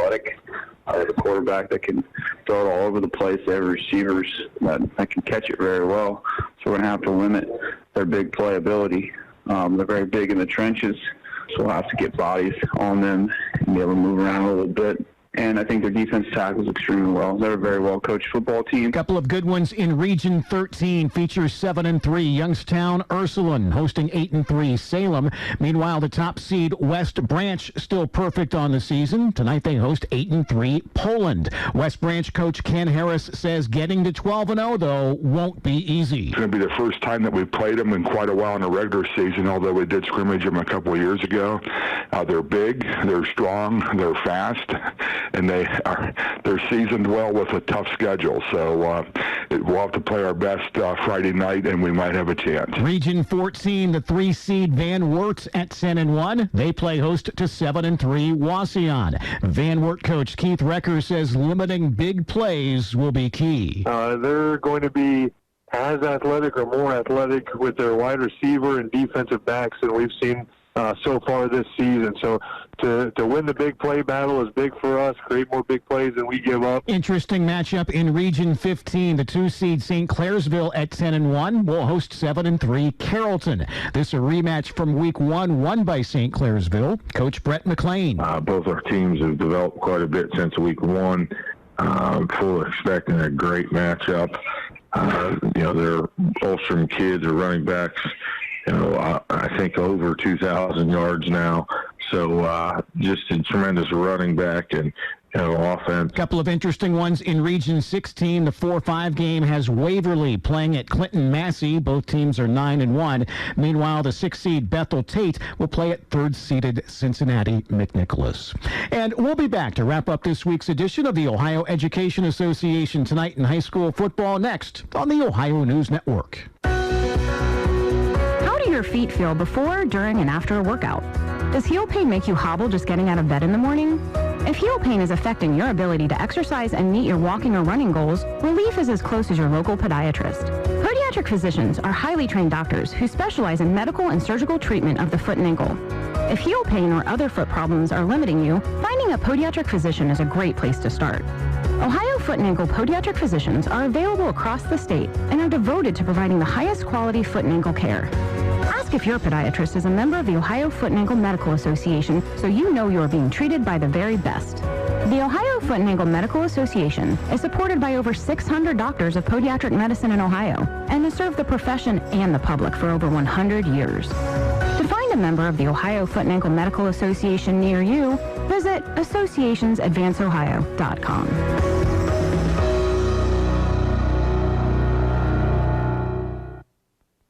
athletic. They have a quarterback that can throw it all over the place. They have receivers that can catch it very well. So we're going to have to limit their big playability. They're very big in the trenches, so we'll have to get bodies on them and be able to move around a little bit. And I think their defense tackles extremely well. They're a very well-coached football team. A couple of good ones in Region 13. Features 7-3 Youngstown Ursuline hosting 8-3 Salem. Meanwhile, the top seed West Branch still perfect on the season. Tonight they host 8-3 Poland. West Branch coach Ken Harris says getting to 12-0 though won't be easy. It's going to be the first time that we've played them in quite a while in a regular season, although we did scrimmage them a couple of years ago. They're big, they're strong, they're fast, and they're seasoned well with a tough schedule. So we'll have to play our best Friday night, and we might have a chance. Region 14, the 3-seed Van Wert at 10-1. They play host to 7-3 Wauseon. Van Wert coach Keith Recker says limiting big plays will be key. They're going to be as athletic or more athletic with their wide receiver and defensive backs than we've seen so far this season. So to win the big play battle is big for us, create more big plays than we give up. Interesting matchup in Region 15. The 2-seed St. Clairsville at 10-1 will host 7-3 Carrollton. This a rematch from Week 1 won by St. Clairsville. Coach Brett McLean. Both our teams have developed quite a bit since Week 1. Full expecting a great matchup. They're Ulstrom kids or running backs. I think over 2,000 yards now. So just a tremendous running back and offense. A couple of interesting ones in Region 16. The 4-5 game has Waverly playing at Clinton Massey. Both teams are 9-1. Meanwhile, the 6-seed Bethel Tate will play at 3rd-seeded Cincinnati McNicholas. And we'll be back to wrap up this week's edition of the Ohio Education Association Tonight in High School Football next on the Ohio News Network. How do your feet feel before, during, and after a workout? Does heel pain make you hobble just getting out of bed in the morning? If heel pain is affecting your ability to exercise and meet your walking or running goals, relief is as close as your local podiatrist. Podiatric physicians are highly trained doctors who specialize in medical and surgical treatment of the foot and ankle. If heel pain or other foot problems are limiting you, finding a podiatric physician is a great place to start. Ohio foot and ankle podiatric physicians are available across the state and are devoted to providing the highest quality foot and ankle care. Ask if your podiatrist is a member of the Ohio Foot and Ankle Medical Association so you know you are being treated by the very best. The Ohio Foot and Ankle Medical Association is supported by over 600 doctors of podiatric medicine in Ohio and has served the profession and the public for over 100 years. To find a member of the Ohio Foot and Ankle Medical Association near you, visit associationsadvanceohio.com.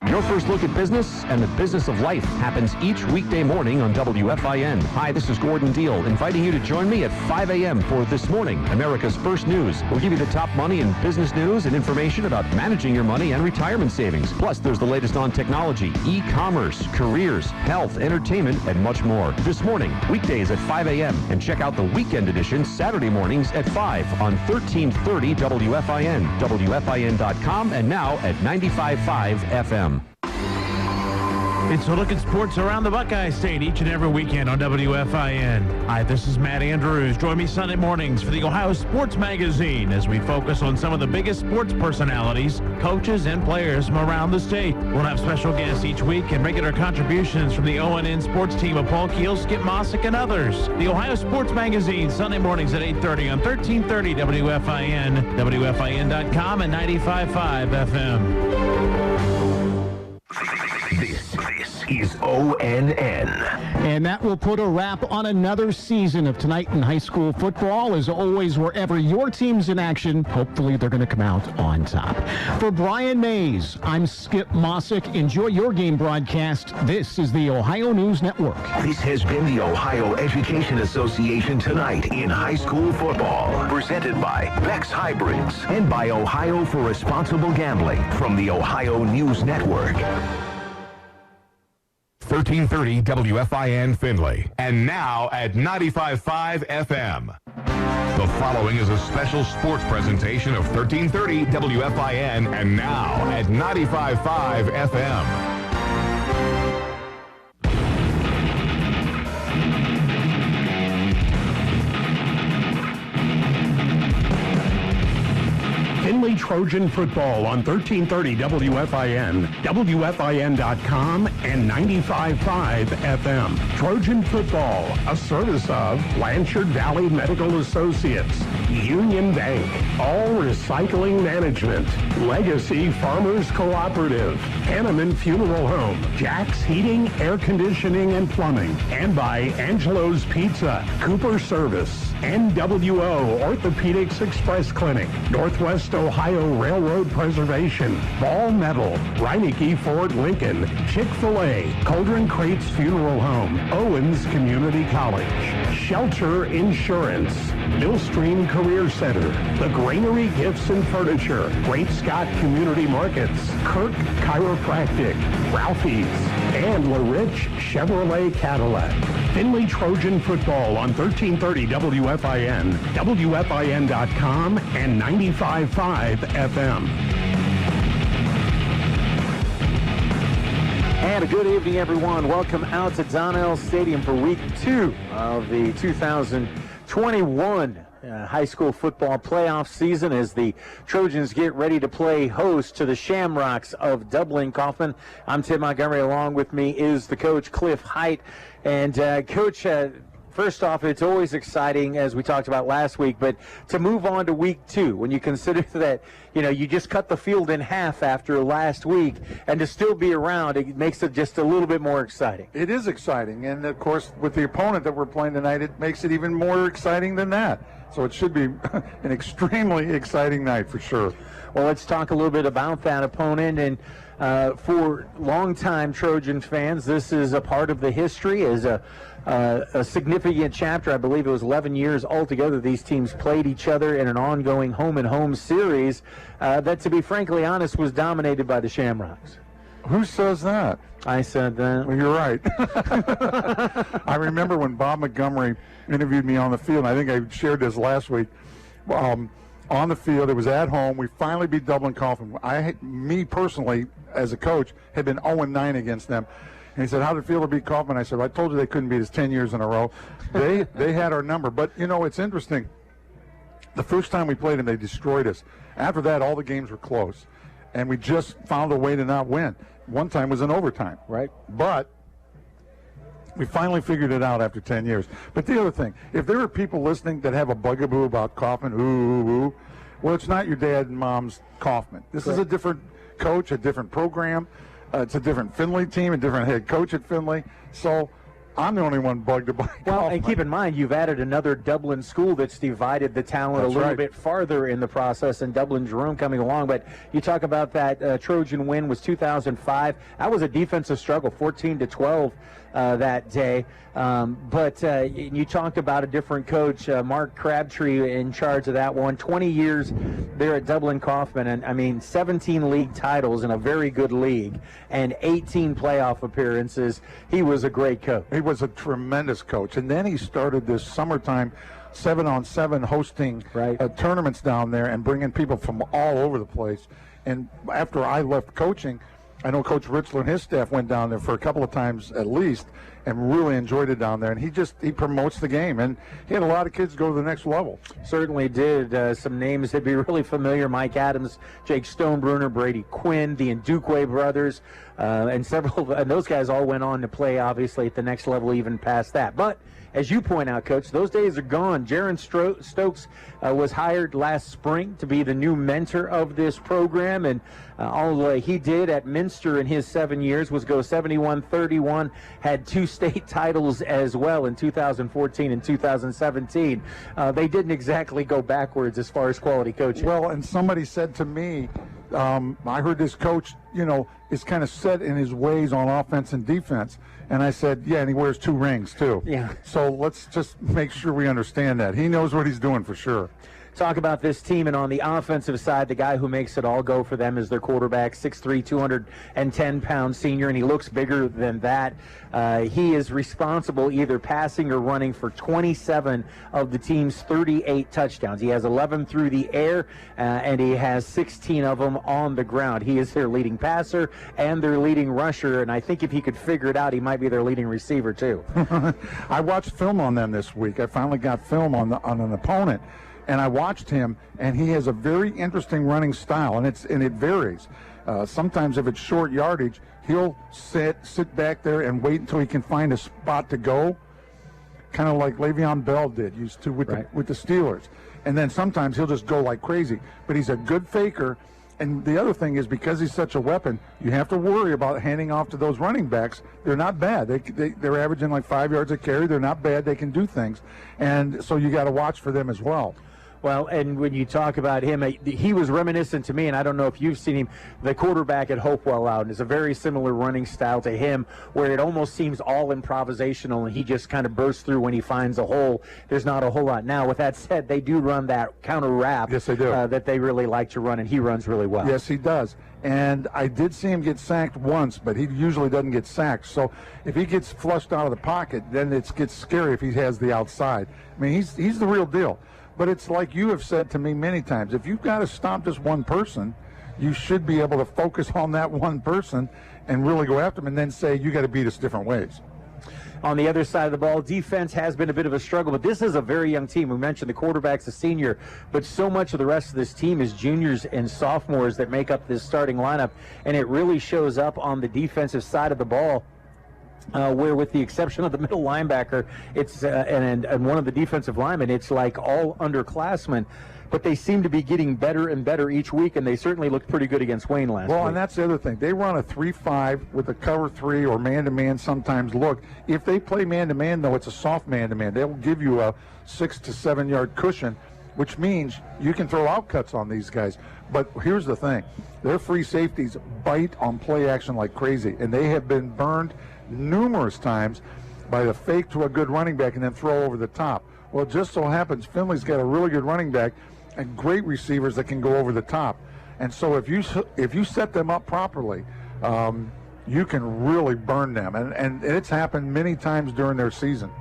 Your first look at business and the business of life happens each weekday morning on WFIN. Hi, this is Gordon Deal, inviting you to join me at 5 a.m. for This Morning, America's First News. We'll give you the top money and business news and information about managing your money and retirement savings. Plus, there's the latest on technology, e-commerce, careers, health, entertainment, and much more. This Morning, weekdays at 5 a.m. And check out the weekend edition Saturday mornings at 5 on 1330 WFIN, WFIN.com, and now at 95.5 FM. It's a look at sports around the Buckeye State each and every weekend on WFIN. Hi, this is Matt Andrews. Join me Sunday mornings for the Ohio Sports Magazine as we focus on some of the biggest sports personalities, coaches, and players from around the state. We'll have special guests each week and regular contributions from the ONN sports team of Paul Keel, Skip Mossick, and others. The Ohio Sports Magazine, Sunday mornings at 8:30 on 1330 WFIN, WFIN.com, and 95.5 FM. This is ONN. And that will put a wrap on another season of Tonight in High School Football. As always, wherever your team's in action, hopefully they're going to come out on top. For Brian Mays, I'm Skip Mossick. Enjoy your game broadcast. This is the Ohio News Network. This has been the Ohio Education Association Tonight in High School Football. Presented by Bex Hybrids and by Ohio for Responsible Gambling from the Ohio News Network. 1330 WFIN Findlay. And now at 95.5 FM. The following is a special sports presentation of 1330 WFIN and now at 95.5 FM. Findlay Trojan football on 1330 WFIN, WFIN.com, and 95.5 FM. Trojan football, a service of Blanchard Valley Medical Associates, Union Bank, All Recycling Management, Legacy Farmers Cooperative, Hanneman Funeral Home, Jack's Heating, Air Conditioning, and Plumbing, and by Angelo's Pizza, Cooper Service, NWO Orthopedics Express Clinic, Northwest Ohio Railroad Preservation, Ball Metal, Reineke Ford Lincoln, Chick-fil-A, Cauldron Crates Funeral Home, Owens Community College, Shelter Insurance, Millstream Career Center, The Granary Gifts and Furniture, Great Scott Community Markets, Kirk Chiropractic, Ralphie's, and LaRich Chevrolet Cadillac. Findlay Trojan football on 1330 WFIN, WFIN.com, and 95.5 FM. And a good evening, everyone. Welcome out to Donnell Stadium for Week 2 of the 2021 high school football playoff season as the Trojans get ready to play host to the Shamrocks of Dublin Coffman. I'm Tim Montgomery. Along with me is the coach, Cliff Height. And, Coach, first off, it's always exciting, as we talked about last week, but to move on to Week 2, when you consider that, you just cut the field in half after last week, and to still be around, it makes it just a little bit more exciting. It is exciting, and, of course, with the opponent that we're playing tonight, it makes it even more exciting than that. So it should be an extremely exciting night for sure. Well, let's talk a little bit about that opponent. And for longtime Trojan fans, this is a part of the history, is a significant chapter. I believe it was 11 years altogether these teams played each other in an ongoing home-and-home series that, to be frankly honest, was dominated by the Shamrocks. Who says that? I said that. Well, you're right. I remember when Bob Montgomery interviewed me on the field, and I think I shared this last week. On the field, it was at home. We finally beat Dublin Coffman. Me personally, as a coach, had been 0-9 against them. And he said, how did it feel to beat Coffman? I said, I told you they couldn't beat us 10 years in a row. They had our number. But, it's interesting. The first time we played them, they destroyed us. After that, all the games were close. And we just found a way to not win. One time was in overtime. Right. But we finally figured it out after 10 years. But the other thing, if there are people listening that have a bugaboo about Coffman, well, it's not your dad and mom's Coffman. This is a different coach, a different program. It's a different Findlay team, a different head coach at Findlay. So I'm the only one bugged about Coffman. Well, and keep in mind, you've added another Dublin school that's divided the talent a little bit farther in the process, and Dublin Jerome coming along. But you talk about that Trojan win was 2005. That was a defensive struggle, 14-12 that day. But you talked about a different coach, Mark Crabtree, in charge of that one. 20 years there at Dublin Coffman, and 17 league titles in a very good league, and 18 playoff appearances. He was a great coach. He was a tremendous coach. And then he started this summertime 7-on-7 hosting tournaments down there and bringing people from all over the place. And after I left coaching, I know Coach Richler and his staff went down there for a couple of times at least and really enjoyed it down there. And he promotes the game. And he had a lot of kids go to the next level. Certainly did. Some names that'd be really familiar: Mike Adams, Jake Stonebrunner, Brady Quinn, the Ndukwe brothers, and several. And those guys all went on to play, obviously, at the next level, even past that. But as you point out, Coach, those days are gone. Jaron Stokes was hired last spring to be the new mentor of this program, and all he did at Minster in his 7 years was go 71-31, had 2 state titles as well in 2014 and 2017. They didn't exactly go backwards as far as quality coaching. Well, and somebody said to me, I heard this coach, is kind of set in his ways on offense and defense. And I said, yeah, and he wears 2 rings, too. Yeah. So let's just make sure we understand that. He knows what he's doing for sure. Talk about this team, and on the offensive side, the guy who makes it all go for them is their quarterback, 6'3", 210-pound senior, and he looks bigger than that. He is responsible either passing or running for 27 of the team's 38 touchdowns. He has 11 through the air, and he has 16 of them on the ground. He is their leading passer and their leading rusher, and I think if he could figure it out, he might be their leading receiver, too. I watched film on them this week. I finally got film on an opponent. And I watched him, and he has a very interesting running style, and it varies. Sometimes if it's short yardage, he'll sit back there and wait until he can find a spot to go, kind of like Le'Veon Bell used to with the Steelers. And then sometimes he'll just go like crazy. But he's a good faker. And the other thing is, because he's such a weapon, you have to worry about handing off to those running backs. They're not bad. They're averaging like 5 yards a carry. They're not bad. They can do things. And so you got to watch for them as well. Well, and when you talk about him, he was reminiscent to me, and I don't know if you've seen him, the quarterback at Hopewell out, and it's a very similar running style to him, where it almost seems all improvisational, and he just kind of bursts through when he finds a hole. There's not a whole lot. Now, with that said, they do run that counter wrap. Yes, they do. That they really like to run, and he runs really well. Yes, he does. And I did see him get sacked once, but he usually doesn't get sacked. So if he gets flushed out of the pocket, then it gets scary if he has the outside. I mean, he's the real deal. But it's like you have said to me many times, if you've got to stop just one person, you should be able to focus on that one person and really go after him and then say, you got to beat us different ways. On the other side of the ball, defense has been a bit of a struggle, but this is a very young team. We mentioned the quarterback's a senior, but so much of the rest of this team is juniors and sophomores that make up this starting lineup, and it really shows up on the defensive side of the ball. Where with the exception of the middle linebacker, it's and one of the defensive linemen, it's like all underclassmen, but they seem to be getting better and better each week, and they certainly looked pretty good against Wayne last week. Well, and that's the other thing. They run a 3-5 with a cover 3 or man-to-man sometimes look. If they play man-to-man, though, it's a soft man-to-man. They'll give you a 6 to 7 yard cushion, which means you can throw out cuts on these guys. But here's the thing. Their free safeties bite on play action like crazy, and they have been burned numerous times by the fake to a good running back and then throw over the top. Well, it just so happens Findlay's got a really good running back and great receivers that can go over the top. And so if you set them up properly, you can really burn them. And it's happened many times during their season.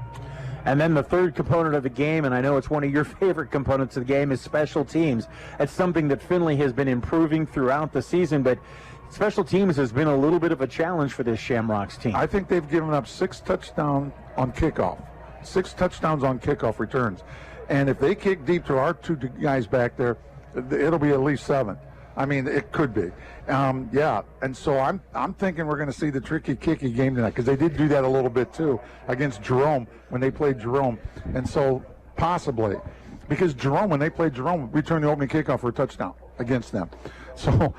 And then the third component of the game, and I know it's one of your favorite components of the game, is special teams. It's something that Findlay has been improving throughout the season, but special teams has been a little bit of a challenge for this Shamrocks team. I think they've given up 6 touchdowns on kickoff. 6 touchdowns on kickoff returns. And if they kick deep to our 2 guys back there, it'll be at least 7. I mean, it could be. Yeah, and so I'm thinking we're going to see the tricky kicky game tonight, because they did do that a little bit too against Jerome when they played Jerome. And so possibly, because Jerome, when they played Jerome, we turned the opening kickoff for a touchdown against them. So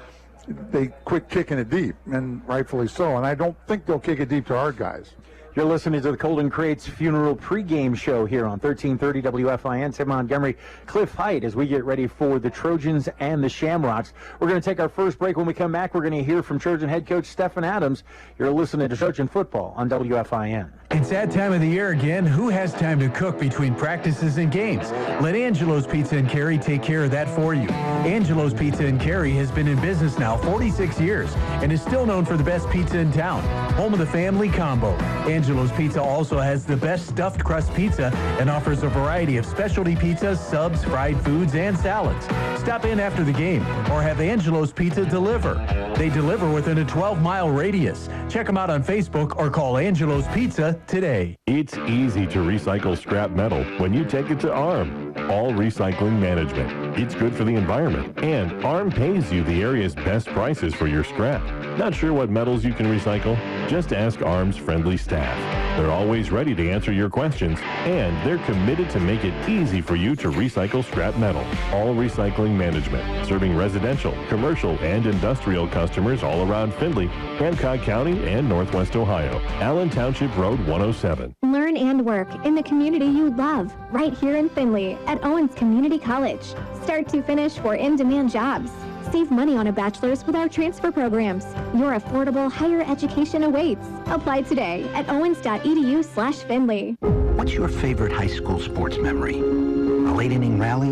they quit kicking it deep, and rightfully so. And I don't think they'll kick it deep to our guys. You're listening to the Colden Crates Funeral pregame show here on 1330 WFIN. Tim Montgomery, Cliff Height, as we get ready for the Trojans and the Shamrocks. We're going to take our first break. When we come back, we're going to hear from Trojan head coach Stephen Adams. You're listening to Trojan Football on WFIN. It's that time of the year again. Who has time to cook between practices and games? Let Angelo's Pizza and Carry take care of that for you. Angelo's Pizza and Carry has been in business now 46 years and is still known for the best pizza in town. Home of the family combo. Angelo's Pizza also has the best stuffed crust pizza and offers a variety of specialty pizzas, subs, fried foods, and salads. Stop in after the game or have Angelo's Pizza deliver. They deliver within a 12-mile radius. Check them out on Facebook or call Angelo's Pizza today. It's easy to recycle scrap metal when you take it to ARM. All Recycling Management. It's good for the environment, and ARM pays you the area's best prices for your scrap. Not sure what metals you can recycle? Just ask ARM's friendly staff. They're always ready to answer your questions, and they're committed to make it easy for you to recycle scrap metal. All Recycling Management, serving residential, commercial, and industrial customers all around Findlay, Hancock County, and Northwest Ohio. Allen Township Road 107. Learn and work in the community you love, right here in Findlay at Owens Community College. Start to finish for in-demand jobs. Save money on a bachelor's with our transfer programs. Your affordable higher education awaits. Apply today at owens.edu/Findlay. What's your favorite high school sports memory? A late inning rally?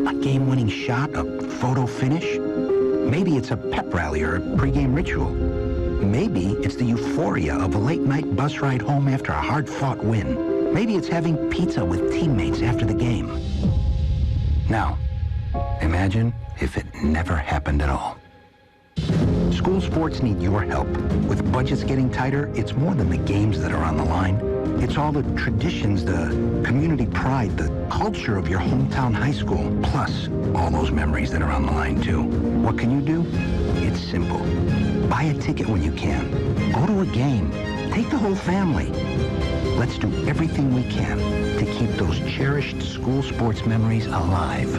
A game-winning shot? A photo finish? Maybe it's a pep rally or a pregame ritual. Maybe it's the euphoria of a late-night bus ride home after a hard-fought win. Maybe it's having pizza with teammates after the game. Now, imagine if it never happened at all. School sports need your help. With budgets getting tighter, it's more than the games that are on the line. It's all the traditions, the community pride, the culture of your hometown high school, plus all those memories that are on the line, too. What can you do? It's simple. Buy a ticket when you can. Go to a game. Take the whole family. Let's do everything we can to keep those cherished school sports memories alive.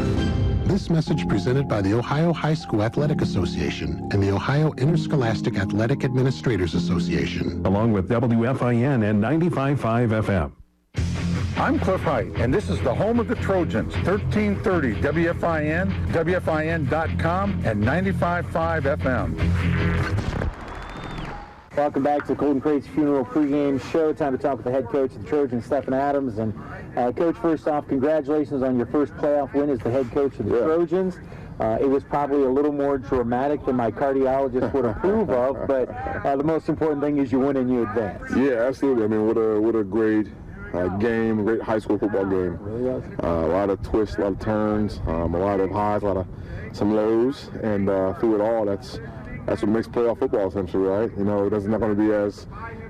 This message presented by the Ohio High School Athletic Association and the Ohio Interscholastic Athletic Administrators Association. Along with WFIN and 95.5 FM. I'm Cliff Height, and this is the home of the Trojans, 1330 WFIN, WFIN.com, and 95.5 FM. Welcome back to Golden Crate's Funeral Pregame Show. Time to talk with the head coach of the Trojans, Stephen Adams. And Coach, first off, congratulations on your first playoff win as the head coach of the Trojans. It was probably a little more dramatic than my cardiologist would approve of, but the most important thing is you win and you advance. Yeah, absolutely. I mean, what a great game, great high school football game. Really was. A lot of twists, a lot of turns, a lot of highs, some lows, and through it all, that's what makes playoff football essentially, right? You know, it's not going to be as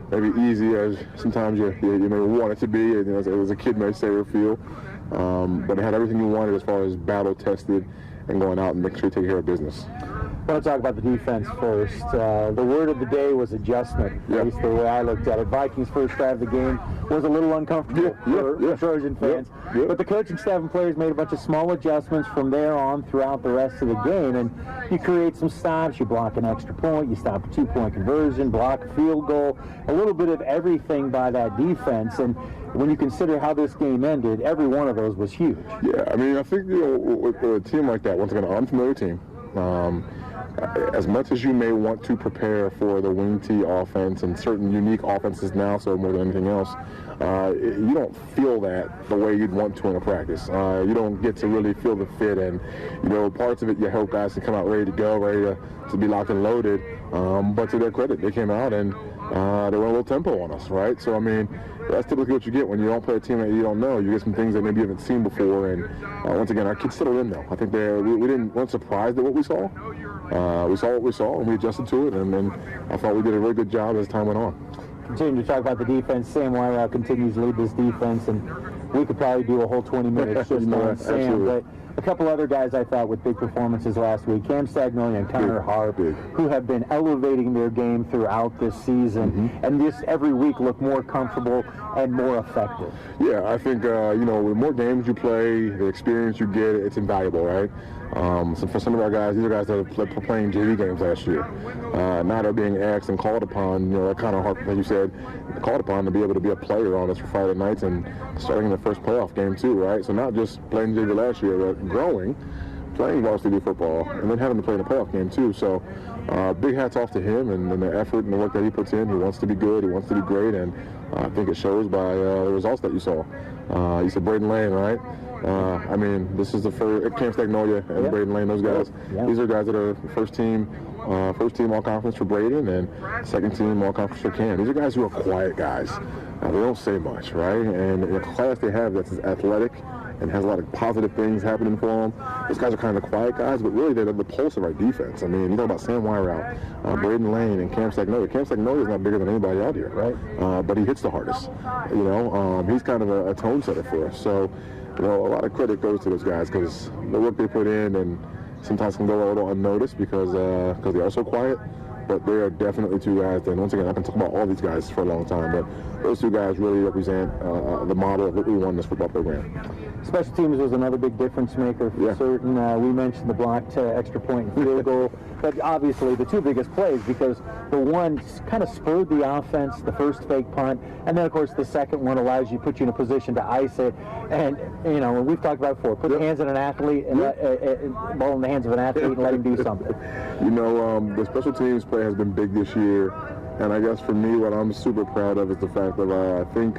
maybe easy as sometimes you may want it to be, you know, as a kid may say or feel. But it had everything you wanted as far as battle tested and going out and making sure you take care of business. I want to talk about the defense first. The word of the day was adjustment, at least the way I looked at it. Vikings' first drive of the game was a little uncomfortable for Trojan fans. But the coaching staff and players made a bunch of small adjustments from there on throughout the rest of the game. And you create some stops, you block an extra point, you stop a two-point conversion, block a field goal, a little bit of everything by that defense. And when you consider how this game ended, every one of those was huge. Yeah, I mean, I think, you know, with a team like that, once again, an unfamiliar team, as much as you may want to prepare for the wing T offense and certain unique offenses now, so more than anything else, you don't feel that the way you'd want to in a practice. You don't get to really feel the fit, and you know, parts of it you hope guys can come out ready to go, ready to be locked and loaded. But to their credit, they came out and they went a little tempo on us, right? So I mean, that's typically what you get when you don't play a team that you don't know. You get some things that maybe you haven't seen before, and once again, our kids settled in though. I think we weren't surprised at what we saw. We saw what we saw, and we adjusted to it, and then I thought we did a really good job as time went on. Continuing to talk about the defense, Sam Wyrow continues to lead this defense, and we could probably do a whole 20 minutes just on Sam. Absolutely. But a couple other guys I thought with big performances last week, Cam Stagnolia and Connor Harp, who have been elevating their game throughout this season, and just every week look more comfortable and more effective. Yeah, I think, you know, the more games you play, the experience you get, it's invaluable, right? So for some of our guys, these are guys that are playing JV games last year. Now they're being asked and called upon, you know, kind of hard, like you said, called upon to be able to be a player on us for Friday nights and starting in the first playoff game too, right? So not just playing JV last year, but growing, playing varsity football, and then having to play in a playoff game too. So big hats off to him and the effort and the work that he puts in. He wants to be good, he wants to be great, and I think it shows by the results that you saw. You said Braden Lane, right? I mean, this is the first, Cam Stagnolia and Braden Lane, those guys. These are guys that are first team all-conference for Braden and second team all-conference for Cam. These are guys who are quiet guys. They don't say much, right? And in the class they have that's athletic and has a lot of positive things happening for them. Those guys are kind of the quiet guys, but really they're the pulse of our defense. I mean, you talk about Sam Wyrow, Braden Lane, and Cam Stagnolia. Cam Stagnolia is not bigger than anybody out here, right? But he hits the hardest. You know, he's kind of a tone setter for us. So, you know, a lot of credit goes to those guys because the work they put in and sometimes can go a little unnoticed because they are so quiet. But they are definitely two guys, and once again, I can talk about all these guys for a long time, but those two guys really represent the model of what we want in this football program. Special teams was another big difference maker for certain. We mentioned the blocked extra point and field goal, but obviously the two biggest plays, because the one kind of spurred the offense, the first fake punt, and then of course the second one allows you, put you in a position to ice it. And you know, when we've talked about it before, put hands in an athlete and ball in the hands of an athlete and let him do something. You know, the special teams play has been big this year, and I guess for me, what I'm super proud of is the fact that I think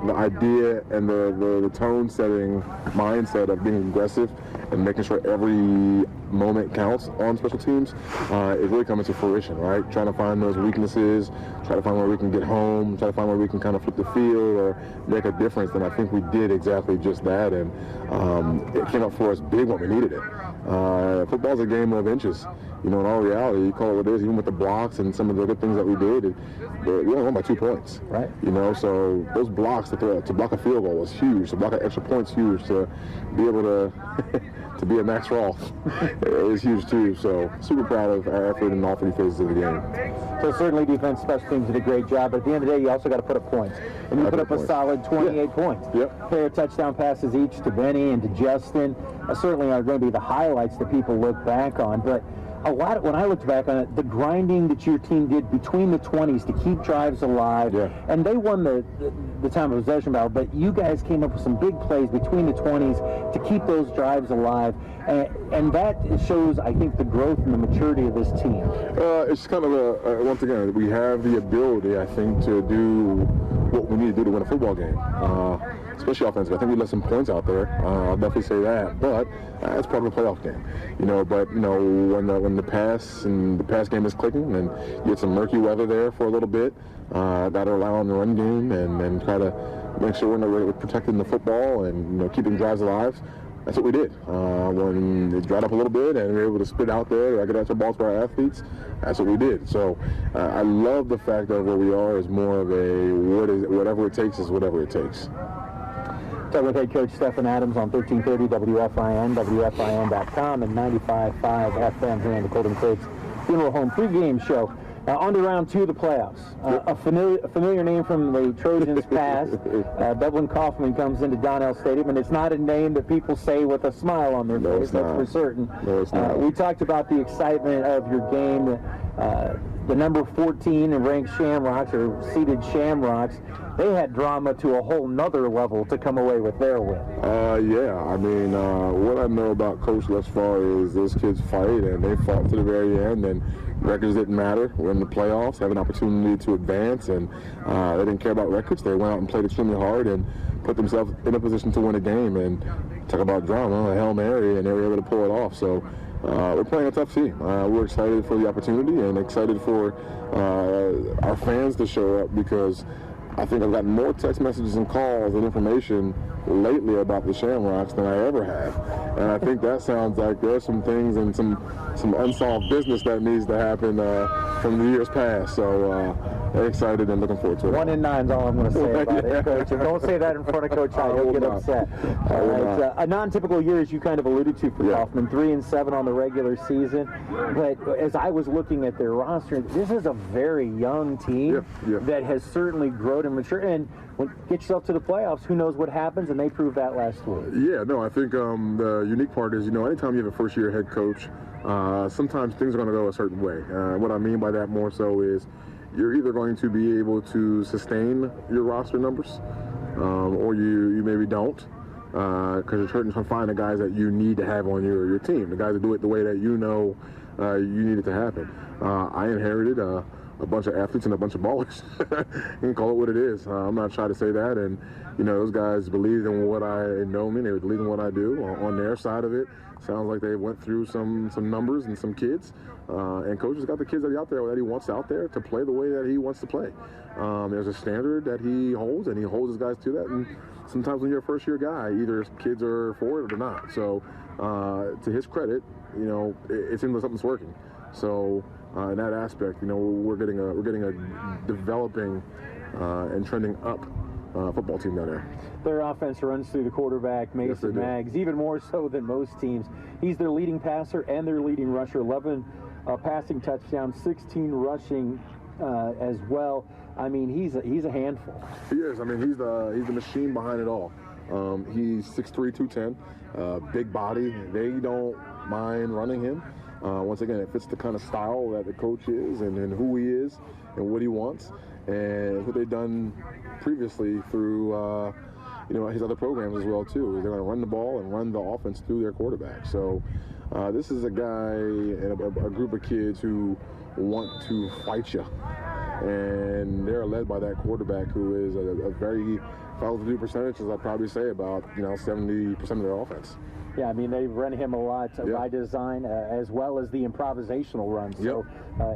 the idea and the tone setting mindset of being aggressive and making sure every moment counts on special teams, is really coming to fruition, right? Trying to find those weaknesses, try to find where we can get home, try to find where we can kind of flip the field or make a difference, and I think we did exactly just that, and it came up for us big when we needed it. Football's a game of inches. In all reality, you call it what it is, even with the blocks and some of the good things that we did, we only won by 2 points. Right. So those blocks, to block a field goal was huge. To block an extra point's huge. To be able to to be a Max Roth is huge too. So super proud of our effort in all 3 phases of the game. So certainly defense, special teams did a great job, but at the end of the day, you also got to put up points. And you put up a solid 28 points. Yep. Pair of touchdown passes each to Benny and to Justin. Certainly are going to be the highlights that people look back on. But a lot, when I looked back on it, the grinding that your team did between the 20s to keep drives alive, and they won the time of possession battle, but you guys came up with some big plays between the 20s to keep those drives alive, and that shows, I think, the growth and the maturity of this team. It's kind of once again, we have the ability, I think, to do what we need to do to win a football game. Especially offensively. I think we left some points out there. I'll definitely say that. But it's part of a playoff game. But when the pass game is clicking and you get some murky weather there for a little bit, got to rely on the run game and try to make sure we're protecting the football and keeping drives alive. That's what we did. When it dried up a little bit and we were able to spit out there, get out the balls for our athletes, that's what we did. So I love the fact that where we are is more of a whatever it takes is whatever it takes. Talking with head coach Stephen Adams on 1330 WFIN, WFIN.com, and 95.5 FM here on the Colton Craig's Funeral Home pregame show. On to round 2 of the playoffs. A familiar name from the Trojans past. Dublin Coffman comes into Donnell Stadium, and it's not a name that people say with a smile on their face, that's for certain. No, it's not. We talked about the excitement of your game. The number 14 and ranked Shamrocks, or seeded Shamrocks, they had drama to a whole nother level to come away with their win. What I know about Coach thus far is those kids fight, and they fought to the very end, and records didn't matter. We're in the playoffs, have an opportunity to advance, and they didn't care about records. They went out and played extremely hard and put themselves in a position to win a game. And talk about drama, a Hail Mary, and they were able to pull it off. So we're playing a tough team. We're excited for the opportunity and excited for our fans to show up, because I think I've gotten more text messages and calls and information lately about the Shamrocks than I ever have. And I think that sounds like there's some things and some unsolved business that needs to happen from the years past. So excited and looking forward to it. 1 in 9 is all I'm going to say about it, Coach. And don't say that in front of Coach Hyde. He'll get upset. All right. A non-typical year, as you kind of alluded to for Coffman, 3-7 on the regular season. But as I was looking at their roster, this is a very young team that has certainly grown and matured. And when get yourself to the playoffs, who knows what happens, and they proved that last week. I think the unique part is, anytime you have a first-year head coach, sometimes things are going to go a certain way. What I mean by that more so is you're either going to be able to sustain your roster numbers, or you maybe don't, because you're trying to find the guys that you need to have on your team, the guys that do it the way that you need it to happen. I inherited a bunch of athletes and a bunch of ballers. You can call it what it is. I'm not trying to say that. And, those guys believe in what I know me. They believe in what I do on their side of it. Sounds like they went through some numbers and some kids. And Coach has got the kids that are out there that he wants out there to play the way that he wants to play. There's a standard that he holds, and he holds his guys to that. And sometimes when you're a first-year guy, either kids are for it or they're not. So to his credit, it seems like something's working. So in that aspect, we're getting a developing and trending up football team down there. Their offense runs through the quarterback, Mason Maggs, even more so than most teams. He's their leading passer and their leading rusher, 11 passing touchdowns, 16 rushing as well. I mean, he's a handful. He is. I mean, he's the machine behind it all. He's 6'3", 210, big body. They don't mind running him. Once again, it fits the kind of style that the coach is and who he is and what he wants. And what they've done previously through, his other programs as well, too. They're going to run the ball and run the offense through their quarterback. So this is a guy and a group of kids who want to fight you. And they're led by that quarterback who is a very foul-to-do percentage, as I'd probably say, about 70% of their offense. Yeah, I mean, they run him a lot by design, as well as the improvisational runs. So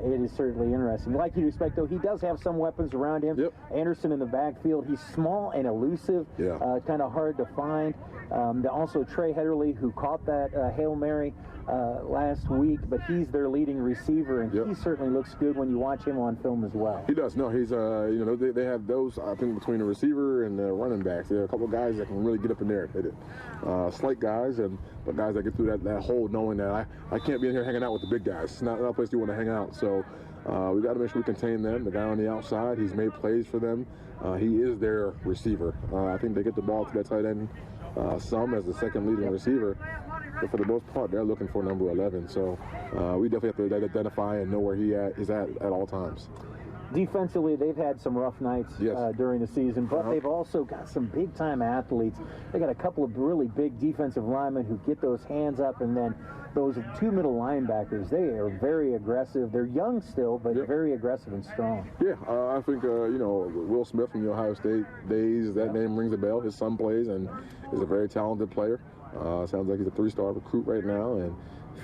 it is certainly interesting. Like you'd expect, though, he does have some weapons around him. Anderson in the backfield. He's small and elusive, kind of hard to find. Also, Trey Heatherly, who caught that Hail Mary last week, but he's their leading receiver, and he certainly looks good when you watch him on film as well. He does. No, he's, you know, they have those, I think, between the receiver and the running backs. There are a couple of guys that can really get up in there. They do. Slight guys, but guys that get through that hole knowing that I can't be in here hanging out with the big guys. It's not a place you want to hang out. So we got to make sure we contain them. The guy on the outside, he's made plays for them. He is their receiver. I think they get the ball to that tight end some as the second leading receiver. But for the most part, they're looking for number 11. So we definitely have to identify and know where he is at all times. Defensively, they've had some rough nights during the season, but they've also got some big-time athletes. They got a couple of really big defensive linemen who get those hands up, and then those two middle linebackers, they are very aggressive. They're young still, but very aggressive and strong. Yeah, I think, you know, Will Smith from the Ohio State days, that name rings a bell. His son plays and is a very talented player. Sounds like he's a 3-star recruit right now, and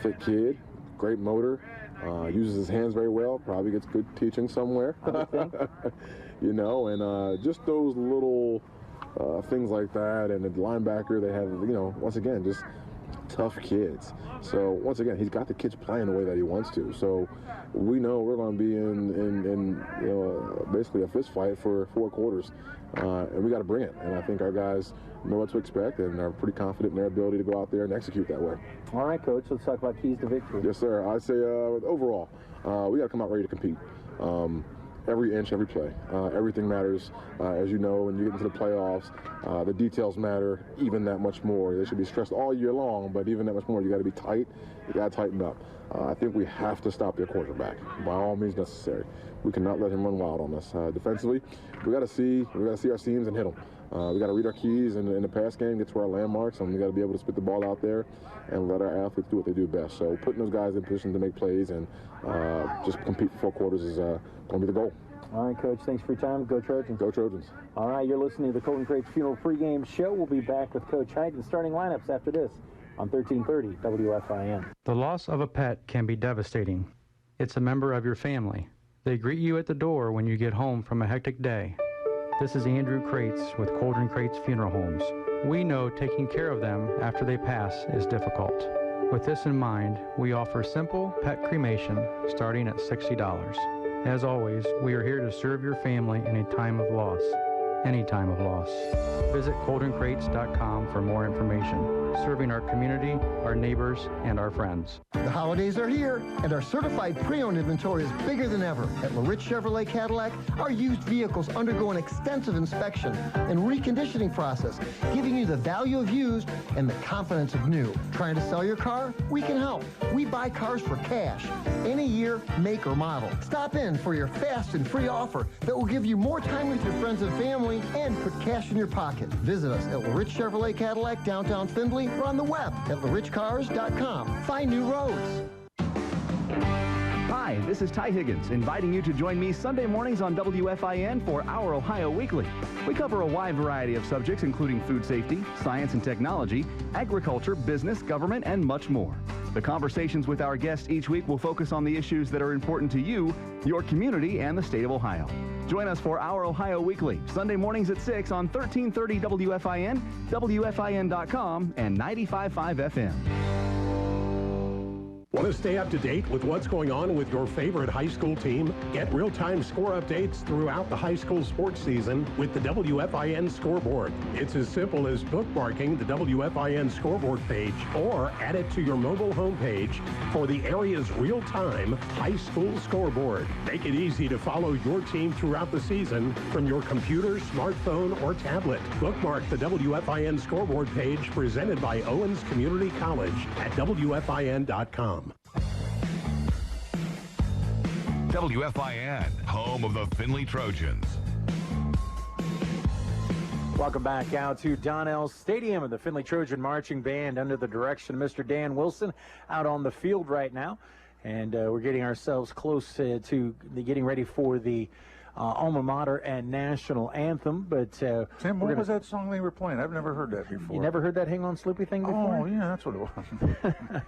fit kid, great motor. Uses his hands very well, probably gets good teaching somewhere. You know, and just those little things like that. And the linebacker, they have, you know, once again, just tough kids. So once again, he's got the kids playing the way that he wants to. So we know we're going to be in you know, basically a fist fight for 4 quarters, and we got to bring it. And I think our guys know what to expect and are pretty confident in their ability to go out there and execute that way. All right, Coach, let's talk about keys to victory. Yes, sir. I say overall, we got to come out ready to compete. Every inch, every play. Everything matters. As you know, when you get into the playoffs, the details matter even that much more. They should be stressed all year long, but even that much more. You got to be tight. You got to tighten up. I think we have to stop their quarterback by all means necessary. We cannot let him run wild on us. Defensively, we got to see our seams and hit them. We got to read our keys in the pass game, get to our landmarks, and we got to be able to spit the ball out there and let our athletes do what they do best. So putting those guys in position to make plays and just compete for 4 quarters is going to be the goal. All right, Coach, thanks for your time. Go Trojans. Go Trojans. All right, you're listening to the Colton Crates Funeral Pregame Show. We'll be back with Coach Height and starting lineups after this on 1330 WFIN. The loss of a pet can be devastating. It's a member of your family. They greet you at the door when you get home from a hectic day. This is Andrew Crates with Colton Crates Funeral Homes. We know taking care of them after they pass is difficult. With this in mind, we offer simple pet cremation starting at $60. As always, we are here to serve your family in a time of loss. Any time of loss. Visit ColtonCrates.com for more information. Serving our community, our neighbors, and our friends. The holidays are here, and our certified pre-owned inventory is bigger than ever. At LaRich Chevrolet Cadillac, our used vehicles undergo an extensive inspection and reconditioning process, giving you the value of used and the confidence of new. Trying to sell your car? We can help. We buy cars for cash, any year, make, or model. Stop in for your fast and free offer that will give you more time with your friends and family and put cash in your pocket. Visit us at LaRich Chevrolet Cadillac, downtown Findlay, or on the web at larichcars.com. Find new roads. Hi, this is Ty Higgins, inviting you to join me Sunday mornings on WFIN for Our Ohio Weekly. We cover a wide variety of subjects, including food safety, science and technology, agriculture, business, government, and much more. The conversations with our guests each week will focus on the issues that are important to you, your community, and the state of Ohio. Join us for Our Ohio Weekly, Sunday mornings at 6 on 1330 WFIN, WFIN.com, and 95.5 FM. Want to stay up to date with what's going on with your favorite high school team? Get real-time score updates throughout the high school sports season with the WFIN scoreboard. It's as simple as bookmarking the WFIN scoreboard page or add it to your mobile homepage for the area's real-time high school scoreboard. Make it easy to follow your team throughout the season from your computer, smartphone, or tablet. Bookmark the WFIN scoreboard page presented by Owens Community College at WFIN.com. WFIN, home of the Findlay Trojans. Welcome back out to Donnell Stadium and the Findlay Trojan Marching Band under the direction of Mr. Dan Wilson out on the field right now. And we're getting ourselves close to getting ready for the alma mater and national anthem. But Tim, what was that song they were playing? I've never heard that before. You never heard that Hang On Sloopy thing before? Oh, yeah, that's what it was.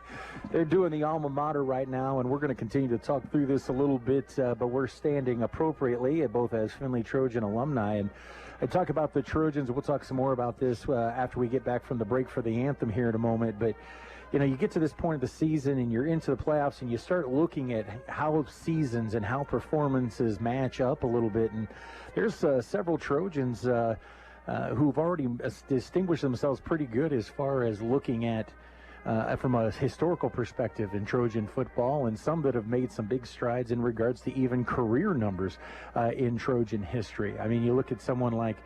They're doing the alma mater right now, and we're going to continue to talk through this a little bit, but we're standing appropriately, both as Findlay Trojan alumni. And talk about the Trojans. We'll talk some more about this after we get back from the break for the anthem here in a moment. But, you get to this point of the season and you're into the playoffs and you start looking at how seasons and how performances match up a little bit. And there's several Trojans who've already distinguished themselves pretty good as far as looking at from a historical perspective in Trojan football, and some that have made some big strides in regards to even career numbers in Trojan history. I mean, you look at someone like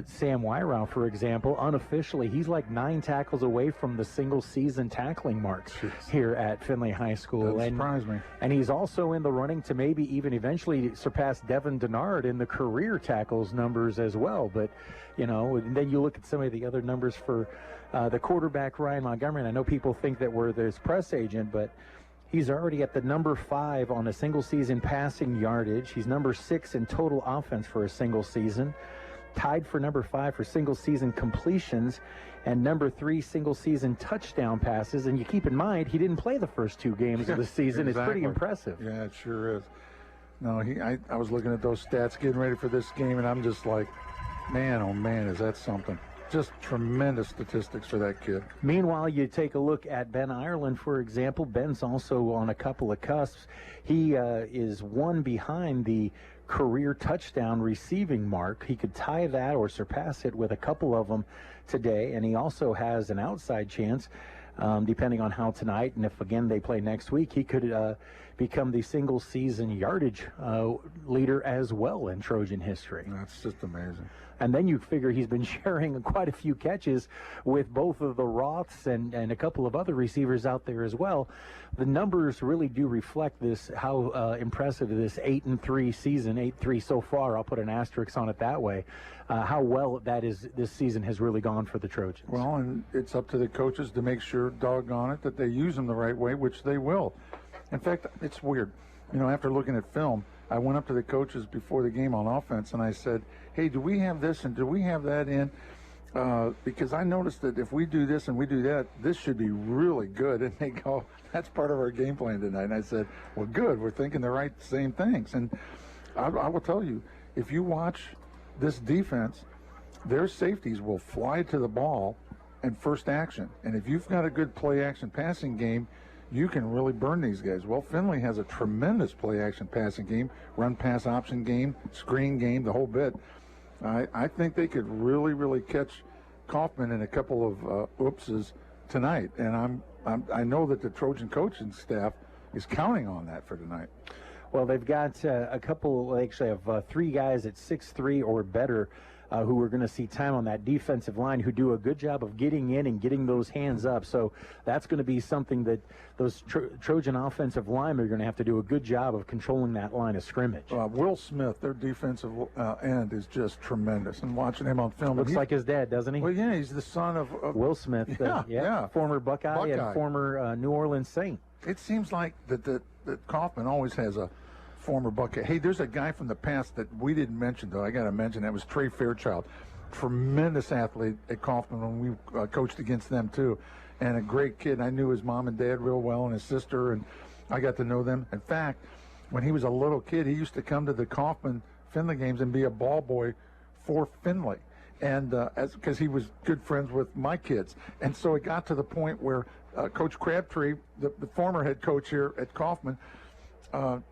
Sam Wyrow, for example. Unofficially, he's like 9 tackles away from the single-season tackling mark here at Findlay High School. That surprised me. And he's also in the running to maybe even eventually surpass Devin Denard in the career tackles numbers as well. But, and then you look at some of the other numbers for the quarterback, Ryan Montgomery. And I know people think that we're this press agent, but he's already at the number 5 on a single-season passing yardage. He's number 6 in total offense for a single season. Tied for number 5 for single-season completions and number 3 single-season touchdown passes. And you keep in mind, he didn't play the first 2 games of the season. Exactly. It's pretty impressive. Yeah, it sure is. No, I was looking at those stats getting ready for this game, and I'm just like, man, oh, man, is that something. Just tremendous statistics for that kid. Meanwhile, you take a look at Ben Ireland, for example. Ben's also on a couple of cusps. He is 1 behind the career touchdown receiving mark. He could tie that or surpass it with a couple of them today, and he also has an outside chance, depending on how tonight, and if again they play next week, he could become the single season yardage leader as well in Trojan history. That's just amazing. And then you figure he's been sharing quite a few catches with both of the Roths and a couple of other receivers out there as well. The numbers really do reflect this, how impressive this 8-3 season, 8-3 so far. I'll put an asterisk on it that way. How well that is, this season has really gone for the Trojans. Well, and it's up to the coaches to make sure, doggone it, that they use them the right way, which they will. In fact, it's weird. After looking at film, I went up to the coaches before the game on offense, and I said, hey, do we have this and do we have that in? Because I noticed that if we do this and we do that, this should be really good. And they go, that's part of our game plan tonight. And I said, well, good. We're thinking the same things. And I will tell you, if you watch this defense, their safeties will fly to the ball and first action. And if you've got a good play-action passing game, you can really burn these guys. Well, Findlay has a tremendous play-action passing game, run-pass option game, screen game, the whole bit. I think they could really, really catch Coffman in a couple of oopses tonight. And I know that the Trojan coaching staff is counting on that for tonight. Well, they've got a couple, they actually have 3 guys at 6'3" or better who are going to see time on that defensive line, who do a good job of getting in and getting those hands up. So that's going to be something that those Trojan offensive linemen are going to have to do a good job of controlling that line of scrimmage. Will Smith, their defensive end, is just tremendous. And watching him on film. Looks like his dad, doesn't he? Well, yeah, he's the son of Will Smith. Yeah. Former Buckeye and former New Orleans Saint. It seems like that Coffman always has a former Buckeye. Hey, there's a guy from the past that we didn't mention, though. I got to mention. That was Trey Fairchild. Tremendous athlete at Coffman when we coached against them, too. And a great kid. I knew his mom and dad real well and his sister, and I got to know them. In fact, when he was a little kid, he used to come to the Coffman Findlay games and be a ball boy for Findlay. And because he was good friends with my kids. And so it got to the point where Coach Crabtree, the former head coach here at Coffman,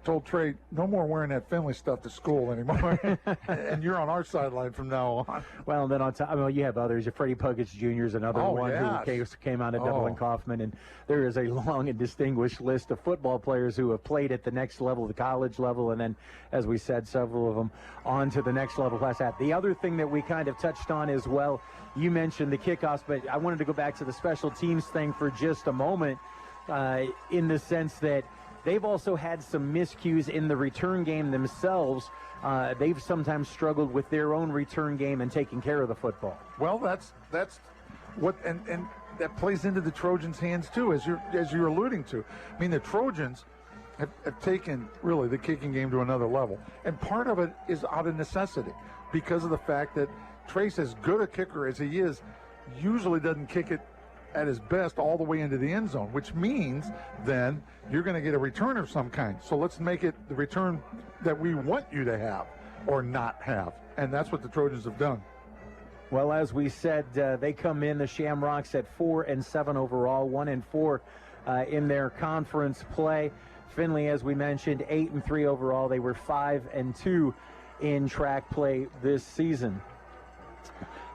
told Trey, no more wearing that Findlay stuff to school anymore. And you're on our sideline from now on. Well, and then on top, you have others. Freddie Puckett Jr. is another one who came out of Dublin Coffman. And there is a long and distinguished list of football players who have played at the next level, the college level, and then, as we said, several of them on to the next level past that. The other thing that we kind of touched on as well, you mentioned the kickoffs, but I wanted to go back to the special teams thing for just a moment, in the sense that they've also had some miscues in the return game themselves. They've sometimes struggled with their own return game and taking care of the football. Well, that's what, and that plays into the Trojans' hands too, as you're alluding to. I mean, the Trojans have taken really the kicking game to another level. And part of it is out of necessity because of the fact that Trace, as good a kicker as he is, usually doesn't kick it at his best all the way into the end zone, which means then you're going to get a return of some kind. So let's make it the return that we want you to have or not have. And that's what the Trojans have done. Well, as we said, they come in, the Shamrocks, at 4-7 overall, 1-4 in their conference play. Findlay, as we mentioned, 8-3 overall. They were 5-2 in track play this season.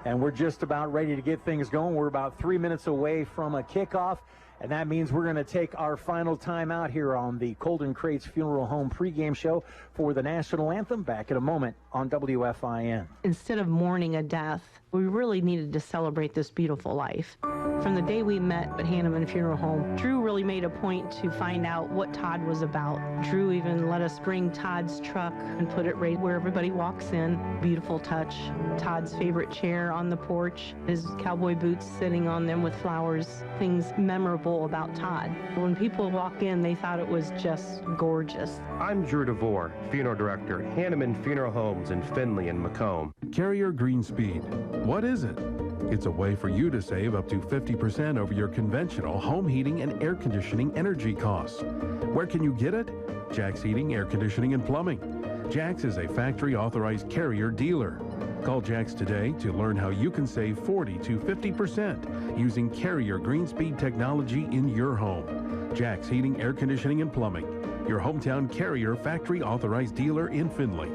And we're just about ready to get things going. We're about 3 minutes away from a kickoff, and that means we're going to take our final time out here on the Colden Crates Funeral Home pregame show for the national anthem. Back in a moment on WFIN. Instead of mourning a death, we really needed to celebrate this beautiful life. From the day we met at Hanneman Funeral Home, Drew really made a point to find out what Todd was about. Drew even let us bring Todd's truck and put it right where everybody walks in. Beautiful touch. Todd's favorite chair on the porch, his cowboy boots sitting on them with flowers, things memorable about Todd. When people walk in, they thought it was just gorgeous. I'm Drew DeVore, funeral director at Hanneman Funeral Homes in Findlay and Macomb. Carrier Green Speed. What is it? It's a way for you to save up to 50% over your conventional home heating and air conditioning energy costs. Where can you get it? Jack's Heating, Air Conditioning, and Plumbing. Jack's is a factory-authorized Carrier dealer. Call Jack's today to learn how you can save 40 to 50% using Carrier Green Speed technology in your home. Jack's Heating, Air Conditioning, and Plumbing. Your hometown Carrier factory-authorized dealer in Findlay.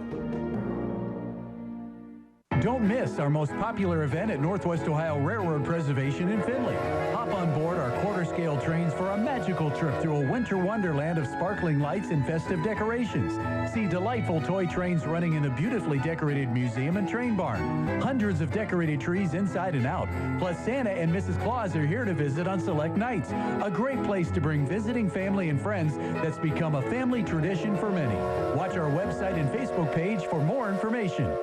Don't miss our most popular event at Northwest Ohio Railroad Preservation in Findlay. Hop on board our quarter-scale trains for a magical trip through a winter wonderland of sparkling lights and festive decorations. See delightful toy trains running in the beautifully decorated museum and train barn. Hundreds of decorated trees inside and out. Plus, Santa and Mrs. Claus are here to visit on select nights. A great place to bring visiting family and friends that's become a family tradition for many. Watch our website and Facebook page for more information.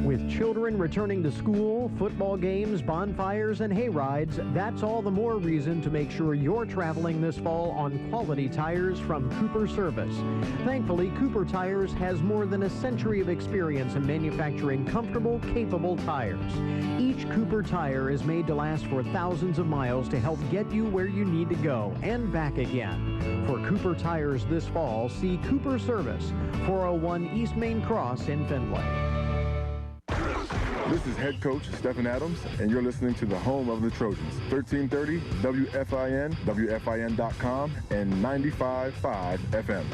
With children returning to school, football games, bonfires, and hay rides, that's all the more reason to make sure you're traveling this fall on quality tires from Cooper Service. Thankfully, Cooper Tires has more than a century of experience in manufacturing comfortable, capable tires. Each Cooper tire is made to last for thousands of miles to help get you where you need to go and back again. For Cooper Tires this fall, see Cooper Service, 401 East Main Cross in Findlay. This is head coach Stephen Adams, and you're listening to the home of the Trojans, 1330 WFIN, WFIN.com, and 95.5 FM.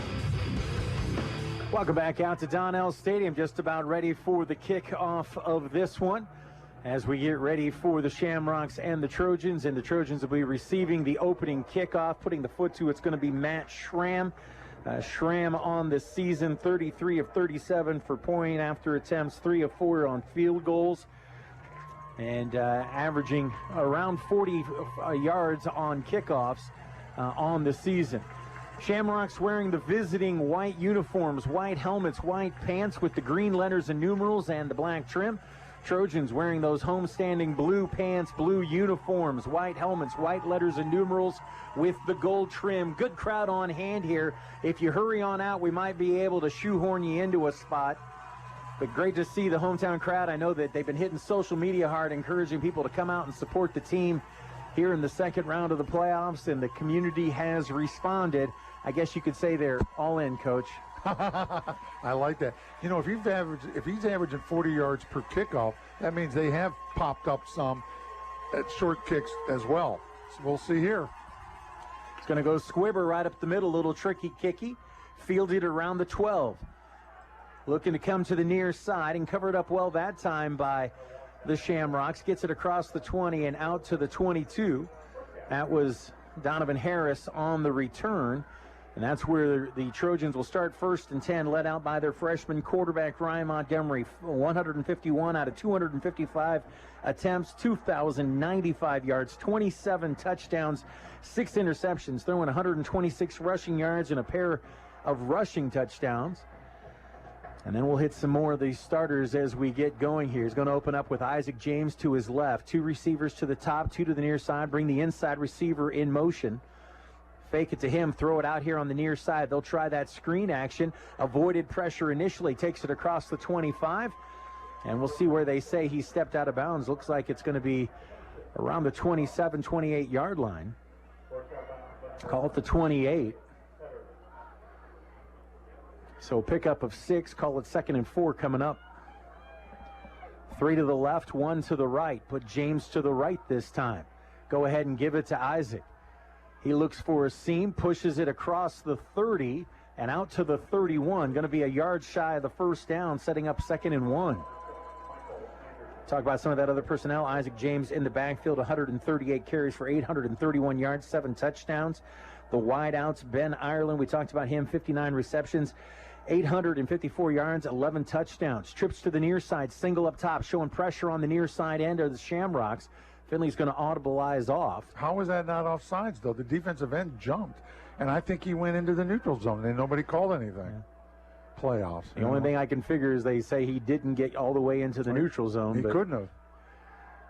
Welcome back out to Donnell Stadium. Just about ready for the kickoff of this one as we get ready for the Shamrocks and the Trojans. And the Trojans will be receiving the opening kickoff. Putting the foot to it's going to be Matt Schramm. Schramm on the season, 33 of 37 for point after attempts, 3 of 4 on field goals, and averaging around 40 yards on kickoffs on the season. Shamrocks wearing the visiting white uniforms, white helmets, white pants with the green letters and numerals and the black trim. Trojans wearing those homestanding blue pants, blue uniforms, white helmets, white letters and numerals with the gold trim. Good crowd on hand here. If you hurry on out, we might be able to shoehorn you into a spot. But great to see the hometown crowd. I know that they've been hitting social media hard, encouraging people to come out and support the team here in the second round of the playoffs, and the community has responded. I guess you could say they're all in, Coach. I like that. You know, if he's averaging 40 yards per kickoff, that means they have popped up some at short kicks as well. So we'll see here. It's going to go Squibber right up the middle, little tricky kicky. Fielded around the 12. Looking to come to the near side and covered up well that time by the Shamrocks. Gets it across the 20 and out to the 22. That was Donovan Harris on the return. And that's where the Trojans will start 1st and 10, led out by their freshman quarterback, Ryan Montgomery. 151 out of 255 attempts, 2,095 yards, 27 touchdowns, 6 interceptions, throwing 126 rushing yards and a pair of rushing touchdowns. And then we'll hit some more of these starters as we get going here. He's going to open up with Isaac James to his left. 2 receivers to the top, 2 to the near side. Bring the inside receiver in motion. Fake it to him, throw it out here on the near side. They'll try that screen action. Avoided pressure initially, takes it across the 25. And we'll see where they say he stepped out of bounds. Looks like it's going to be around the 27, 28-yard line. Call it the 28. So pickup of 6, call it 2nd and 4 coming up. 3 to the left, 1 to the right. Put James to the right this time. Go ahead and give it to Isaac. He looks for a seam, pushes it across the 30 and out to the 31. Going to be a yard shy of the first down, setting up 2nd and 1. Talk about some of that other personnel. Isaac James in the backfield, 138 carries for 831 yards, 7 touchdowns. The wideouts, Ben Ireland, we talked about him, 59 receptions, 854 yards, 11 touchdowns. Trips to the near side, single up top, showing pressure on the near side end of the Shamrocks. Findlay's going to audibilize off. How is that not offsides, though? The defensive end jumped, and I think he went into the neutral zone, and nobody called anything. Yeah. Playoffs. The only thing I can figure is they say he didn't get all the way into the neutral zone. He couldn't have.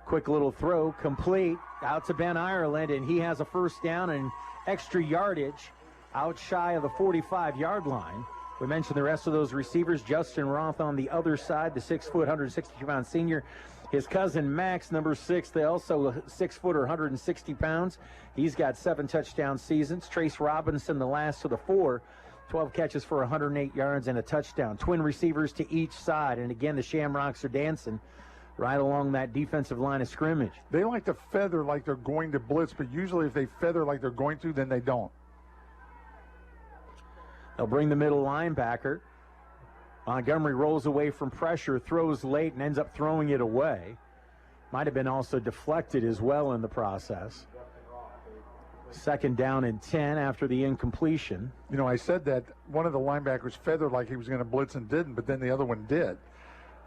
Quick little throw, complete, out to Ben Ireland, and he has a first down and extra yardage out shy of the 45-yard line. We mentioned the rest of those receivers. Justin Roth on the other side, the 6-foot, 162-pound senior. His cousin Max, number 6, they also 6-footer, 160 pounds. He's got 7 touchdown seasons. Trace Robinson, the last of the 4, 12 catches for 108 yards and a touchdown. Twin receivers to each side. And again, the Shamrocks are dancing right along that defensive line of scrimmage. They like to feather like they're going to blitz, but usually if they feather like they're going to, then they don't. They'll bring the middle linebacker. Montgomery rolls away from pressure, throws late, and ends up throwing it away. Might have been also deflected as well in the process. 2nd down and 10 after the incompletion. You know, I said that one of the linebackers feathered like he was going to blitz and didn't, but then the other one did.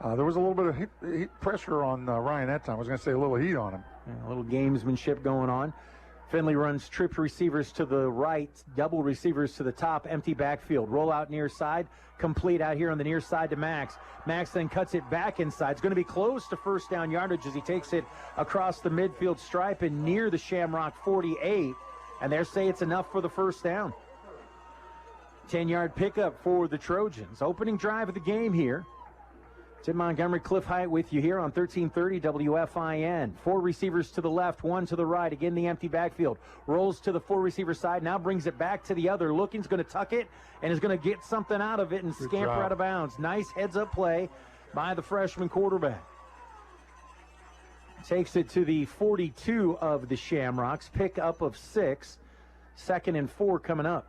There was a little bit of heat pressure on Ryan that time. I was going to say a little heat on him. Yeah, a little gamesmanship going on. Findlay runs trip receivers to the right, double receivers to the top, empty backfield. Roll out near side, complete out here on the near side to Max. Max then cuts it back inside. It's going to be close to first down yardage as he takes it across the midfield stripe and near the Shamrock 48. And they say it's enough for the first down. 10-yard pickup for the Trojans. Opening drive of the game here. Tim Montgomery, Cliff Height with you here on 1330 WFIN. 4 receivers to the left, 1 to the right. Again, the empty backfield. Rolls to the 4 receiver side, now brings it back to the other. Looking's going to tuck it and is going to get something out of it and scamper out of bounds. Nice heads-up play by the freshman quarterback. Takes it to the 42 of the Shamrocks. Pickup of 6. 2nd and 4 coming up.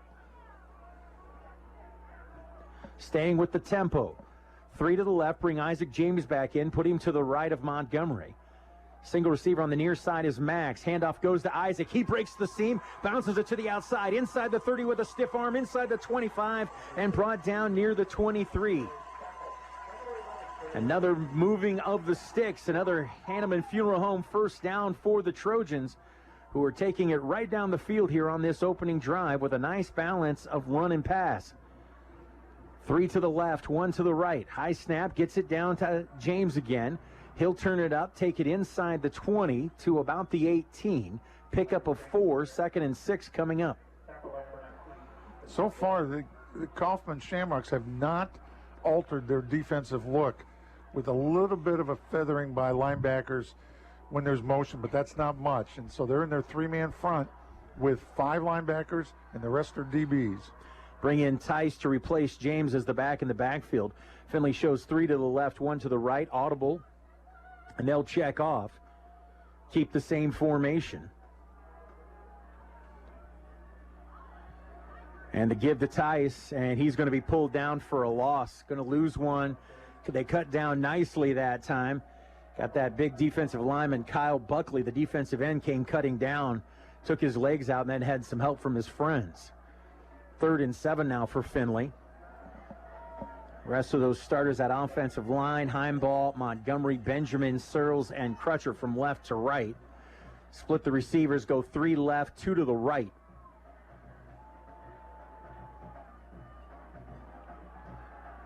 Staying with the tempo. 3 to the left, bring Isaac James back in, put him to the right of Montgomery. Single receiver on the near side is Max. Handoff goes to Isaac. He breaks the seam, bounces it to the outside, inside the 30 with a stiff arm, inside the 25, and brought down near the 23. Another moving of the sticks, another Hanneman Funeral Home first down for the Trojans, who are taking it right down the field here on this opening drive with a nice balance of run and pass. 3 to the left, 1 to the right. High snap, gets it down to James again. He'll turn it up, take it inside the 20 to about the 18. Pickup of 4, 2nd and 6 coming up. So far, the Coffman Shamrocks have not altered their defensive look, with a little bit of a feathering by linebackers when there's motion, but that's not much. And so they're in their 3-man front with 5 linebackers, and the rest are DBs. Bring in Tice to replace James as the back in the backfield. Findlay shows 3 to the left, 1 to the right, audible, and they'll check off. Keep the same formation. And the give to Tice, and he's going to be pulled down for a loss. Going to lose one. They cut down nicely that time. Got that big defensive lineman, Kyle Buckley, the defensive end, came cutting down, took his legs out, and then had some help from his friends. 3rd and 7 now for Findlay. Rest of those starters at offensive line, Heimball, Montgomery, Benjamin, Searles, and Crutcher from left to right. Split the receivers, go 3 left, 2 to the right.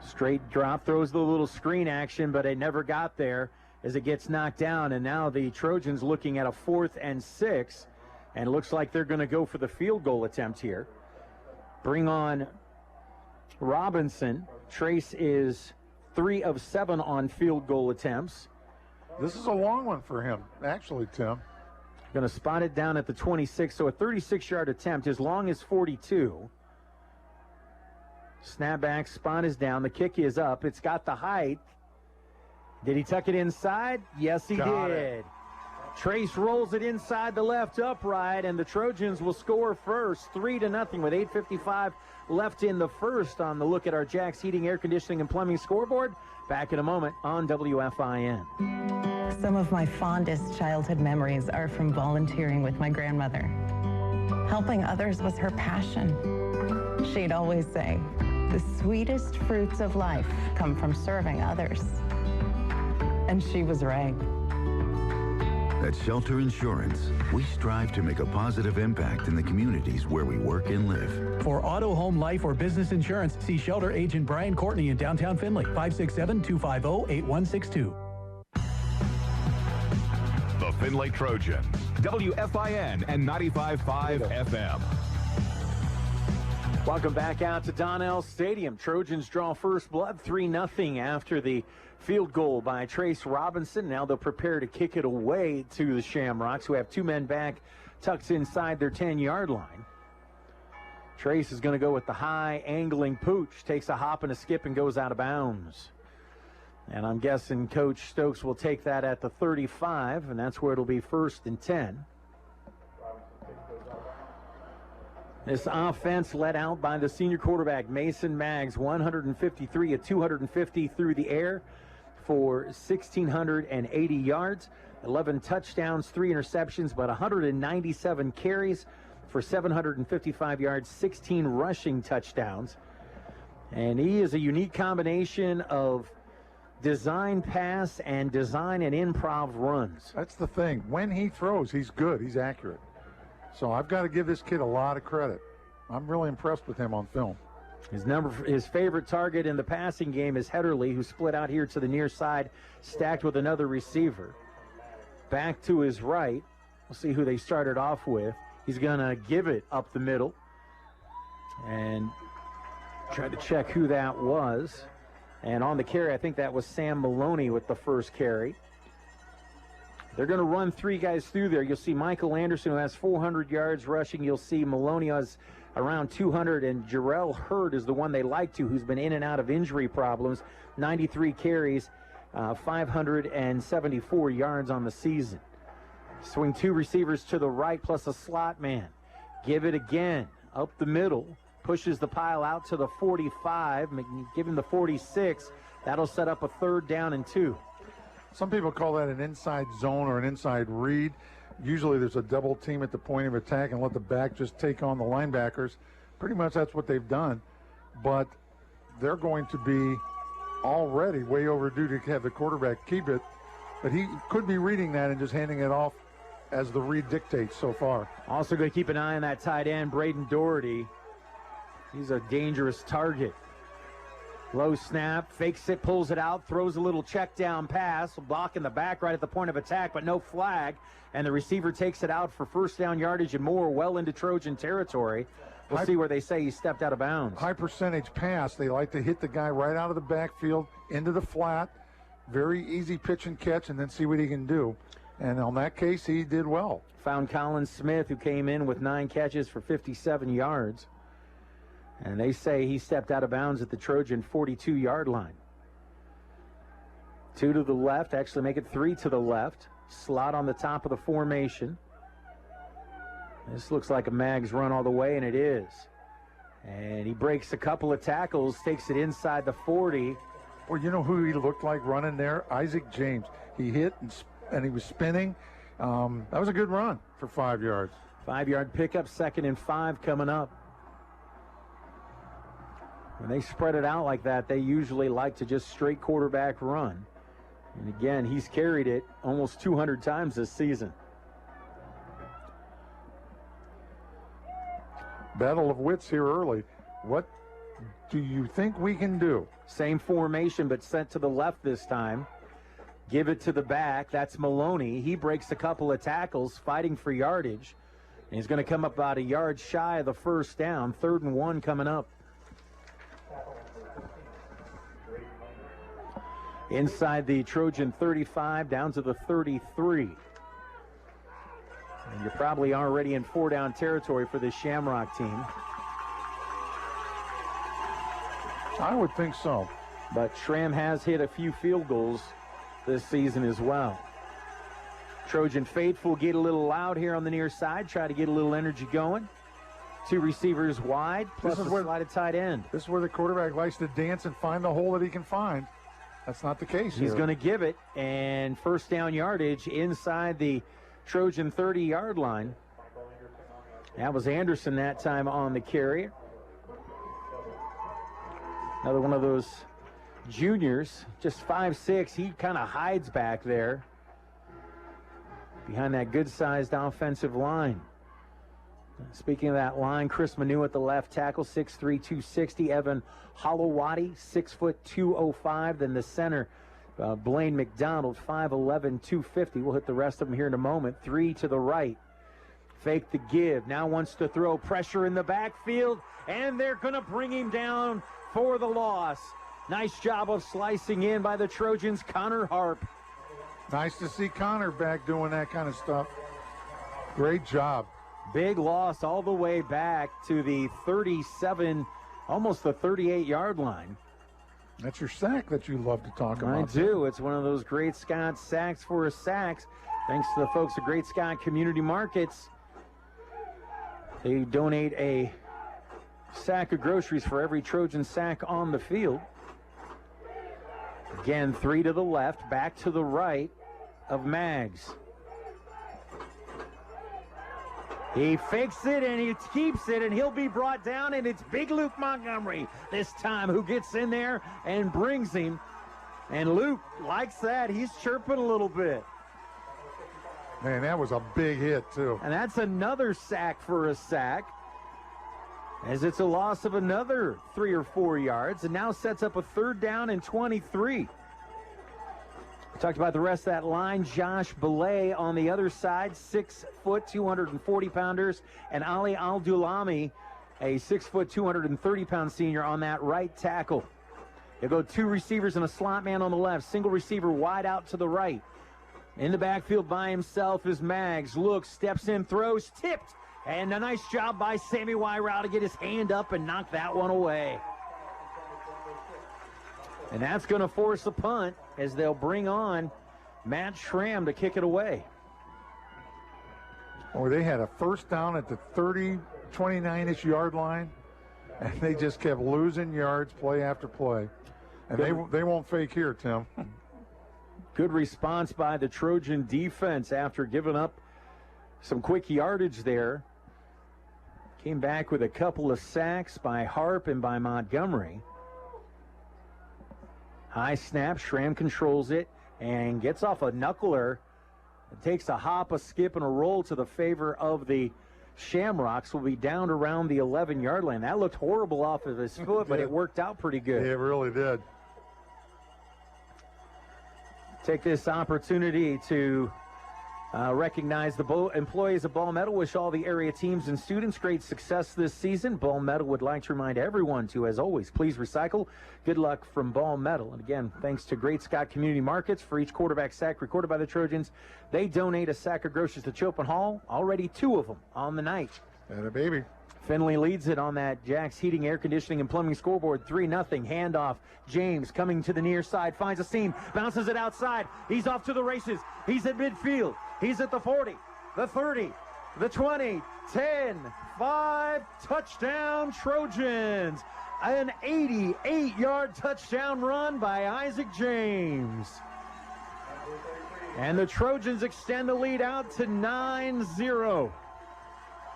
Straight drop, throws the little screen action, but it never got there as it gets knocked down. And now the Trojans looking at a 4th and 6 And it looks like they're going to go for the field goal attempt here. Bring on Robinson. Trace is 3 of 7 on field goal attempts. This is a long one for him, actually, Tim. Going to spot it down at the 26, so a 36-yard attempt, as long as 42. Snapback, spot is down, the kick is up. It's got the height. Did he tuck it inside? Yes, he did. Trace rolls it inside the left upright, and the Trojans will score first, 3-0 with 8:55 left in the first on the look at our Jack's Heating, Air Conditioning, and Plumbing scoreboard. Back in a moment on WFIN. Some of my fondest childhood memories are from volunteering with my grandmother. Helping others was her passion. She'd always say, the sweetest fruits of life come from serving others. And she was right. At Shelter Insurance, we strive to make a positive impact in the communities where we work and live. For auto, home, life, or business insurance, see Shelter Agent Brian Courtney in downtown Findlay, 567-250-8162. The Findlay Trojans, WFIN and 95.5 FM. Welcome back out to Donnell Stadium. Trojans draw first blood 3-0 after the field goal by Trace Robinson. Now they'll prepare to kick it away to the Shamrocks, who have 2 men back tucked inside their 10-yard line. Trace is going to go with the high angling pooch, takes a hop and a skip and goes out of bounds. And I'm guessing Coach Stokes will take that at the 35, and that's where it'll be 1st and 10. This offense led out by the senior quarterback, Mason Maggs, 153 of 250 through the air for 1,680 yards, 11 touchdowns, 3 interceptions, but 197 carries for 755 yards, 16 rushing touchdowns. And he is a unique combination of design pass and design and improv runs. That's the thing. When he throws, he's good. He's accurate. So I've got to give this kid a lot of credit. I'm really impressed with him on film. His favorite target in the passing game is Hedderly, who split out here to the near side, stacked with another receiver. Back to his right. We'll see who they started off with. He's going to give it up the middle. And try to check who that was. And on the carry, I think that was Sam Maloney with the first carry. They're going to run 3 guys through there. You'll see Michael Anderson, who has 400 yards rushing. You'll see Maloney has around 200, and Jarrell Hurd is the one they like to, who's been in and out of injury problems. 93 carries, 574 yards on the season. Swing 2 receivers to the right plus a slot man. Give it again up the middle. Pushes the pile out to the 45. Give him the 46. That'll set up a 3rd down and 2. Some people call that an inside zone or an inside read. Usually there's a double team at the point of attack and let the back just take on the linebackers. Pretty much that's what they've done. But they're going to be already way overdue to have the quarterback keep it. But he could be reading that and just handing it off as the read dictates so far. Also going to keep an eye on that tight end, Braden Doherty. He's a dangerous target. Low snap, fakes it, pulls it out, throws a little check down pass, block in the back right at the point of attack, but no flag. And the receiver takes it out for 1st down yardage and more, well into Trojan territory. We'll see where they say he stepped out of bounds. High percentage pass. They like to hit the guy right out of the backfield into the flat. Very easy pitch and catch, and then see what he can do. And on that case, he did well. Found Colin Smith, who came in with 9 catches for 57 yards. And they say he stepped out of bounds at the Trojan 42-yard line. 2 to the left, actually make it 3 to the left. Slot on the top of the formation. This looks like a Maggs run all the way, and it is. And he breaks a couple of tackles, takes it inside the 40. Well, you know who he looked like running there? Isaac James. He hit and he was spinning. That was a good run for 5 yards. 5-yard pickup, 2nd and 5 coming up. When they spread it out like that, they usually like to just straight quarterback run. And again, he's carried it almost 200 times this season. Battle of wits here early. What do you think we can do? Same formation, but sent to the left this time. Give it to the back. That's Maloney. He breaks a couple of tackles, fighting for yardage. He's going to come up about a yard shy of the first down. 3rd and 1 coming up. Inside the Trojan 35, down to the 33. And you're probably already in 4-down territory for this Shamrock team. I would think so. But Schramm has hit a few field goals this season as well. Trojan faithful get a little loud here on the near side, try to get a little energy going. 2 receivers wide, plus a slided tight end. This is where the quarterback likes to dance and find the hole that he can find. That's not the case here. He's going to give it, and 1st down yardage inside the Trojan 30-yard line. That was Anderson that time on the carry. Another one of those juniors, just 5'6". He kind of hides back there behind that good-sized offensive line. Speaking of that line, Chris Manu at the left tackle, 6'3", 260. Evan Holowati, 6 foot 205. Then the center, Blaine McDonald, 5'11", 250. We'll hit the rest of them here in a moment. 3 to the right. Fake the give. Now wants to throw pressure in the backfield, and they're going to bring him down for the loss. Nice job of slicing in by the Trojans, Connor Harp. Nice to see Connor back doing that kind of stuff. Great job. Big loss all the way back to the 37, almost the 38-yard line. That's your sack that you love to talk about. I do. It's one of those Great Scott sacks for a sacks. Thanks to the folks at Great Scott Community Markets. They donate a sack of groceries for every Trojan sack on the field. Again, 3 to the left, back to the right of Maggs. He fakes it and he keeps it, and he'll be brought down, and it's Big Luke Montgomery this time who gets in there and brings him. And Luke likes that. He's chirping a little bit. Man, that was a big hit, too. And that's another sack for a sack, as it's a loss of another 3 or 4 yards, and now sets up a 3rd down and 23. We talked about the rest of that line. Josh Belay on the other side, 6 foot, 240-pounders, and Ali Al-Dulami, a 6 foot, 230-pound senior on that right tackle. They'll go 2 receivers and a slot man on the left, single receiver wide out to the right. In the backfield by himself is Maggs. Looks, steps in, throws, tipped. And a nice job by Sammy Wyrau to get his hand up and knock that one away. And that's going to force a punt as they'll bring on Matt Schramm to kick it away. Oh, they had a 1st down at the 30, 29-ish yard line, and they just kept losing yards play after play. And they won't fake here, Tim. Good response by the Trojan defense after giving up some quick yardage there. Came back with a couple of sacks by Harp and by Montgomery. High snap, Schramm controls it and gets off a knuckler. It takes a hop, a skip, and a roll to the favor of the Shamrocks. Will be down around the 11-yard line. That looked horrible off of his foot, but it worked out pretty good. It really did. Take this opportunity to recognize the employees of Ball Metal. Wish all the area teams and students great success this season. Ball Metal would like to remind everyone to, as always, please recycle. Good luck from Ball Metal. And again, thanks to Great Scott Community Markets for each quarterback sack recorded by the Trojans. They donate a sack of groceries to Chopin Hall. Already 2 of them on the night. And a baby. Findlay leads it on that Jack's Heating, Air Conditioning, and Plumbing scoreboard. 3-0. Handoff. James coming to the near side. Finds a seam. Bounces it outside. He's off to the races. He's at midfield. He's at the 40, the 30, the 20, 10, 5. Touchdown, Trojans. An 88-yard touchdown run by Isaac James. And the Trojans extend the lead out to 9-0.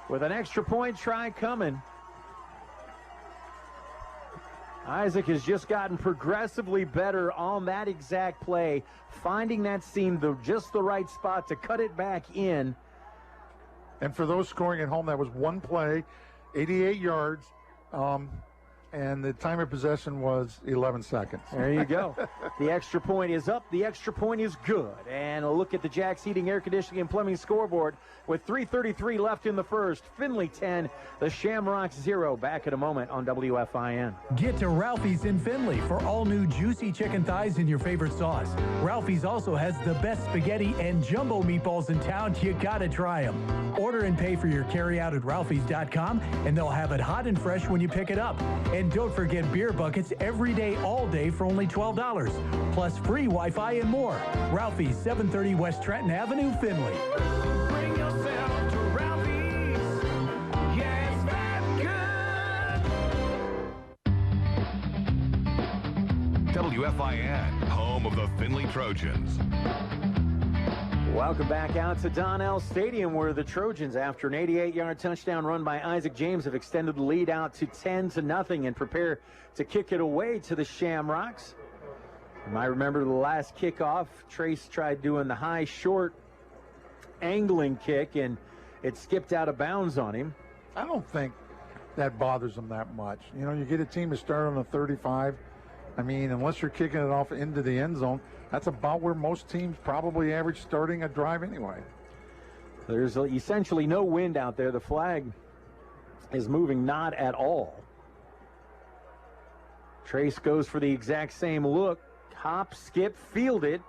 With an extra point try coming. Isaac has just gotten progressively better on that exact play, finding that seam just the right spot to cut it back in. And for those scoring at home, that was one play, 88 yards. and the time of possession was 11 seconds. There you go. The extra point is up. The extra point is good. And a look at the Jack's Heating, Air Conditioning, and Plumbing scoreboard with 3:33 left in the first. Findlay 10, the Shamrocks 0. Back in a moment on WFIN. Get to Ralphie's in Findlay for all new juicy chicken thighs in your favorite sauce. Ralphie's also has the best spaghetti and jumbo meatballs in town. You gotta try them. Order and pay for your carryout at ralphies.com, and they'll have it hot and fresh when you pick it up. And don't forget beer buckets every day, all day for only $12. Plus free Wi-Fi and more. Ralphie's, 730 West Trenton Avenue, Findlay. Bring yourself to Ralphie's. Yes, that's good. WFIN, home of the Findlay Trojans. Welcome back out to Donnell Stadium, where the Trojans, after an 88-yard touchdown run by Isaac James, have extended the lead out to 10-0 and prepare to kick it away to the Shamrocks. You might remember the last kickoff, Trace tried doing the high, short, angling kick, and it skipped out of bounds on him. I don't think that bothers them that much. You know, you get a team to start on the 35. I mean, unless you're kicking it off into the end zone, that's about where most teams probably average starting a drive anyway. There's essentially no wind out there. The flag is moving not at all. Trace goes for the exact same look. Hop, skip, fielded,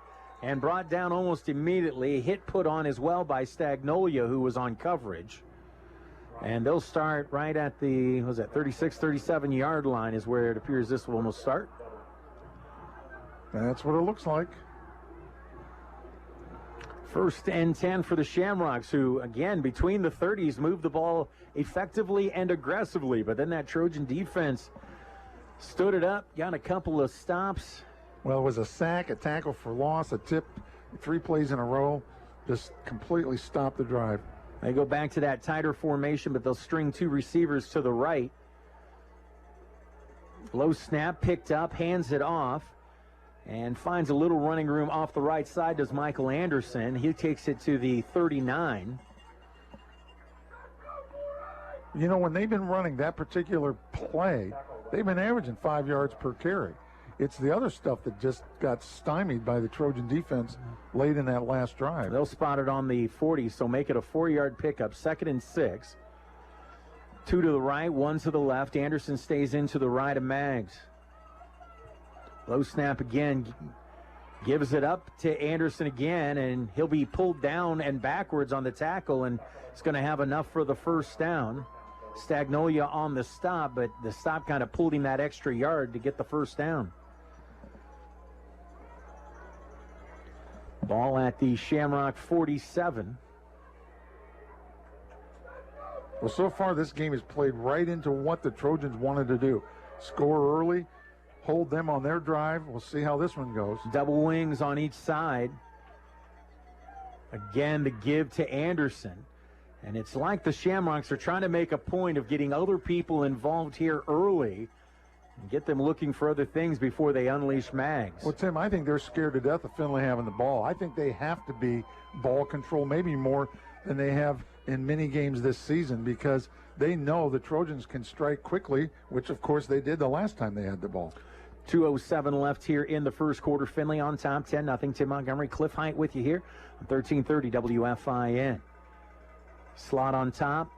and brought down almost immediately. A hit put on as well by Stagnolia, who was on coverage. And they'll start right at the, 36, 37-yard line is where it appears this will almost start. That's what it looks like. First and 10 for the Shamrocks, who, again, between the 30s, moved the ball effectively and aggressively. But then that Trojan defense stood it up, got a couple of stops. Well, it was a sack, a tackle for loss, a tip, 3 plays in a row, just completely stopped the drive. They go back to that tighter formation, but they'll string 2 receivers to the right. Low snap, picked up, hands it off. And finds a little running room off the right side, does Michael Anderson. He takes it to the 39. You know, when they've been running that particular play, they've been averaging 5 yards per carry. It's the other stuff that just got stymied by the Trojan defense late in that last drive. They'll spot it on the 40, so make it a 4-yard pickup, 2nd and 6. 2 to the right, 1 to the left. Anderson stays into the right of Maggs. Low snap again, gives it up to Anderson again, and he'll be pulled down and backwards on the tackle, and it's going to have enough for the first down. Stagnolia on the stop, but the stop kind of pulled him that extra yard to get the first down. Ball at the Shamrock 47. Well, so far this game has played right into what the Trojans wanted to do. Score early, hold them on their drive. We'll see how this one goes. Double wings on each side. Again, the give to Anderson. And it's like the Shamrocks are trying to make a point of getting other people involved here early and get them looking for other things before they unleash Maggs. Well, Tim, I think they're scared to death of Findlay having the ball. I think they have to be ball control, maybe more than they have in many games this season, because they know the Trojans can strike quickly, which, of course, they did the last time they had the ball. 2:07 left here in the first quarter. Findlay on top, 10-0. Tim Montgomery, Cliff Height with you here on 1330 WFIN. Slot on top,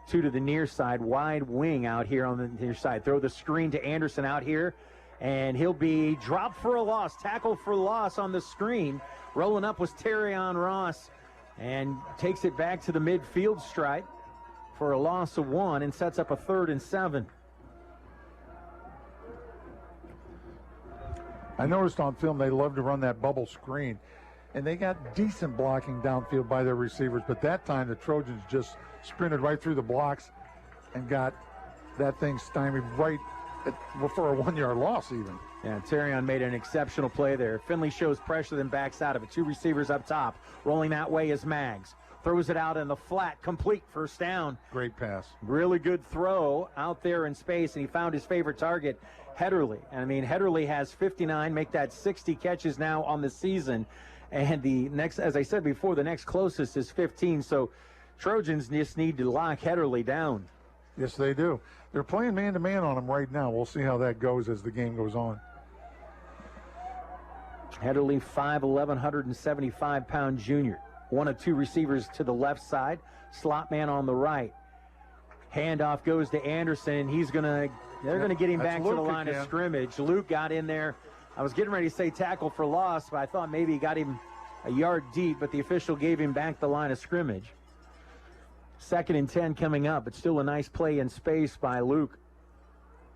2 to the near side, wide wing out here on the near side. Throw the screen to Anderson out here, and he'll be dropped for a loss, tackled for loss on the screen. Rolling up was Terrion Ross, and takes it back to the midfield stripe for a loss of 1 and sets up a 3rd and 7. I noticed on film they love to run that bubble screen, and they got decent blocking downfield by their receivers, but that time the Trojans just sprinted right through the blocks and got that thing stymied right for a 1-yard loss even. Yeah, Terrion made an exceptional play there. Findlay shows pressure, then backs out of it. 2 receivers up top. Rolling that way is Maggs. Throws it out in the flat, complete, first down. Great pass. Really good throw out there in space, and he found his favorite target, Hederly. And I mean, Hederly has 59, make that 60 catches now on the season. And the next, as I said before, the next closest is 15. So Trojans just need to lock Hederly down. Yes, they do. They're playing man-to-man on him right now. We'll see how that goes as the game goes on. Heatherly, 5'11", 175-pound junior. One of two receivers to the left side. Slot man on the right. Handoff goes to Anderson. They're going to get him back to the line of scrimmage. Luke got in there. I was getting ready to say tackle for loss, but I thought maybe he got him a yard deep, but the official gave him back the line of scrimmage. 2nd and 10 coming up, but still a nice play in space by Luke.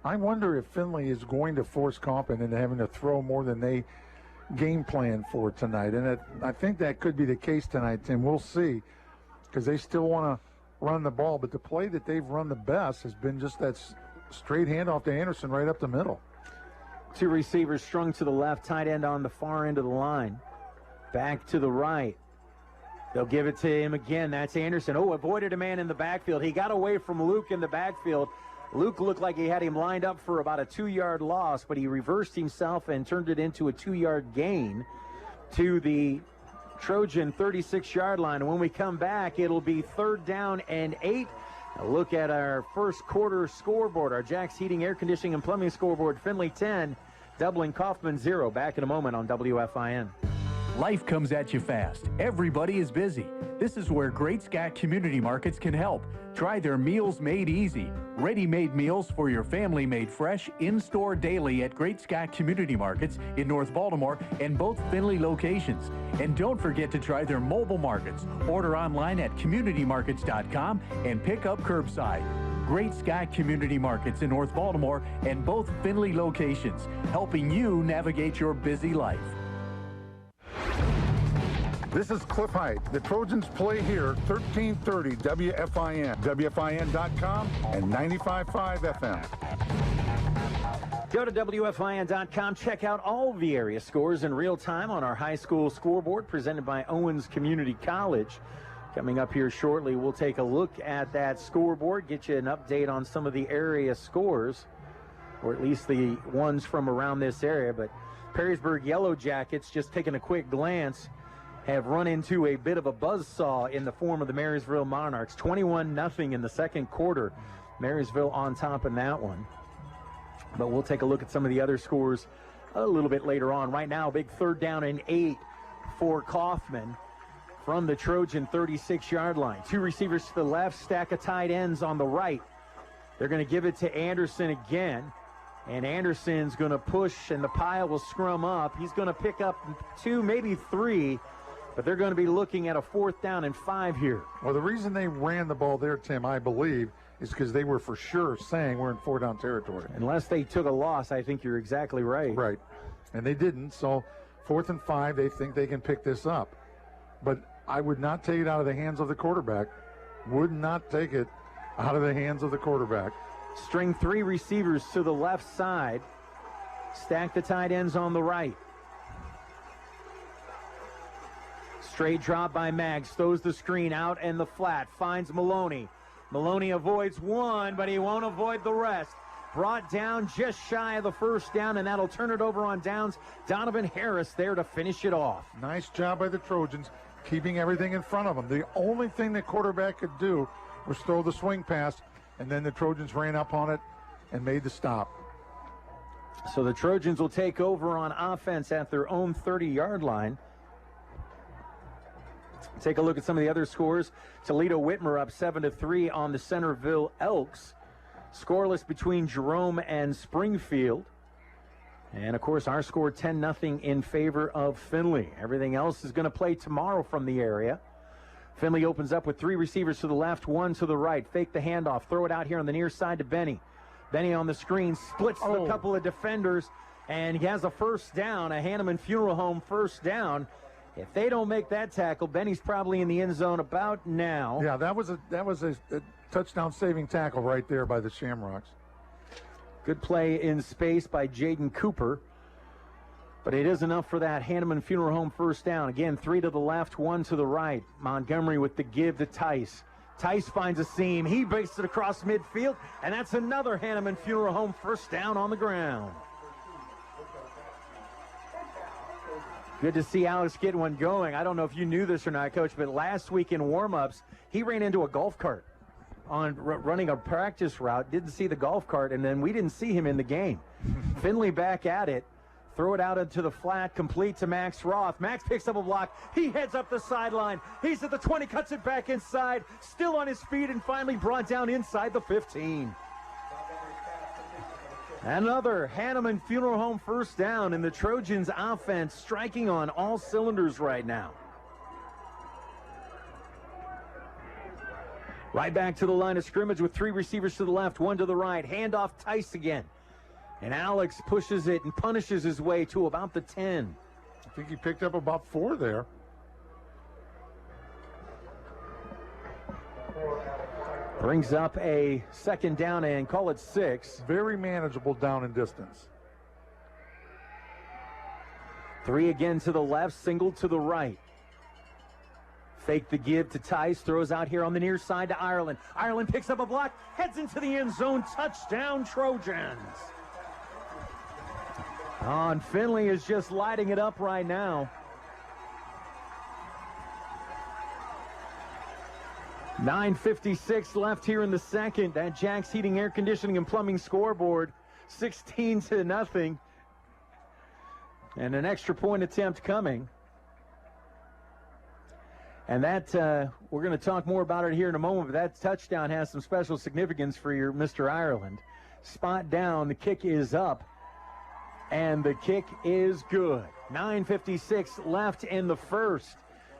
I wonder if Findlay is going to force Coffman into having to throw more than they game plan for tonight. And I think that could be the case tonight, Tim. We'll see, because they still want to run the ball. But the play that they've run the best has been just that straight handoff to Anderson right up the middle. Two receivers strung to the left, tight end on the far end of the line. Back to the right. They'll give it to him again. That's Anderson. Oh, avoided a man in the backfield. He got away from Luke in the backfield. Luke looked like he had him lined up for about a 2-yard loss, but he reversed himself and turned it into a 2-yard gain to the Trojan 36-yard line. And when we come back, it'll be 3rd down and 8. A look at our first quarter scoreboard, our Jack's Heating, Air Conditioning, and Plumbing scoreboard. Findlay 10, Dublin Coffman 0. Back in a moment on WFIN. Life comes at you fast. Everybody is busy. This is where Great Scott Community Markets can help. Try their Meals Made Easy. Ready-made meals for your family made fresh, in-store daily at Great Scott Community Markets in North Baltimore and both Findlay locations. And don't forget to try their mobile markets. Order online at communitymarkets.com and pick up curbside. Great Scott Community Markets in North Baltimore and both Findlay locations, helping you navigate your busy life. This is Cliff Height. The Trojans play here, 1330 WFIN, WFIN.com, and 95.5 FM. Go to WFIN.com. Check out all the area scores in real time on our high school scoreboard presented by Owens Community College. Coming up here shortly, we'll take a look at that scoreboard, get you an update on some of the area scores, or at least the ones from around this area. But Perrysburg Yellow Jackets, just taking a quick glance, have run into a bit of a buzzsaw in the form of the Marysville Monarchs. 21-0 in the second quarter. Marysville on top in that one. But we'll take a look at some of the other scores a little bit later on. Right now, big 3rd down and 8 for Coffman from the Trojan 36-yard line. Two receivers to the left, stack of tight ends on the right. They're going to give it to Anderson again. And Anderson's going to push, and the pile will scrum up. He's going to pick up 2, maybe 3. But they're going to be looking at a 4th down and 5 here. Well, the reason they ran the ball there, Tim, I believe, is because they were for sure saying we're in 4-down territory. Unless they took a loss, I think you're exactly right. Right. And they didn't. So 4th and 5, they think they can pick this up. But I would not take it out of the hands of the quarterback. Would not take it out of the hands of the quarterback. String 3 receivers to the left side. Stack the tight ends on the right. Straight drop by Maggs, throws the screen out and the flat, finds Maloney. Maloney avoids one, but he won't avoid the rest. Brought down just shy of the 1st down, and that'll turn it over on downs. Donovan Harris there to finish it off. Nice job by the Trojans, keeping everything in front of them. The only thing the quarterback could do was throw the swing pass, and then the Trojans ran up on it and made the stop. So the Trojans will take over on offense at their own 30-yard line. Take a look at some of the other scores. Toledo Whitmer up 7-3 on the Centerville Elks. Scoreless between Jerome and Springfield. And, of course, our score 10-0 in favor of Findlay. Everything else is going to play tomorrow from the area. Findlay opens up with 3 receivers to the left, 1 to the right. Fake the handoff. Throw it out here on the near side to Benny. Benny on the screen splits a couple of defenders, and he has a 1st down, a Hanneman Funeral Home 1st down. If they don't make that tackle, Benny's probably in the end zone about now. Yeah, that was a touchdown-saving tackle right there by the Shamrocks. Good play in space by Jaden Cooper. But it is enough for that Hanneman Funeral Home 1st down. Again, 3 to the left, 1 to the right. Montgomery with the give to Tice. Tice finds a seam. He bakes it across midfield, and that's another Hanneman Funeral Home 1st down on the ground. Good to see Alex get one going. I don't know if you knew this or not, Coach, but last week in warm-ups, he ran into a golf cart on running a practice route, didn't see the golf cart, and then we didn't see him in the game. Findlay back at it. Throw it out into the flat, complete to Max Roth. Max picks up a block. He heads up the sideline. He's at the 20, cuts it back inside. Still on his feet and finally brought down inside the 15. Another Hanneman Funeral Home first down, and the Trojans offense striking on all cylinders right now. Right back to the line of scrimmage with 3 receivers to the left, 1 to the right. Handoff Tice again. And Alex pushes it and punishes his way to about the 10. I think he picked up about 4 there. Brings up a second down and call it 6. Very manageable down and distance. 3 again to the left, single to the right. Fake the give to Tice, throws out here on the near side to Ireland. Ireland picks up a block, heads into the end zone, touchdown Trojans. And Findlay is just lighting it up right now. 9:56 left here in the second. That Jack's Heating, Air Conditioning, and Plumbing scoreboard, 16-0. And an extra point attempt coming. And that, we're going to talk more about it here in a moment, but that touchdown has some special significance for your Mr. Ireland. Spot down, the kick is up, and the kick is good. 9:56 left in the first.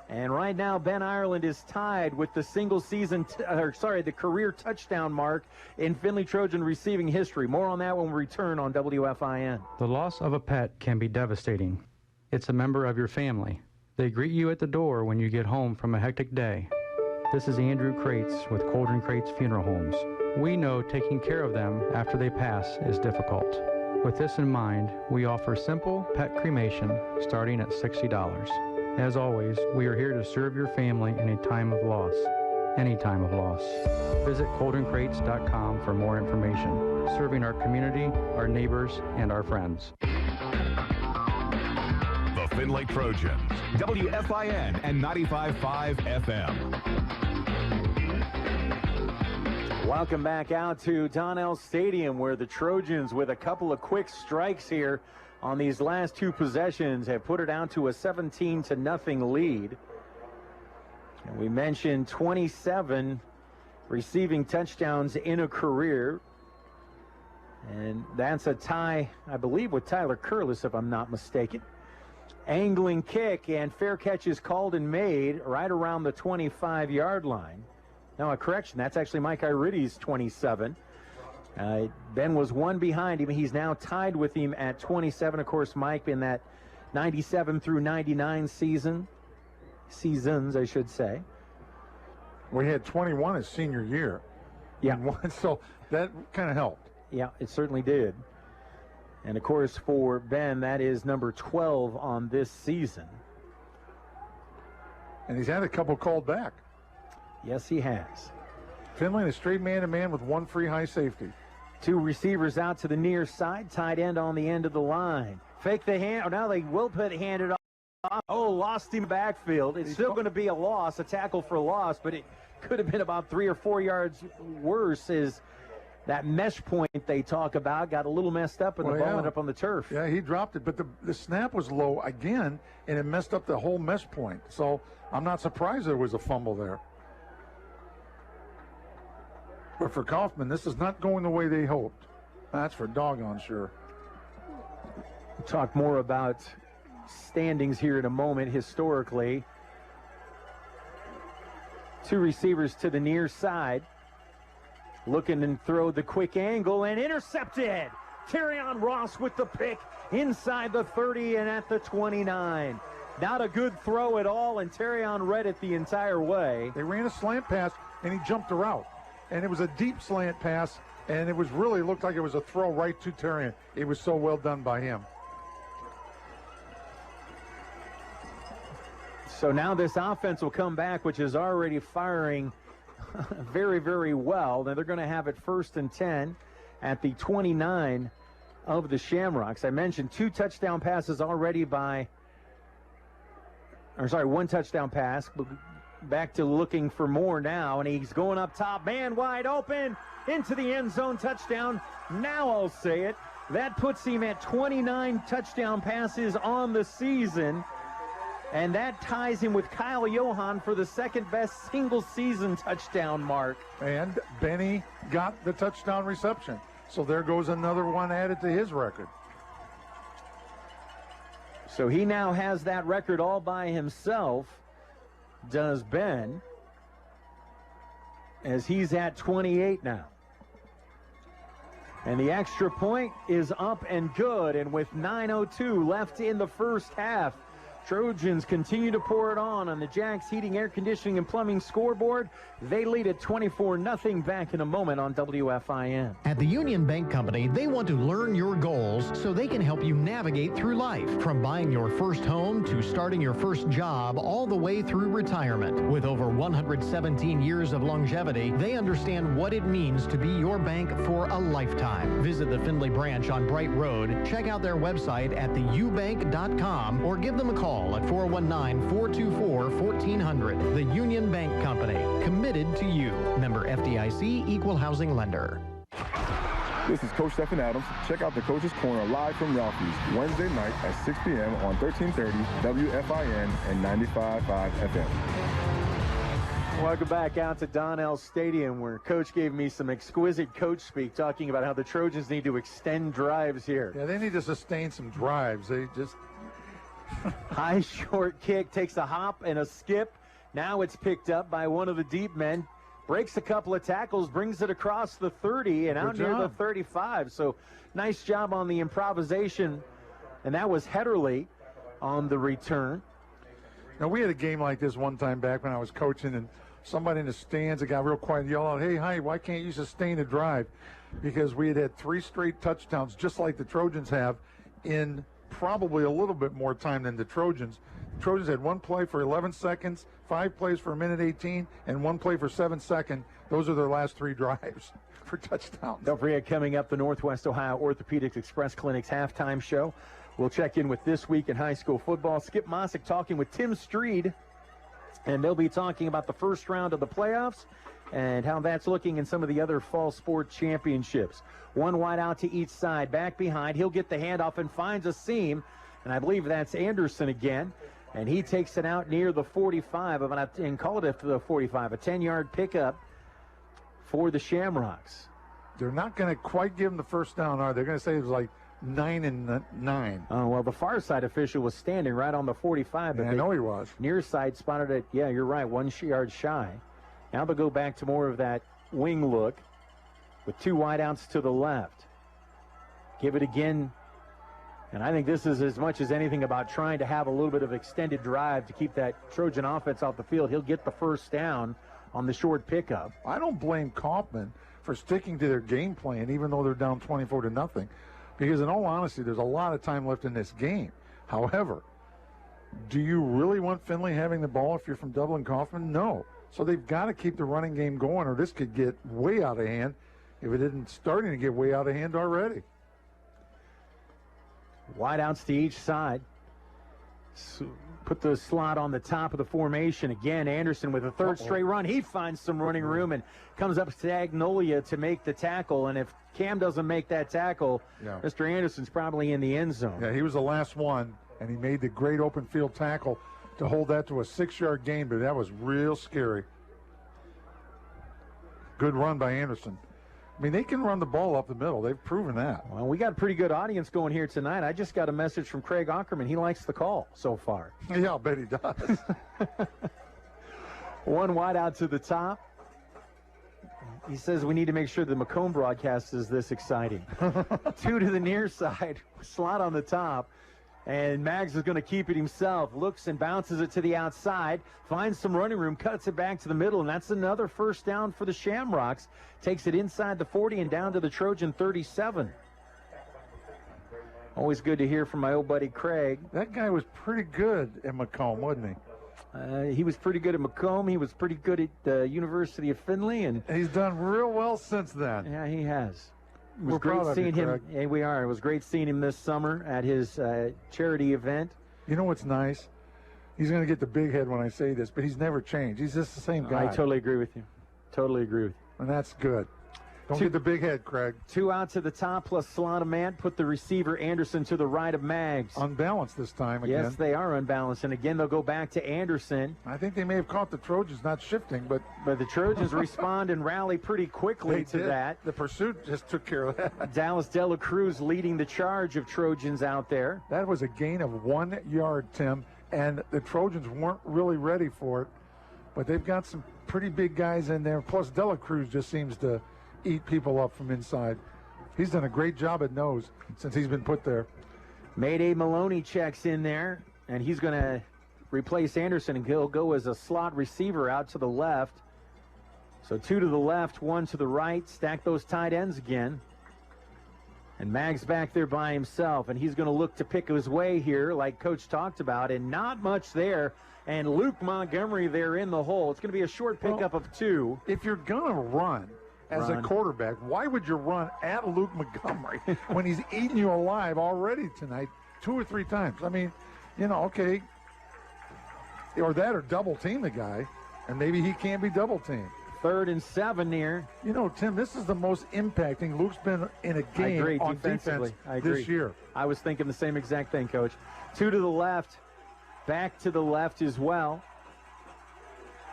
And right now, Ben Ireland is tied with the the career touchdown mark in Findlay Trojan receiving history. More on that when we return on WFIN. The loss of a pet can be devastating. It's a member of your family. They greet you at the door when you get home from a hectic day. This is Andrew Kraetz with Cauldron Kraetz Funeral Homes. We know taking care of them after they pass is difficult. With this in mind, we offer simple pet cremation starting at $60. As always, we are here to serve your family in a time of loss. Any time of loss. Visit cauldroncrates.com for more information. Serving our community, our neighbors, and our friends. The Findlay Trojans, WFIN and 95.5 FM. Welcome back out to Donnell Stadium, where the Trojans, with a couple of quick strikes here on these last 2 possessions, have put it out to a 17-0 lead. And we mentioned 27 receiving touchdowns in a career. And that's a tie, I believe, with Tyler Curlis, if I'm not mistaken. Angling kick, and fair catch is called and made right around the 25-yard line. Now, a correction, that's actually Mike Iridi's 27. Ben was 1 behind him. He's now tied with him at 27. Of course, Mike in that 97 through 99 seasons, I should say. We had 21 his senior year. Yeah. So that kind of helped. Yeah, it certainly did. And, of course, for Ben, that is number 12 on this season. And he's had a couple called back. Yes, he has. Findlay, a straight man-to-man with 1 free high safety. 2 receivers out to the near side. Tight end on the end of the line. Fake the hand. Now they will hand it off. Oh, lost him backfield. It's still going to be a loss, a tackle for loss, but it could have been about 3 or 4 yards worse. Is that mesh point they talk about got a little messed up, and the ball ended up on the turf. Yeah, he dropped it, but the snap was low again, and it messed up the whole mesh point. So I'm not surprised there was a fumble there. But for Coffman, this is not going the way they hoped. That's for doggone sure. We'll talk more about standings here in a moment. Historically, 2 receivers to the near side. Looking and throw the quick angle and intercepted. Terrion Ross with the pick inside the 30 and at the 29. Not a good throw at all, and Terrion read it the entire way. They ran a slant pass, and he jumped the route. And it was a deep slant pass, and it was really looked like it was a throw right to Terrion. It was so well done by him. So now this offense will come back, which is already firing very, very well. Now they're going to have it 1st and 10 at the 29 of the Shamrocks. I mentioned 2 touchdown passes already 1 touchdown pass back to looking for more now, and he's going up top, man wide open, into the end zone, touchdown. Now I'll say it. That puts him at 29 touchdown passes on the season, and that ties him with Kyle Johann for the second best single-season touchdown mark. And Benny got the touchdown reception. So there goes another one added to his record. So he now has that record all by himself, does Ben, as he's at 28 now. And the extra point is up and good, and with 9:02 left in the first half, Trojans continue to pour it on the Jack's Heating, Air Conditioning, and Plumbing scoreboard. They lead at 24-0 back in a moment on WFIN. At the Union Bank Company, they want to learn your goals so they can help you navigate through life. From buying your first home to starting your first job, all the way through retirement. With over 117 years of longevity, they understand what it means to be your bank for a lifetime. Visit the Findlay branch on Bright Road, check out their website at theubank.com, or give them a call at 419-424-1400. The Union Bank Company, committed to you. Member FDIC, Equal Housing Lender. This is Coach Stephen Adams. Check out the Coach's Corner live from Ralphie's Wednesday night at 6 p.m. on 1330 WFIN and 95.5 FM. Welcome back out to Donnell Stadium, where Coach gave me some exquisite coach speak talking about how the Trojans need to extend drives here. Yeah, they need to sustain some drives. They just... High short kick, takes a hop and a skip. Now it's picked up by one of the deep men. Breaks a couple of tackles, brings it across the 30 and out near the 35. So nice job on the improvisation. And that was Hetterly on the return. Now, we had a game like this one time back when I was coaching, and somebody in the stands, a guy real quiet, yelled out, "Hey, hi, why can't you sustain a drive?" Because we had 3 straight touchdowns, just like the Trojans have, in probably a little bit more time than the Trojans. The Trojans had 1 play for 11 seconds, 5 plays for 1:18, and 1 play for 7 seconds. Those are their last 3 drives for touchdowns. Don't forget, coming up, the Northwest Ohio Orthopedics Express Clinic's halftime show. We'll check in with This Week in High School Football. Skip Mossick talking with Tim Streed, and they'll be talking about the first round of the playoffs and how that's looking in some of the other fall sport championships. One wide out to each side, back behind. He'll get the handoff and finds a seam, and I believe that's Anderson again. And he takes it out near the 45 and call it the 45, a 10-yard pickup for the Shamrocks. They're not going to quite give him the first down, are they? They're going to say it was like 9-9. Oh, well, the far side official was standing right on the 45. Yeah, I know he was. Near side spotted it. Yeah, you're right, 1 yard shy. Now they'll go back to more of that wing look with 2 wideouts to the left. Give it again. And I think this is as much as anything about trying to have a little bit of extended drive to keep that Trojan offense off the field. He'll get the first down on the short pickup. I don't blame Coffman for sticking to their game plan, even though they're down 24-0. Because in all honesty, there's a lot of time left in this game. However, do you really want Findlay having the ball if you're from Dublin Coffman? No. So they've got to keep the running game going, or this could get way out of hand if it isn't starting to get way out of hand already. Wideouts to each side. So put the slot on the top of the formation. Again, Anderson with a third straight run. He finds some running room and comes up to Agnolia to make the tackle. And if Cam doesn't make that tackle, Mr. Anderson's probably in the end zone. Yeah, he was the last one, and he made the great open field tackle to hold that to a 6-yard gain, but that was real scary. Good run by Anderson. I mean, they can run the ball up the middle. They've proven that. Well, we got a pretty good audience going here tonight. I just got a message from Craig Ackerman. He likes the call so far. Yeah, I'll bet he does. 1 wide out to the top. He says we need to make sure the Macomb broadcast is this exciting. 2 to the near side, slot on the top. And Maggs is going to keep it himself. Looks and bounces it to the outside. Finds some running room. Cuts it back to the middle. And that's another first down for the Shamrocks. Takes it inside the 40 and down to the Trojan 37. Always good to hear from my old buddy Craig. That guy was pretty good at Macomb, wasn't he? He was pretty good at Macomb. He was pretty good at the University of Findlay. And he's done real well since then. Yeah, he has. It was We're great proud of seeing you, him. Craig. Yeah, we are. It was great seeing him this summer at his charity event. You know what's nice? he's going to get the big head when I say this, but he's never changed. He's just the same guy. I totally agree with you. Totally agree with you. And that's good. Don't get the big head, Craig. 2 out to the top plus slot a man. Put the receiver Anderson to the right of Maggs. Unbalanced this time again. Yes, they are unbalanced. And again, they'll go back to Anderson. I think they may have caught the Trojans not shifting, but the Trojans respond and rally pretty quickly to that. The pursuit just took care of that. Dallas Dela Cruz leading the charge of Trojans out there. That was a gain of 1 yard, Tim, and the Trojans weren't really ready for it, but they've got some pretty big guys in there. Plus, Dela Cruz just seems to eat people up from inside. He's done a great job at nose since he's been put there. Mayday Maloney checks in there, and he's going to replace Anderson, and he'll go as a slot receiver out to the left. So 2 to the left, 1 to the right. Stack those tight ends again. And Maggs back there by himself, and he's going to look to pick his way here like Coach talked about, and not much there. And Luke Montgomery there in the hole. It's going to be a short pickup of 2. If you're going to run as a quarterback, why would you run at Luke Montgomery when he's eating you alive already tonight 2 or 3 times? I mean, okay. Or that or double team the guy, and maybe he can't be double teamed. 3rd and 7 here. Tim, this is the most impacting Luke's been in a game on defense this year. I was thinking the same exact thing, Coach. 2 to the left, back to the left as well.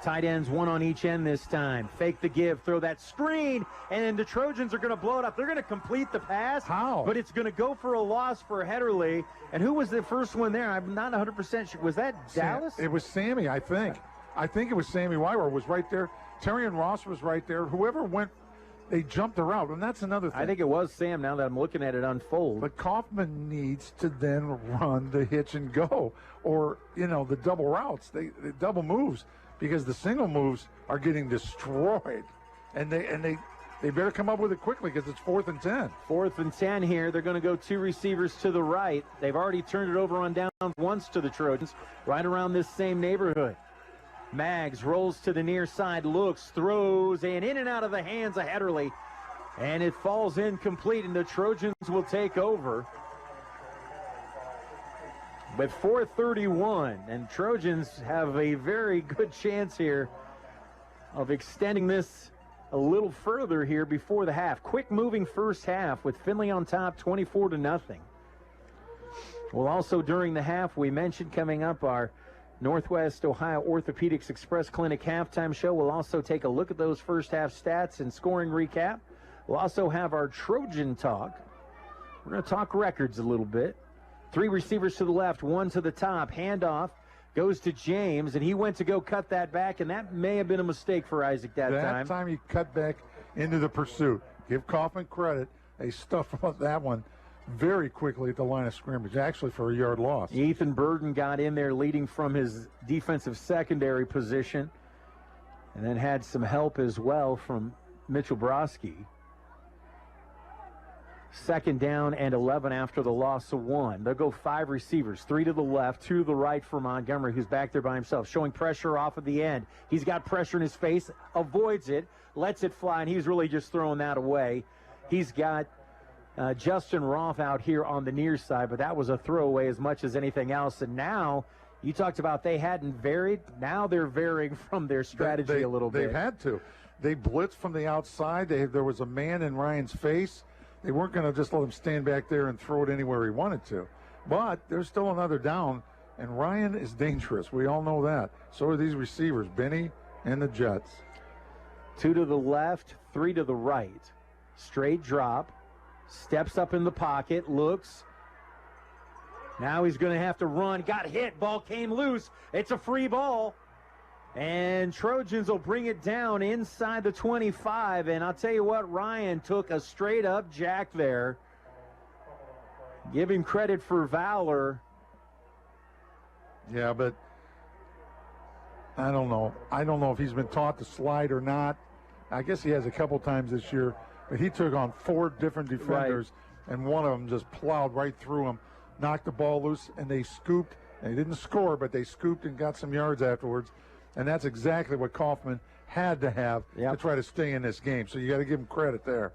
Tight ends 1 on each end this time. Fake the give, throw that screen, and the Trojans are going to blow it up. They're going to complete the pass. How? But it's going to go for a loss for Hederle. And who was the first one there? I'm not 100% sure. Was that Dallas? It was Sammy, I think. I think it was Sammy Weiler was right there. Terry and Ross was right there. Whoever went, they jumped the route, and that's another thing. I think it was Sam now that I'm looking at it unfold. But Coffman needs to then run the hitch and go, or, the double routes, the double moves, because the single moves are getting destroyed. And they better come up with it quickly because it's 4th and 10. 4th and 10 here. They're going to go 2 receivers to the right. They've already turned it over on downs once to the Trojans, right around this same neighborhood. Maggs rolls to the near side, looks, throws, and in and out of the hands of Hederle. And it falls incomplete, and the Trojans will take over. With 4:31, and Trojans have a very good chance here of extending this a little further here before the half. Quick moving first half with Findlay on top 24-0. Well, also during the half, we mentioned coming up our Northwest Ohio Orthopedics Express Clinic halftime show. We'll also take a look at those first half stats and scoring recap. We'll also have our Trojan talk. We're going to talk records a little bit. 3 receivers to the left, 1 to the top. Handoff goes to James, and he went to go cut that back, and that may have been a mistake for Isaac that time. That time he cut back into the pursuit. Give Coffman credit. They stuffed that one very quickly at the line of scrimmage, actually for a yard loss. Ethan Burden got in there leading from his defensive secondary position, and then had some help as well from Mitchell Broski. 2nd down and 11 after the loss of 1. They'll go 5 receivers, 3 to the left, 2 to the right for Montgomery, who's back there by himself, showing pressure off of the end. He's got pressure in his face, avoids it, lets it fly, and he's really just throwing that away. He's got Justin Roth out here on the near side, but that was a throwaway as much as anything else. And now, you talked about they hadn't varied. Now they're varying from their strategy a little bit. They've had to. They blitzed from the outside. There was a man in Ryan's face. They weren't going to just let him stand back there and throw it anywhere he wanted to. But there's still another down, and Ryan is dangerous. We all know that. So are these receivers, Benny and the Jets. 2 to the left, 3 to the right. Straight drop. Steps up in the pocket, looks. Now he's going to have to run. Got hit. Ball came loose. It's a free ball. And Trojans will bring it down inside the 25. And I'll tell you what, Ryan took a straight-up jack there. Give him credit for valor. Yeah, but I don't know. I don't know if he's been taught to slide or not. I guess he has a couple times this year. But he took on 4 different defenders, and one of them just plowed right through him, knocked the ball loose, and they scooped. They didn't score, but they scooped and got some yards afterwards. And that's exactly what Coffman had to have to try to stay in this game. So you got to give him credit there.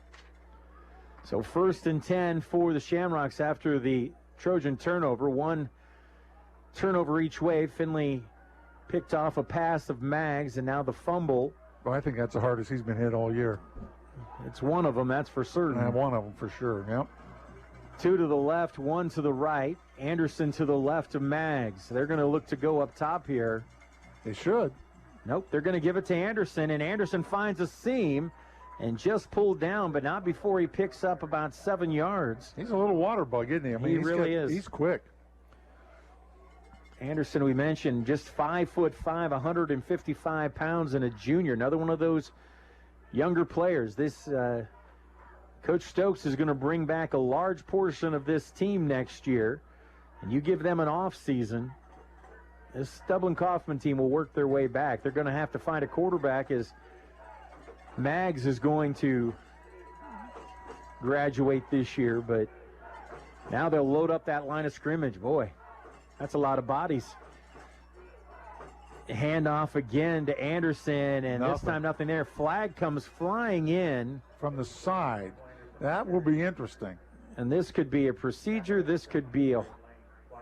So 1st and 10 for the Shamrocks after the Trojan turnover. 1 turnover each way. Findlay picked off a pass of Maggs, and now the fumble. Well, I think that's the hardest he's been hit all year. It's one of them, that's for certain. One of them for sure, yep. 2 to the left, 1 to the right. Anderson to the left of Maggs. They're going to look to go up top here. They should. Nope, they're going to give it to Anderson, and Anderson finds a seam and just pulled down, but not before he picks up about 7 yards. He's a little water bug, isn't he? I mean, he really is. He's quick. Anderson, we mentioned, just 5'5", 155 pounds, and a junior. Another one of those younger players. This Coach Stokes is going to bring back a large portion of this team next year, and you give them an off season, this Dublin Coffman team will work their way back. They're going to have to find a quarterback as Maggs is going to graduate this year, but now they'll load up that line of scrimmage. Boy, that's a lot of bodies. Handoff again to Anderson, and this time nothing there. Flag comes flying in from the side. That will be interesting. And this could be a procedure. This could be a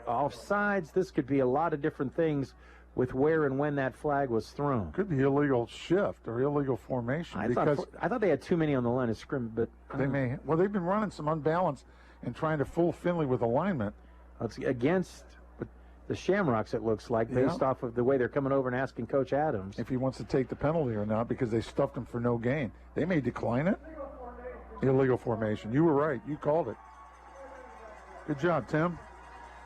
offsides. This could be a lot of different things with where and when that flag was thrown. Could be illegal shift or illegal formation. I thought they had too many on the line of scrimmage, but they may. Well, they've been running some unbalance and trying to fool Findlay with alignment. It's against the Shamrocks, it looks like, based off of the way they're coming over and asking Coach Adams if he wants to take the penalty or not, because they stuffed him for no gain. They may decline it. Illegal formation. You were right. You called it. Good job, Tim.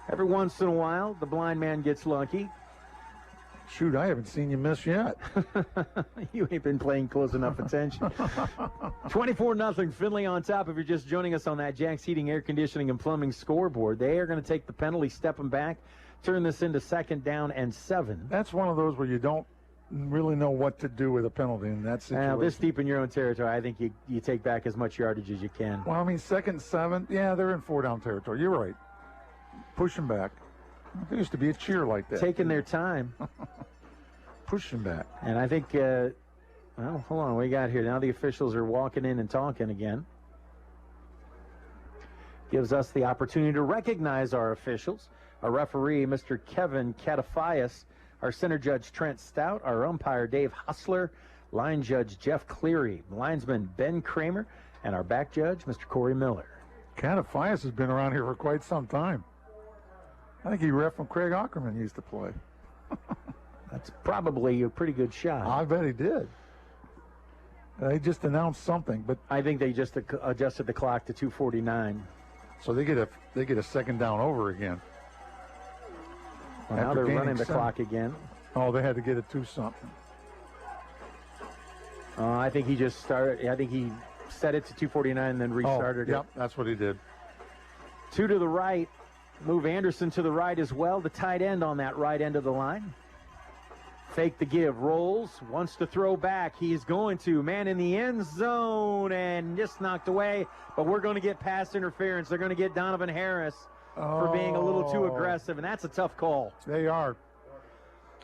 Every once in a while, the blind man gets lucky. Shoot, I haven't seen you miss yet. You ain't been paying close enough attention. 24-0, Findlay on top. If you're just joining us on that Jack's Heating, Air Conditioning, and Plumbing scoreboard, they are going to take the penalty, step them back, turn this into 2nd down and 7. That's one of those where you don't really know what to do with a penalty in that situation. This deep in your own territory, I think you take back as much yardage as you can. Well, I mean, 2nd and 7, yeah, they're in 4-down territory. You're right. Push them back. There used to be a cheer like that. Taking their time. Push them back. And I think, well, hold on, what we got here? Now the officials are walking in and talking again. Gives us the opportunity to recognize our officials. Our referee, Mr. Kevin Catafias. Our center judge, Trent Stout. Our umpire, Dave Hustler. Line judge, Jeff Cleary. Linesman, Ben Kramer. And our back judge, Mr. Corey Miller. Catafias has been around here for quite some time. I think he ref when Craig Ackerman used to play. That's probably a pretty good shot. I bet he did. They just announced something, but I think they just adjusted the clock to 2:49. So they get a 2nd down over again. Well, now they're running the clock again. Oh, they had to get it to something. I think he just started. I think he set it to 2:49 and then restarted it. Yep, that's what he did. 2 to the right. Move Anderson to the right as well. The tight end on that right end of the line. Fake the give. Rolls. Wants to throw back. He's going to. Man in the end zone and just knocked away. But we're going to get pass interference. They're going to get Donovan Harris for being a little too aggressive. And that's a tough call. They are.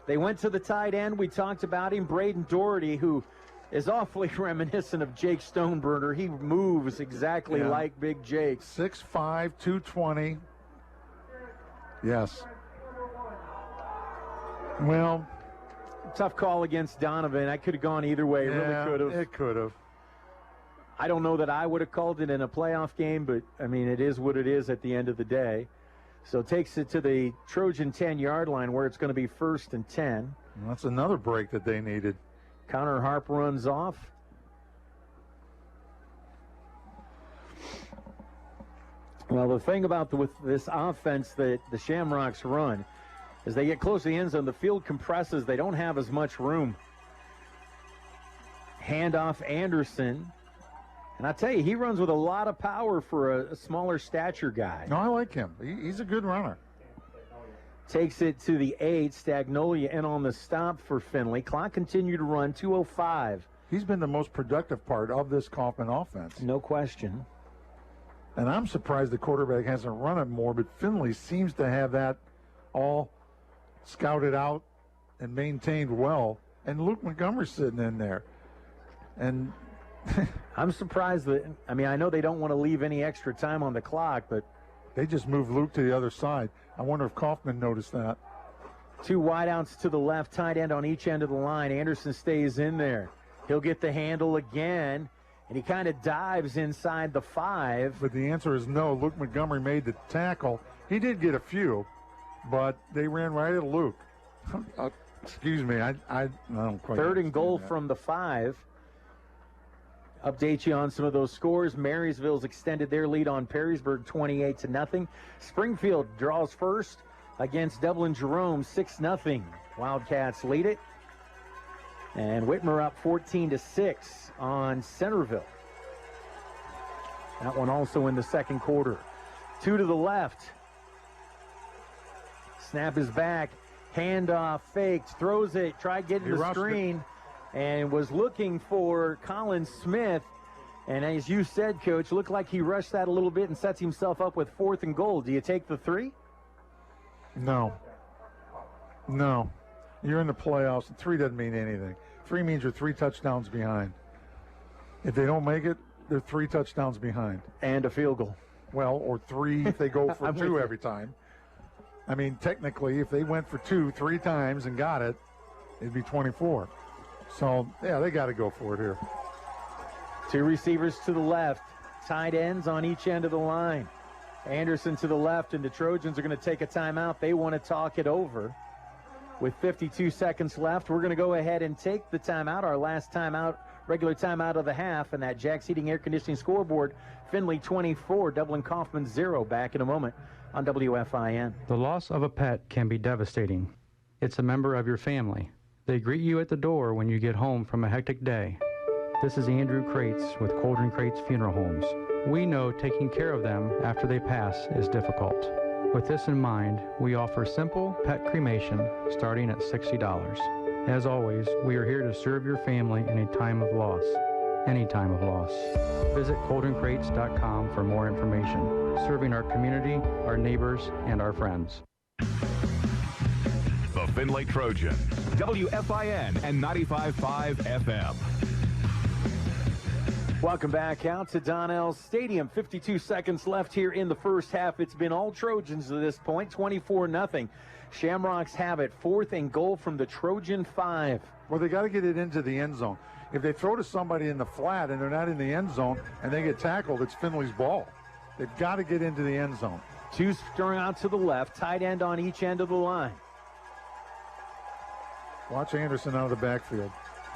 They went to the tight end. We talked about him. Braden Doherty, who is awfully reminiscent of Jake Stoneburner. He moves exactly like Big Jake. 6'5", 220. Yes. Well, tough call against Donovan. I could have gone either way. Really could have. It could have. I don't know that I would have called it in a playoff game, but, I mean, it is what it is at the end of the day. So it takes it to the Trojan 10-yard line where it's going to be 1st and 10. Well, that's another break that they needed. Connor Harp runs off. Well, the thing about with this offense that the Shamrocks run is they get close to the end zone, the field compresses. They don't have as much room. Handoff Anderson. And I tell you, he runs with a lot of power for a smaller stature guy. No, I like him. He's a good runner. Takes it to the 8. Stagnolia in on the stop for Findlay. Clock continued to run, 2:05. He's been the most productive part of this Coffman offense. No question. And I'm surprised the quarterback hasn't run it more, but Findlay seems to have that all scouted out and maintained well. And Luke Montgomery's sitting in there. And I'm surprised that, I mean, I know they don't want to leave any extra time on the clock, but they just moved Luke to the other side. I wonder if Coffman noticed that. Two wideouts to the left, tight end on each end of the line. Anderson stays in there. He'll get the handle again, and he kind of dives inside the 5. But the answer is no. Luke Montgomery made the tackle. He did get a few, but they ran right at Luke. Excuse me, I don't quite. Third and goal that. from the 5. Update you on some of those scores. Marysville's extended their lead on Perrysburg 28-0. Springfield draws first against Dublin Jerome 6-0. Wildcats lead it. And Whitmer up 14-6 on Centerville. That one also in the second quarter. 2 to the left. Snap is back. Handoff faked. Throws it. Tried getting the screen. And was looking for Colin Smith. And as you said, Coach, looked like he rushed that a little bit and sets himself up with 4th and goal. Do you take the 3? No. You're in the playoffs, and 3 doesn't mean anything. 3 means you're 3 touchdowns behind. If they don't make it, they're 3 touchdowns behind. And a field goal. Well, or 3 if they go for 2 every time. I mean, technically, if they went for 2 3 times and got it, it'd be 24. So, yeah, they got to go for it here. 2 receivers to the left. Tight ends on each end of the line. Anderson to the left, and the Trojans are going to take a timeout. They want to talk it over. With 52 seconds left, we're going to go ahead and take the timeout, our last timeout, regular timeout of the half, and that Jack's Heating Air Conditioning scoreboard, Findlay 24, Dublin Coffman 0. Back in a moment on WFIN. The loss of a pet can be devastating. It's a member of your family. They greet you at the door when you get home from a hectic day. This is Andrew Kraetz with Cauldron Kraetz Funeral Homes. We know taking care of them after they pass is difficult. With this in mind, we offer simple pet cremation starting at $60. As always, we are here to serve your family in a time of loss. Any time of loss. Visit CauldronCrates.com for more information. Serving our community, our neighbors, and our friends. The Findlay Trojans, WFIN and 95.5 FM. Welcome back out to Donnell Stadium. 52 seconds left here in the first half. It's been all Trojans to this point, 24-0. Shamrocks have it. 4th and goal from the Trojan 5. Well, they got to get it into the end zone. If they throw to somebody in the flat and they're not in the end zone and they get tackled, it's Findlay's ball. They've got to get into the end zone. 2 stirring out to the left, tight end on each end of the line. Watch Anderson out of the backfield.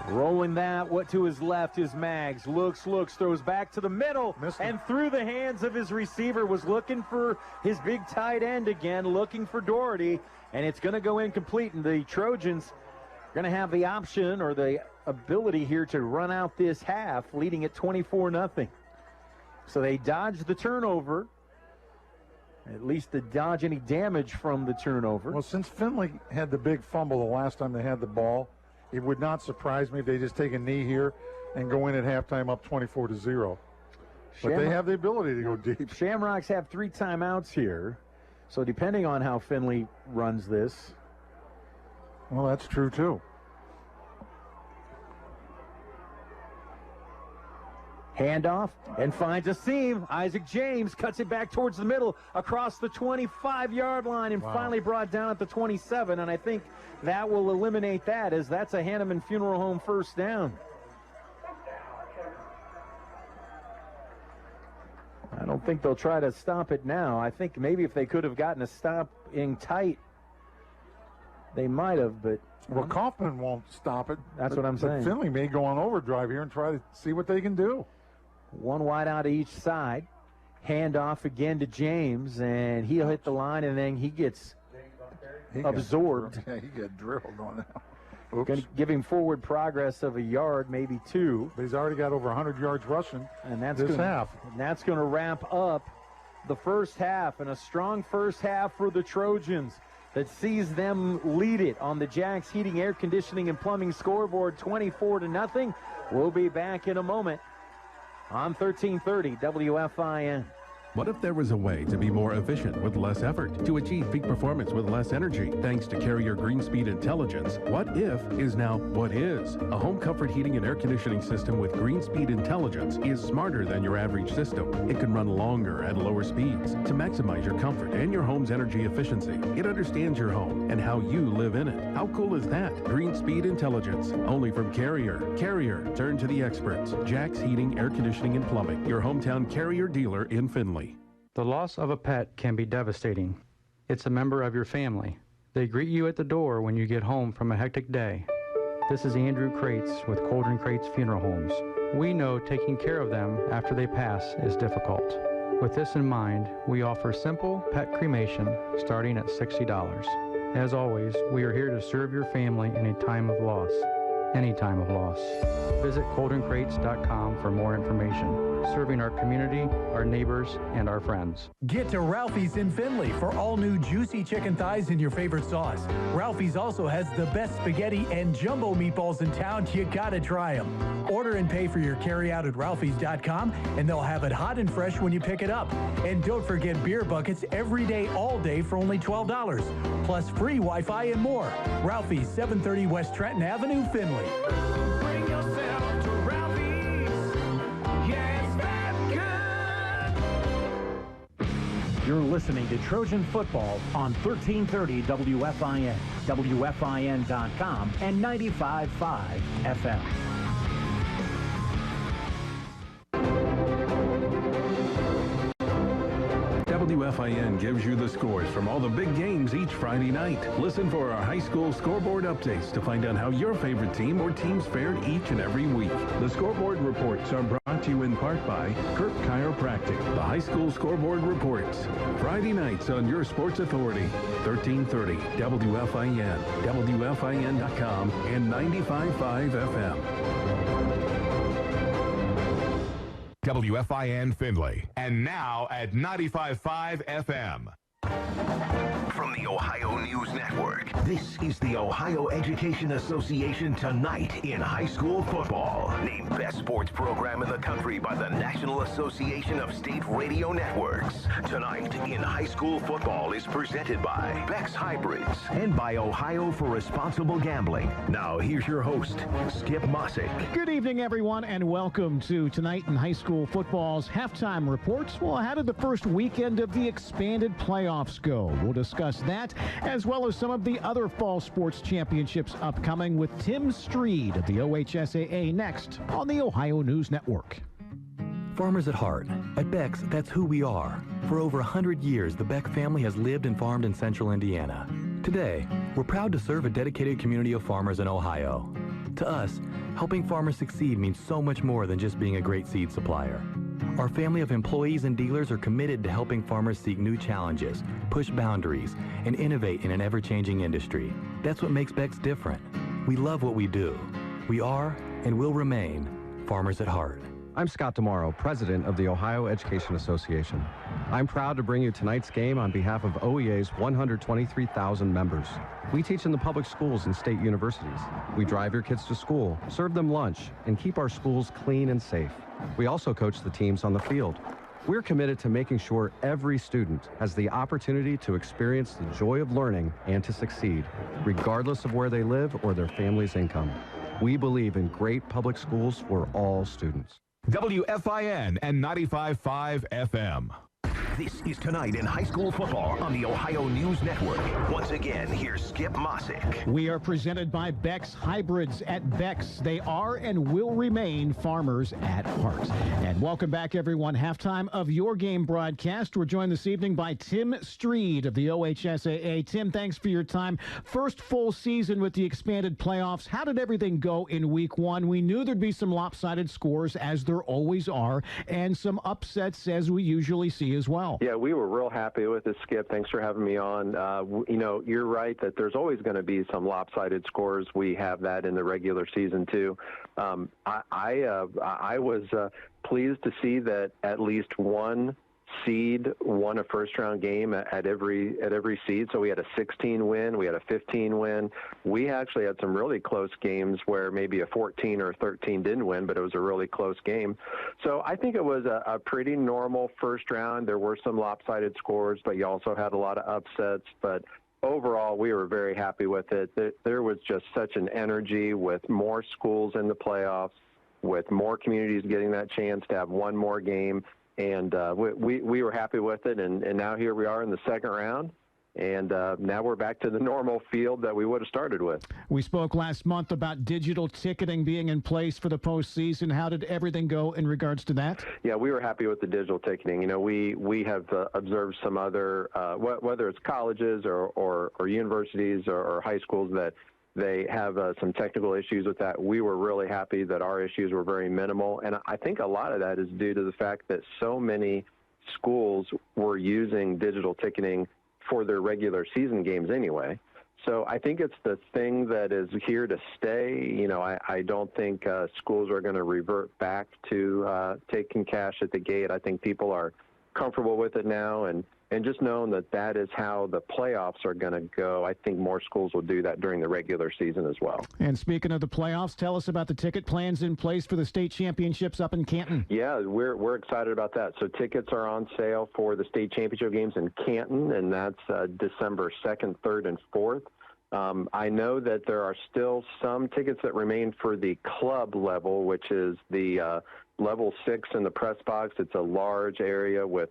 Rolling that, what to his left is Maggs. Looks, throws back to the middle, and through the hands of his receiver. Was looking for his big tight end again, looking for Doherty, and it's going to go incomplete. And the Trojans are going to have the option or the ability here to run out this half, leading at 24-0. So they dodged the turnover, at least to dodge any damage from the turnover. Well, since Findlay had the big fumble the last time they had the ball, it would not surprise me if they just take a knee here and go in at halftime up 24-0. But they have the ability to go deep. Shamrocks have 3 timeouts here. So depending on how Findlay runs this. Well, that's true, too. Handoff and finds a seam. Isaac James cuts it back towards the middle across the 25-yard line and finally brought down at the 27. And I think that will eliminate that, as that's a Hanneman Funeral Home first down. I don't think they'll try to stop it now. I think maybe if they could have gotten a stop in tight, they might have, but... Well, Coffman won't stop it. That's what I'm saying. Findlay may go on overdrive here and try to see what they can do. 1 wide out to each side. Handoff again to James, and he'll hit the line, and then he gets absorbed. He got drilled on that. Going to give him forward progress of a yard, maybe 2. But he's already got over 100 yards rushing and that's this half. And that's going to wrap up the first half, and a strong first half for the Trojans that sees them lead it on the Jack's Heating, Air Conditioning, and Plumbing scoreboard 24-0. We'll be back in a moment on 1330 WFIN. What if there was a way to be more efficient with less effort, to achieve peak performance with less energy, thanks to Carrier Green Speed Intelligence? What if is now what is. A home comfort heating and air conditioning system with Green Speed Intelligence is smarter than your average system. It can run longer at lower speeds to maximize your comfort and your home's energy efficiency. It understands your home and how you live in it. How cool is that? Green Speed Intelligence, only from Carrier. Carrier, turn to the experts. Jack's Heating, Air Conditioning, and Plumbing, your hometown Carrier dealer in Findlay. The loss of a pet can be devastating. It's a member of your family. They greet you at the door when you get home from a hectic day. This is Andrew Kraetz with Cauldron Kraetz Funeral Homes. We know taking care of them after they pass is difficult. With this in mind, we offer simple pet cremation starting at $60. As always, we are here to serve your family in a time of loss. Any time of loss. Visit CauldronCrates.com for more information. Serving our community, our neighbors, and our friends. Get to Ralphie's in Findlay for all new juicy chicken thighs in your favorite sauce. Ralphie's also has the best spaghetti and jumbo meatballs in town. You gotta try them. Order and pay for your carryout at Ralphie's.com, and they'll have it hot and fresh when you pick it up. And don't forget beer buckets every day, all day for only $12. Plus free Wi-Fi and more. Ralphie's, 730 West Trenton Avenue, Findlay. Bring yourself to Ralphie's. Yes, that's good. You're listening to Trojan Football on 1330 WFIN, WFIN.com, and 95.5 FM. WFIN gives you the scores from all the big games each Friday night. Listen for our high school scoreboard updates to find out how your favorite team or teams fared each and every week. The scoreboard reports are brought to you in part by Kirk Chiropractic. The high school scoreboard reports. Friday nights on your sports authority. 1330 WFIN, WFIN.com, and 95.5 FM. WFIN Findlay. And now at 95.5 FM. From the Ohio News Network, this is the Ohio Education Association Tonight in High School Football. Named Best Sports Program in the Country by the National Association of State Radio Networks. Tonight in High School Football is presented by Beck's Hybrids and by Ohio for Responsible Gambling. Now here's your host, Skip Mossick. Good evening, everyone, and welcome to Tonight in High School Football's halftime reports. Well, how did the first weekend of the expanded playoffs go? We'll discuss that, as well as some of the other fall sports championships upcoming with Tim Streed of the OHSAA next on the Ohio News Network. Farmers at heart. At Beck's, that's who we are. For over 100 years, the Beck family has lived and farmed in central Indiana. Today, we're proud to serve a dedicated community of farmers in Ohio. To us, helping farmers succeed means so much more than just being a great seed supplier. Our family of employees and dealers are committed to helping farmers seek new challenges, push boundaries, and innovate in an ever-changing industry. That's what makes Beck's different. We love what we do. We are, and will remain, farmers at heart. I'm Scott DeMauro, president of the Ohio Education Association. I'm proud to bring you tonight's game on behalf of OEA's 123,000 members. We teach in the public schools and state universities. We drive your kids to school, serve them lunch, and keep our schools clean and safe. We also coach the teams on the field. We're committed to making sure every student has the opportunity to experience the joy of learning and to succeed, regardless of where they live or their family's income. We believe in great public schools for all students. WFIN and 95.5 FM. This is Tonight in High School Football on the Ohio News Network. Once again, here's Skip Mossick. We are presented by Beck's Hybrids. At Beck's, they are and will remain farmers at heart. And welcome back, everyone. Halftime of your game broadcast. We're joined this evening by Tim Streed of the OHSAA. Tim, thanks for your time. First full season with the expanded playoffs. How did everything go in week one? We knew there'd be some lopsided scores, as there always are, and some upsets, as we usually see as well. Yeah, we were real happy with it, Skip. Thanks for having me on. You know, you're right that there's always going to be some lopsided scores. We have that in the regular season, too. I was pleased to see that at least one seed won a first-round game at every seed. So we had a 16 win, we had a 15 win. We actually had some really close games where maybe a 14 or 13 didn't win, but it was a really close game. So I think it was a pretty normal first round. There were some lopsided scores, but you also had a lot of upsets. But overall, we were very happy with it. There was just such an energy with more schools in the playoffs, with more communities getting that chance to have one more game. And we were happy with it, and now here we are in the second round, and now we're back to the normal field that we would have started with. We spoke last month about digital ticketing being in place for the postseason. How did everything go in regards to that? Yeah, we were happy with the digital ticketing. You know, we have observed some other, whether it's colleges or universities or high schools, that they have some technical issues with that. We were really happy that our issues were very minimal. And I think a lot of that is due to the fact that so many schools were using digital ticketing for their regular season games anyway. So I think it's the thing that is here to stay. You know, I don't think schools are going to revert back to taking cash at the gate. I think people are comfortable with it now, and just knowing that is how the playoffs are going to go. I think more schools will do that during the regular season as well. And speaking of the playoffs, tell us about the ticket plans in place for the state championships up in Canton. Yeah, we're excited about that. So tickets are on sale for the state championship games in Canton, and that's December 2nd, 3rd, and 4th. I know that there are still some tickets that remain for the club level, which is the level 6 in the press box. It's a large area with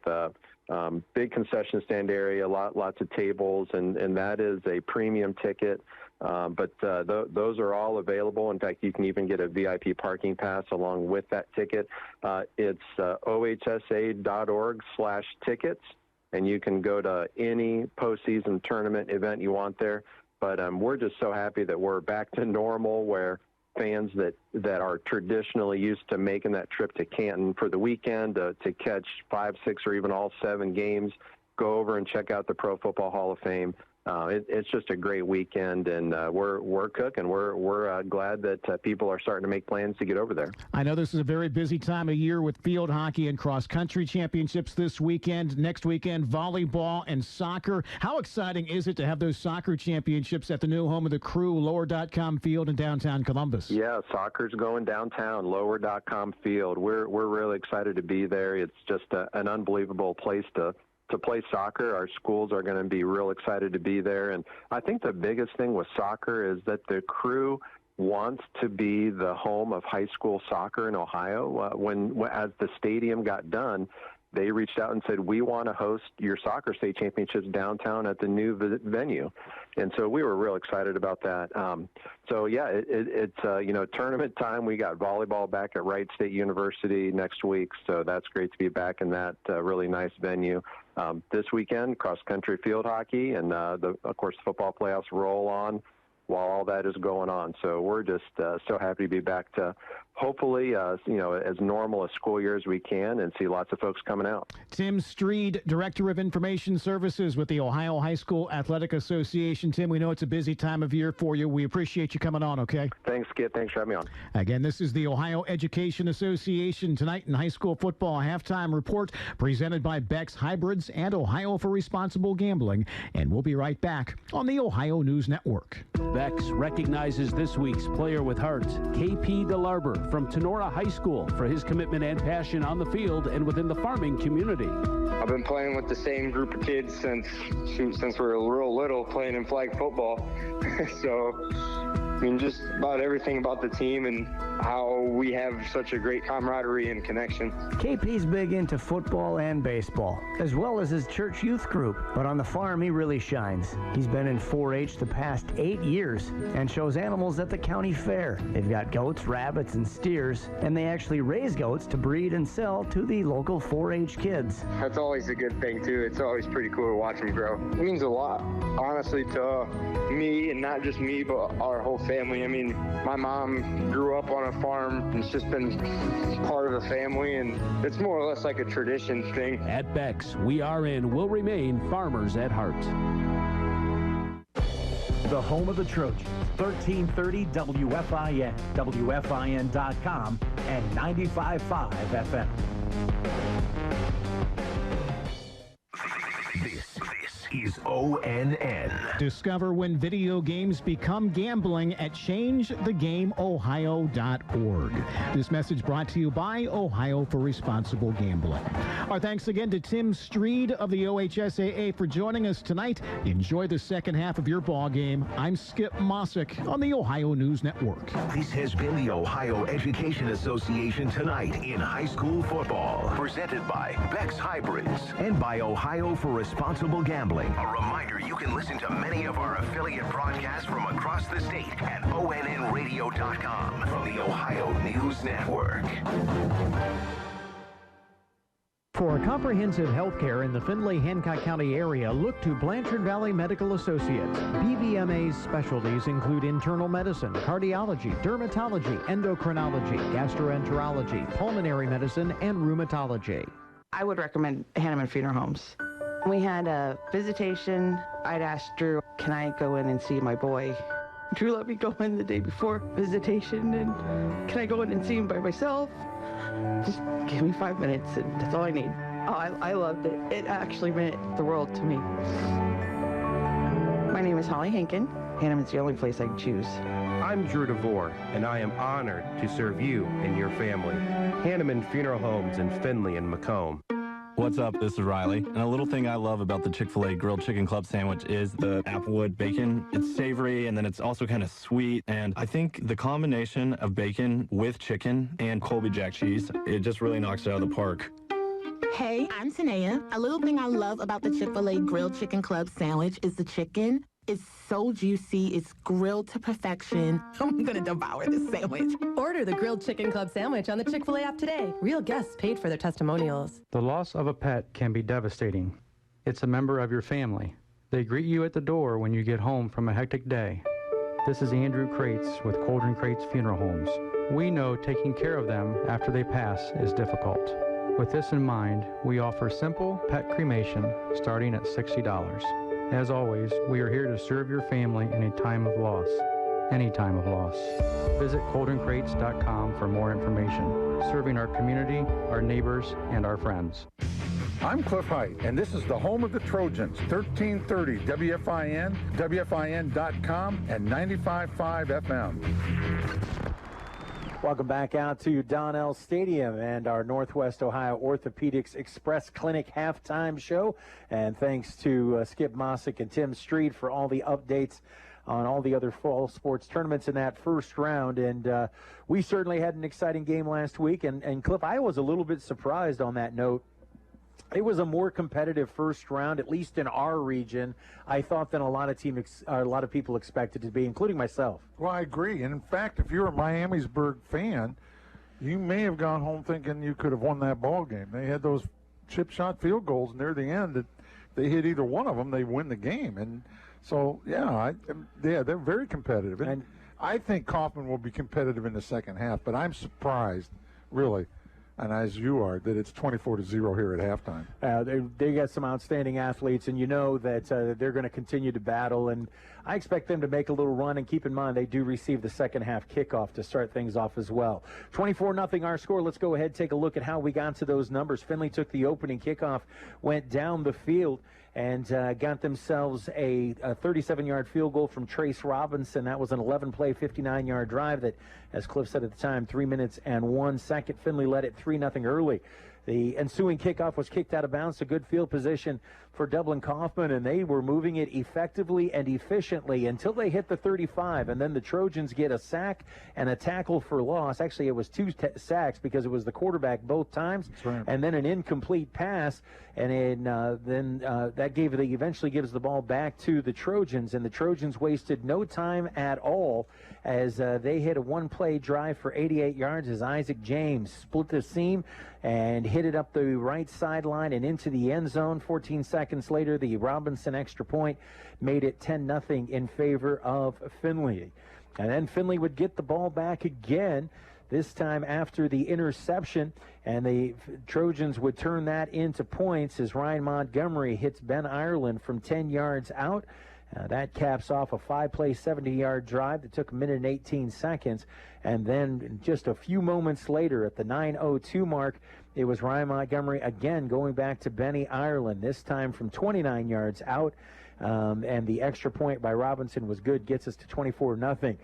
big concession stand area, lots of tables, and that is a premium ticket. But those are all available. In fact, you can even get a VIP parking pass along with that ticket. It's OHSAA.org/tickets, and you can go to any postseason tournament event you want there. But we're just so happy that we're back to normal, where fans that are traditionally used to making that trip to Canton for the weekend to catch 5, 6, or even all 7 games, go over and check out the Pro Football Hall of Fame. It's just a great weekend, and we're cooking. We're glad that people are starting to make plans to get over there. I know this is a very busy time of year with field hockey and cross-country championships this weekend. Next weekend, volleyball and soccer. How exciting is it to have those soccer championships at the new home of the Crew, Lower.com Field in downtown Columbus? Yeah, soccer's going downtown, Lower.com Field. We're really excited to be there. It's just an unbelievable place to play soccer. Our schools are going to be real excited to be there. And I think the biggest thing with soccer is that the Crew wants to be the home of high school soccer in Ohio. As the stadium got done, they reached out and said, we want to host your soccer state championships downtown at the new venue. And so we were real excited about that. So yeah, it's tournament time. We got volleyball back at Wright State University next week. So that's great to be back in that really nice venue. This weekend, cross-country field hockey, and of course, the football playoffs roll on while all that is going on. So we're just so happy to be back to hopefully, as normal a school year as we can, and see lots of folks coming out. Tim Streed, Director of Information Services with the Ohio High School Athletic Association. Tim, we know it's a busy time of year for you. We appreciate you coming on, okay? Thanks, Skip. Thanks for having me on. Again, this is the Ohio Education Association. Tonight in high school football halftime report presented by Beck's Hybrids and Ohio for Responsible Gambling. And we'll be right back on the Ohio News Network. Beck's recognizes this week's player with heart, KP DeLarber from Tenora High School, for his commitment and passion on the field and within the farming community. I've been playing with the same group of kids since we were real little, playing in flag football. So, I mean, just about everything about the team and how we have such a great camaraderie and connection. KP's big into football and baseball, as well as his church youth group. But on the farm, he really shines. He's been in 4-H the past 8 years and shows animals at the county fair. They've got goats, rabbits, and steers, and they actually raise goats to breed and sell to the local 4-H kids. That's always a good thing, too. It's always pretty cool to watch them grow. It means a lot, honestly, to me, and not just me, but our whole family. I mean, my mom grew up on a farm, and it's just been part of the family, and it's more or less like a tradition thing. At Beck's, we are and will remain farmers at heart. The home of the Trojans, 1330 WFIN, WFIN.com, and 95.5 FM. This is ONN. Discover when video games become gambling at ChangeTheGameOhio.org. This message brought to you by Ohio for Responsible Gambling. Our thanks again to Tim Streed of the OHSAA for joining us tonight. Enjoy the second half of your ball game. I'm Skip Mossick on the Ohio News Network. This has been the Ohio Education Association Tonight in High School Football. Presented by Beck's Hybrids and by Ohio for Responsible Gambling. A reminder, you can listen to many of our affiliate broadcasts from across the state at ONNradio.com from the Ohio News Network. For comprehensive health care in the Findlay-Hancock County area, look to Blanchard Valley Medical Associates. BVMA's specialties include internal medicine, cardiology, dermatology, endocrinology, gastroenterology, pulmonary medicine, and rheumatology. I would recommend Hanneman Funeral Homes. We had a visitation. I'd asked Drew, can I go in and see my boy? Drew let me go in the day before visitation, and can I go in and see him by myself? Just give me 5 minutes, and that's all I need. Oh, I loved it. It actually meant the world to me. My name is Holly Hankin. Hanneman's the only place I can choose. I'm Drew DeVore, and I am honored to serve you and your family. Hanneman Funeral Homes in Findlay and Macomb. What's up? This is Riley. And a little thing I love about the Chick-fil-A Grilled Chicken Club sandwich is the applewood bacon. It's savory, and then it's also kind of sweet. And I think the combination of bacon with chicken and Colby Jack cheese, it just really knocks it out of the park. Hey, I'm Tanea. A little thing I love about the Chick-fil-A Grilled Chicken Club sandwich is the chicken. It's so juicy. It's grilled to perfection. I'm going to devour this sandwich. Order the Grilled Chicken Club sandwich on the Chick-fil-A app today. Real guests paid for their testimonials. The loss of a pet can be devastating. It's a member of your family. They greet you at the door when you get home from a hectic day. This is Andrew Kraetz with Cauldron Kraetz Funeral Homes. We know taking care of them after they pass is difficult. With this in mind, we offer simple pet cremation starting at $60. As always, we are here to serve your family in a time of loss. Any time of loss. Visit CauldronCrates.com for more information. Serving our community, our neighbors, and our friends. I'm Cliff Height, and this is the home of the Trojans, 1330 WFIN, WFIN.com, and 95.5 FM. Welcome back out to Donnell Stadium and our Northwest Ohio Orthopedics Express Clinic halftime show. And thanks to Skip Mossick and Tim Street for all the updates on all the other fall sports tournaments in that first round. And we certainly had an exciting game last week. And Cliff, I was a little bit surprised on that note. It was a more competitive first round, at least in our region, I thought, than a lot of people expected it to be, including myself. Well, I agree. And in fact, if you're a Miamisburg fan, you may have gone home thinking you could have won that ball game. They had those chip shot field goals near the end that they hit either one of them, they win the game. And so, they're very competitive. And I think Coffman will be competitive in the second half, but I'm surprised, really, and as you are, that it's 24-0 here at halftime. They got some outstanding athletes, and you know that they're going to continue to battle. And I expect them to make a little run. And keep in mind, they do receive the second half kickoff to start things off as well. 24-0 our score. Let's go ahead and take a look at how we got to those numbers. Findlay took the opening kickoff, went down the field, and got themselves a 37-yard field goal from Trace Robinson. That was an 11-play, 59-yard drive that, as Cliff said at the time, 3 minutes and 1 second. Findlay led it 3-0 early. The ensuing kickoff was kicked out of bounds, a good field position for Dublin Coffman, and they were moving it effectively and efficiently until they hit the 35, and then the Trojans get a sack and a tackle for loss. Actually, it was two sacks because it was the quarterback both times, right, and then an incomplete pass, and then that eventually gives the ball back to the Trojans, and the Trojans wasted no time at all as they hit a one-play drive for 88 yards as Isaac James split the seam and hit it up the right sideline and into the end zone. 14 seconds later, the Robinson extra point made it 10-0 in favor of Findlay. And then Findlay would get the ball back again, this time after the interception, and the Trojans would turn that into points as Ryan Montgomery hits Ben Ireland from 10 yards out. That caps off a 5-play, 70-yard drive that took a minute and 18 seconds. And then just a few moments later, at the 9:02 mark, It was Ryan Montgomery again going back to Benny Ireland, this time from 29 yards out. And the extra point by Robinson was good, gets us to 24-0.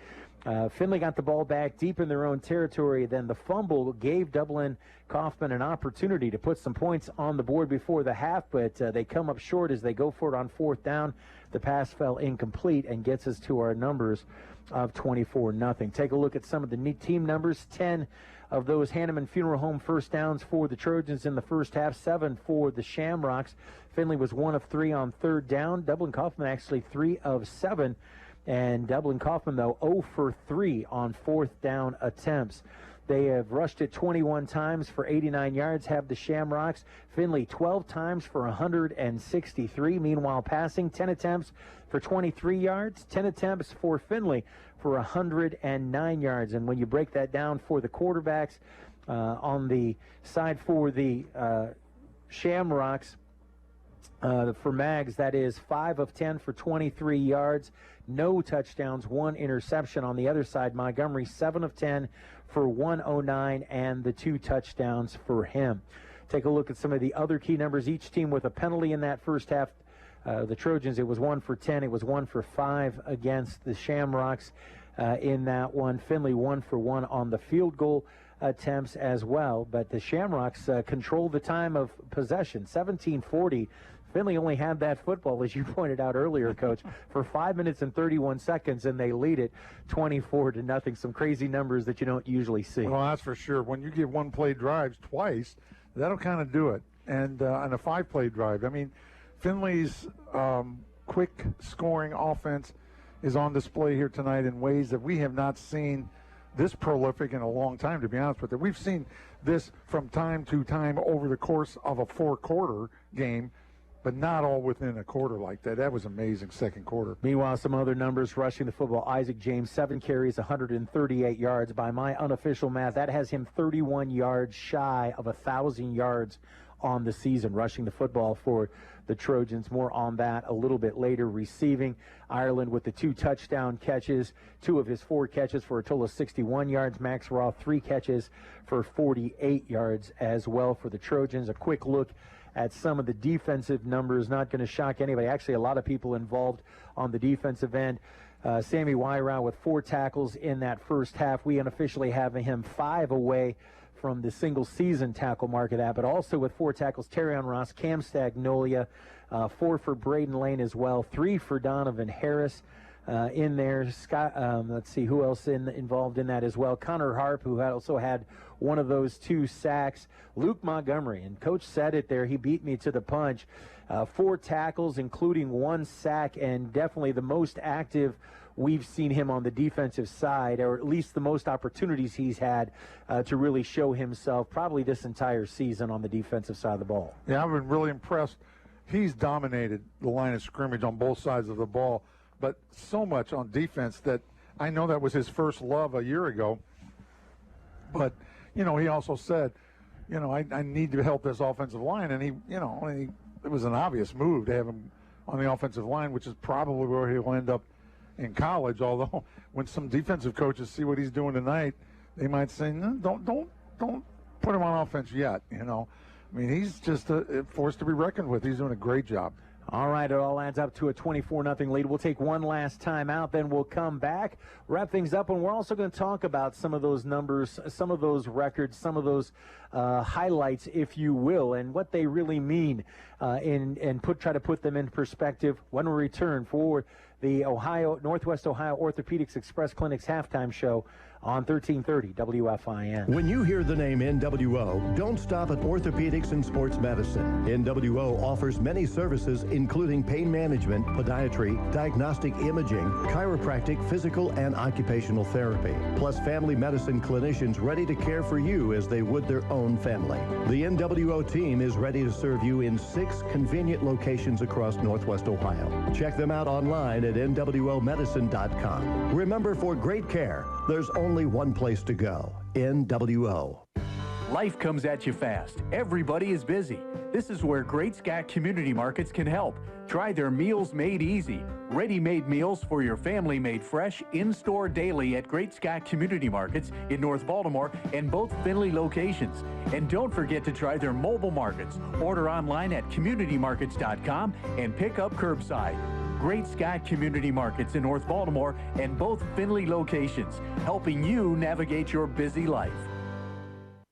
Findlay got the ball back deep in their own territory. Then the fumble gave Dublin Coffman an opportunity to put some points on the board before the half, but they come up short as they go for it on 4th down. The pass fell incomplete and gets us to our numbers of 24-0. Take a look at some of the team numbers. 10 of those Hanneman Funeral Home first downs for the Trojans in the first half, 7 for the Shamrocks. Findlay was 1 of 3 on 3rd down. Dublin Coffman actually 3 of 7. And Dublin Coffman, though, 0 for 3 on 4th down attempts. They have rushed it 21 times for 89 yards, have the Shamrocks. Findlay 12 times for 163. Meanwhile, passing 10 attempts for 23 yards, 10 attempts for Findlay for 109 yards. And when you break that down for the quarterbacks, on the side for the Shamrocks, for Mags, that is 5 of 10 for 23 yards, no touchdowns, 1 interception. On the other side, Montgomery 7 of 10 for 109 and the 2 touchdowns for him. Take a look at some of the other key numbers. Each team with a penalty in that first half. The Trojans, it was 1 for 10. It was 1 for 5 against the Shamrocks in that one. Findlay 1 for 1 on the field goal attempts as well. But the Shamrocks controlled the time of possession, 17:40. Findlay only had that football, as you pointed out earlier, Coach, for 5 minutes and 31 seconds, and they lead it 24-0. Some crazy numbers that you don't usually see. Well, that's for sure. When you get one-play drives twice, that'll kind of do it. And on a 5-play drive, I mean, Findlay's quick scoring offense is on display here tonight in ways that we have not seen this prolific in a long time, to be honest with you. We've seen this from time to time over the course of a 4-quarter game, but not all within a quarter like that. That was amazing second quarter. Meanwhile, some other numbers rushing the football. Isaac James, 7 carries, 138 yards. By my unofficial math, that has him 31 yards shy of 1,000 yards on the season, rushing the football for the Trojans. More on that a little bit later. Receiving, Ireland with the 2 touchdown catches, 2 of his 4 catches for a total of 61 yards. Max Roth, 3 catches for 48 yards as well for the Trojans. A quick look at some of the defensive numbers, not going to shock anybody. Actually, a lot of people involved on the defensive end. Sammy Wyrow with 4 tackles in that first half. We unofficially have him 5 away from the single-season tackle mark of that, but also with 4 tackles, Terrion Ross, Cam Stagnolia, 4 for Braden Lane as well, 3 for Donovan Harris in there. Scott, let's see who else involved in that as well. Connor Harp, who also had one of those 2 sacks. Luke Montgomery, and Coach said it there, he beat me to the punch. 4 tackles, including 1 sack, and definitely the most active we've seen him on the defensive side, or at least the most opportunities he's had to really show himself probably this entire season on the defensive side of the ball. Yeah, I've been really impressed. He's dominated the line of scrimmage on both sides of the ball, but so much on defense that I know that was his first love a year ago. But, you know, he also said, you know, I need to help this offensive line, and it was an obvious move to have him on the offensive line, which is probably where he'll end up in college. Although when some defensive coaches see what he's doing tonight, they might say, no, don't put him on offense yet. You know, I mean, he's just a force to be reckoned with. He's doing a great job. All right, it all adds up to a 24-0 lead. We'll take one last time out, then we'll come back, wrap things up, and we're also going to talk about some of those numbers, some of those records, some of those highlights, if you will, and what they really mean, and try to put them in perspective when we return for the Northwest Ohio Orthopedics Express Clinic's halftime show on 1330 WFIN. When you hear the name NWO, don't stop at Orthopedics and Sports Medicine. NWO offers many services including pain management, podiatry, diagnostic imaging, chiropractic, physical, and occupational therapy, plus family medicine clinicians ready to care for you as they would their own family. The NWO team is ready to serve you in 6 convenient locations across Northwest Ohio. Check them out online at nwomedicine.com. Remember, for great care, there's only one place to go: NWO. Life comes at you fast. Everybody is busy. This is where Great Scott Community Markets can help. Try their Meals Made Easy. Ready-made meals for your family made fresh, in-store daily at Great Scott Community Markets in North Baltimore and both Findlay locations. And don't forget to try their mobile markets. Order online at communitymarkets.com and pick up curbside. Great Scott Community Markets in North Baltimore and both Findlay locations, helping you navigate your busy life.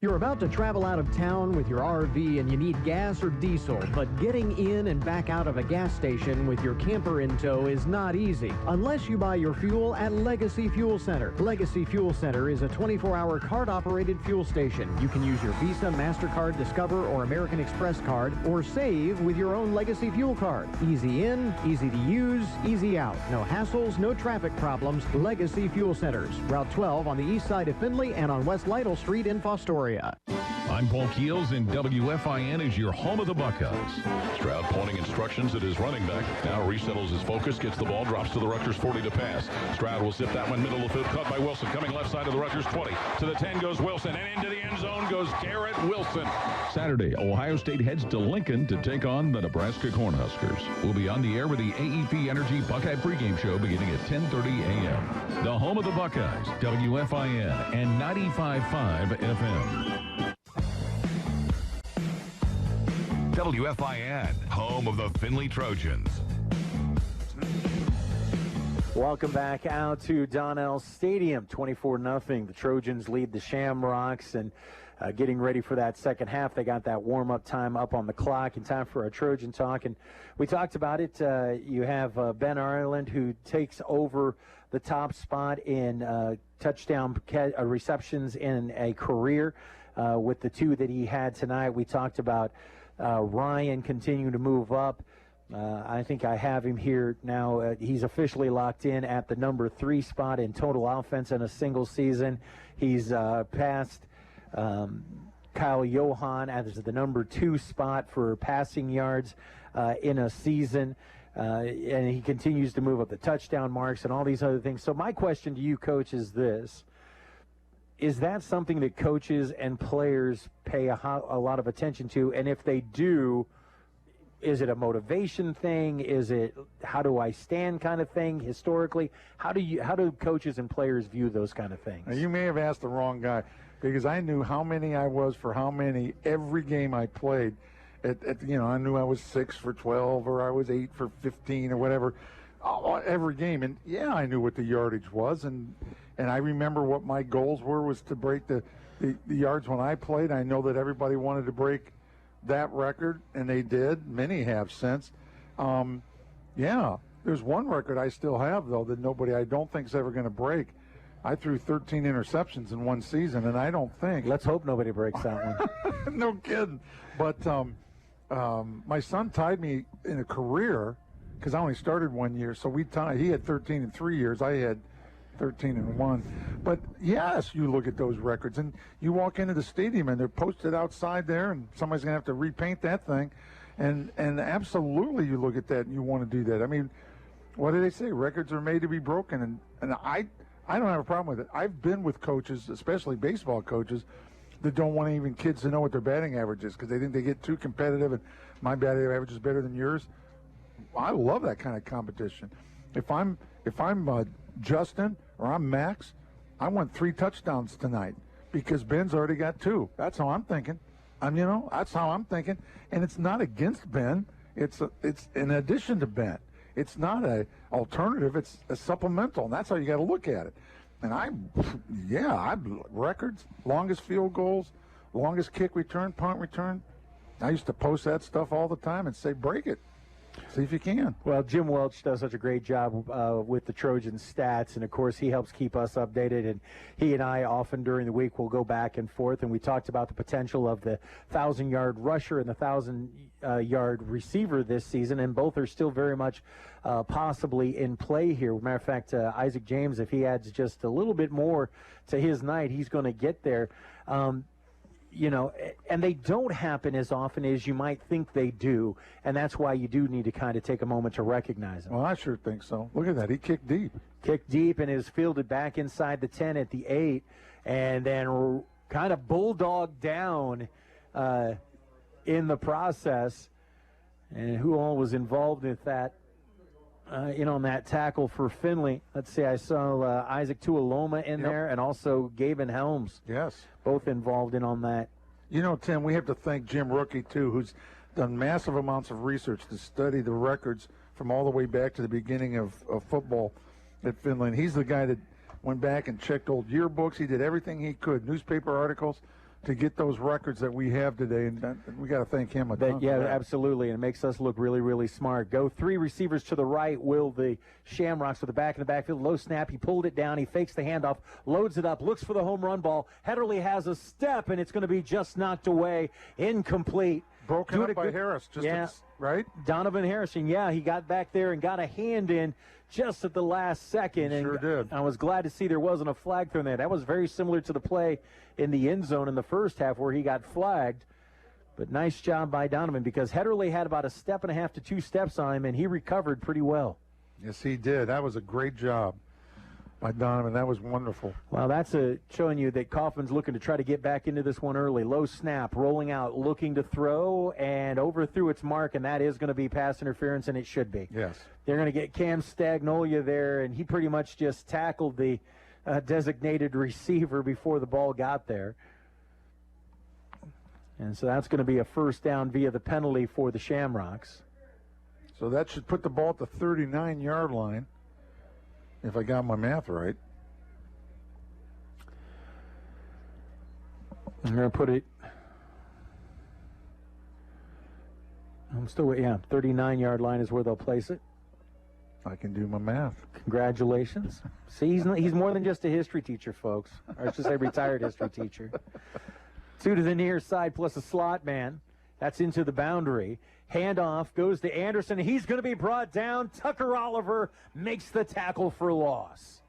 You're about to travel out of town with your RV and you need gas or diesel, but getting in and back out of a gas station with your camper in tow is not easy unless you buy your fuel at Legacy Fuel Center. Legacy Fuel Center is a 24-hour card-operated fuel station. You can use your Visa, MasterCard, Discover, or American Express card, or save with your own Legacy Fuel card. Easy in, easy to use, easy out. No hassles, no traffic problems. Legacy Fuel Centers, Route 12 on the east side of Findlay and on West Lytle Street in Fostoria. I'm Paul Keels, and WFIN is your home of the Buckeyes. Stroud pointing instructions at his running back. Now resettles his focus, gets the ball, drops to the Rutgers 40 to pass. Stroud will zip that one middle of the field, caught by Wilson. Coming left side of the Rutgers 20. To the 10 goes Wilson, and into the end zone goes Garrett Wilson. Saturday, Ohio State heads to Lincoln to take on the Nebraska Cornhuskers. We'll be on the air with the AEP Energy Buckeye pregame show beginning at 10:30 a.m. The home of the Buckeyes, WFIN and 95.5 FM. WFIN, home of the Findlay Trojans. Welcome back out to Donnell Stadium, 24-0. The Trojans lead the Shamrocks, and getting ready for that second half. They got that warm-up time up on the clock in time for our Trojan Talk, and we talked about it. You have Ben Ireland, who takes over the top spot in touchdown receptions in a career with the 2 that he had tonight. We talked about Ryan continuing to move up. I think I have him here now. He's officially locked in at the number 3 spot in total offense in a single season. He's passed Kyle Johan as the number 2 spot for passing yards in a season. And he continues to move up the touchdown marks and all these other things. So my question to you, Coach, is this. Is that something that coaches and players pay a lot of attention to? And if they do, is it a motivation thing? Is it how do I stand kind of thing historically? How do coaches and players view those kind of things? Now, you may have asked the wrong guy, because I knew how many I was for how many every game I played. I knew I was 6 for 12 or I was 8 for 15 or whatever every game. And yeah, I knew what the yardage was, and I remember what my goals was to break the yards when I played. I know that everybody wanted to break that record, and they did. Many have since. Yeah, there's one record I still have, though, that nobody I don't think is ever going to break. I threw 13 interceptions in one season, and I don't think. Let's hope nobody breaks that one. No kidding. But my son tied me in a career because I only started 1 year. So he had 13 in 3 years. I had 13 and 1. But yes, you look at those records, and you walk into the stadium, and they're posted outside there, and somebody's going to have to repaint that thing. And absolutely, you look at that, and you want to do that. I mean, what do they say? Records are made to be broken, and I don't have a problem with it. I've been with coaches, especially baseball coaches, that don't want even kids to know what their batting average is because they think they get too competitive and my batting average is better than yours. I love that kind of competition. If I'm Justin or I'm Max, I want 3 touchdowns tonight because Ben's already got 2. That's how I'm thinking. That's how I'm thinking. And it's not against Ben. It's in addition to Ben. It's not a alternative. It's a supplemental, and that's how you got to look at it. And I records, longest field goals, longest kick return, punt return. I used to post that stuff all the time and say, break it. See if you can. Well, Jim Welch does such a great job with the Trojan stats, and of course he helps keep us updated, and he and I often during the week will go back and forth, and we talked about the potential of the 1,000-yard rusher and the 1,000-yard receiver this season, and both are still very much possibly in play here. Matter of fact, Isaac James, if he adds just a little bit more to his night, he's going to get there. And they don't happen as often as you might think they do, and that's why you do need to kind of take a moment to recognize them. Well, I sure think so. Look at that. He kicked deep. Kicked deep and is fielded back inside the 10 at the 8, and then kind of bulldogged down in the process. And who all was involved with that, on that tackle for Findlay? Let's see, I saw Isaac Tualoma in there, and also Gaben Helms. Yes. Both involved in on that. Tim, we have to thank Jim Rookie, too, who's done massive amounts of research to study the records from all the way back to the beginning of football at Findlay. And he's the guy that went back and checked old yearbooks. He did everything he could, newspaper articles, to get those records that we have today, and we got to thank him a ton. Yeah, absolutely, and it makes us look really, really smart. Go 3 receivers to the right. Will the Shamrocks with the back in the backfield. Low snap. He pulled it down. He fakes the handoff, loads it up, looks for the home run ball. Heatherly has a step, and it's going to be just knocked away, incomplete. Broken up by Harris, right? Donovan Harrison, he got back there and got a hand in just at the last second. He sure did. I was glad to see there wasn't a flag thrown there. That was very similar to the play in the end zone in the first half where he got flagged. But nice job by Donovan, because Heatherly had about 1.5 to 2 steps on him, and he recovered pretty well. Yes, he did. That was a great job by Donovan. That was wonderful. Well, that's showing you that Coffman's looking to try to get back into this one early. Low snap, rolling out, looking to throw, and overthrew its mark, and that is going to be pass interference, and it should be. Yes. They're going to get Cam Stagnolia there, and he pretty much just tackled the designated receiver before the ball got there. And so that's going to be a first down via the penalty for the Shamrocks. So that should put the ball at the 39-yard line, if I got my math right. I'm going to put it. I'm still, 39-yard line is where they'll place it. I can do my math. Congratulations. See, he's more than just a history teacher, folks. Or I should say retired history teacher. 2 to the near side plus a slot man. That's into the boundary. Handoff goes to Anderson. He's going to be brought down. Tucker Oliver makes the tackle for loss.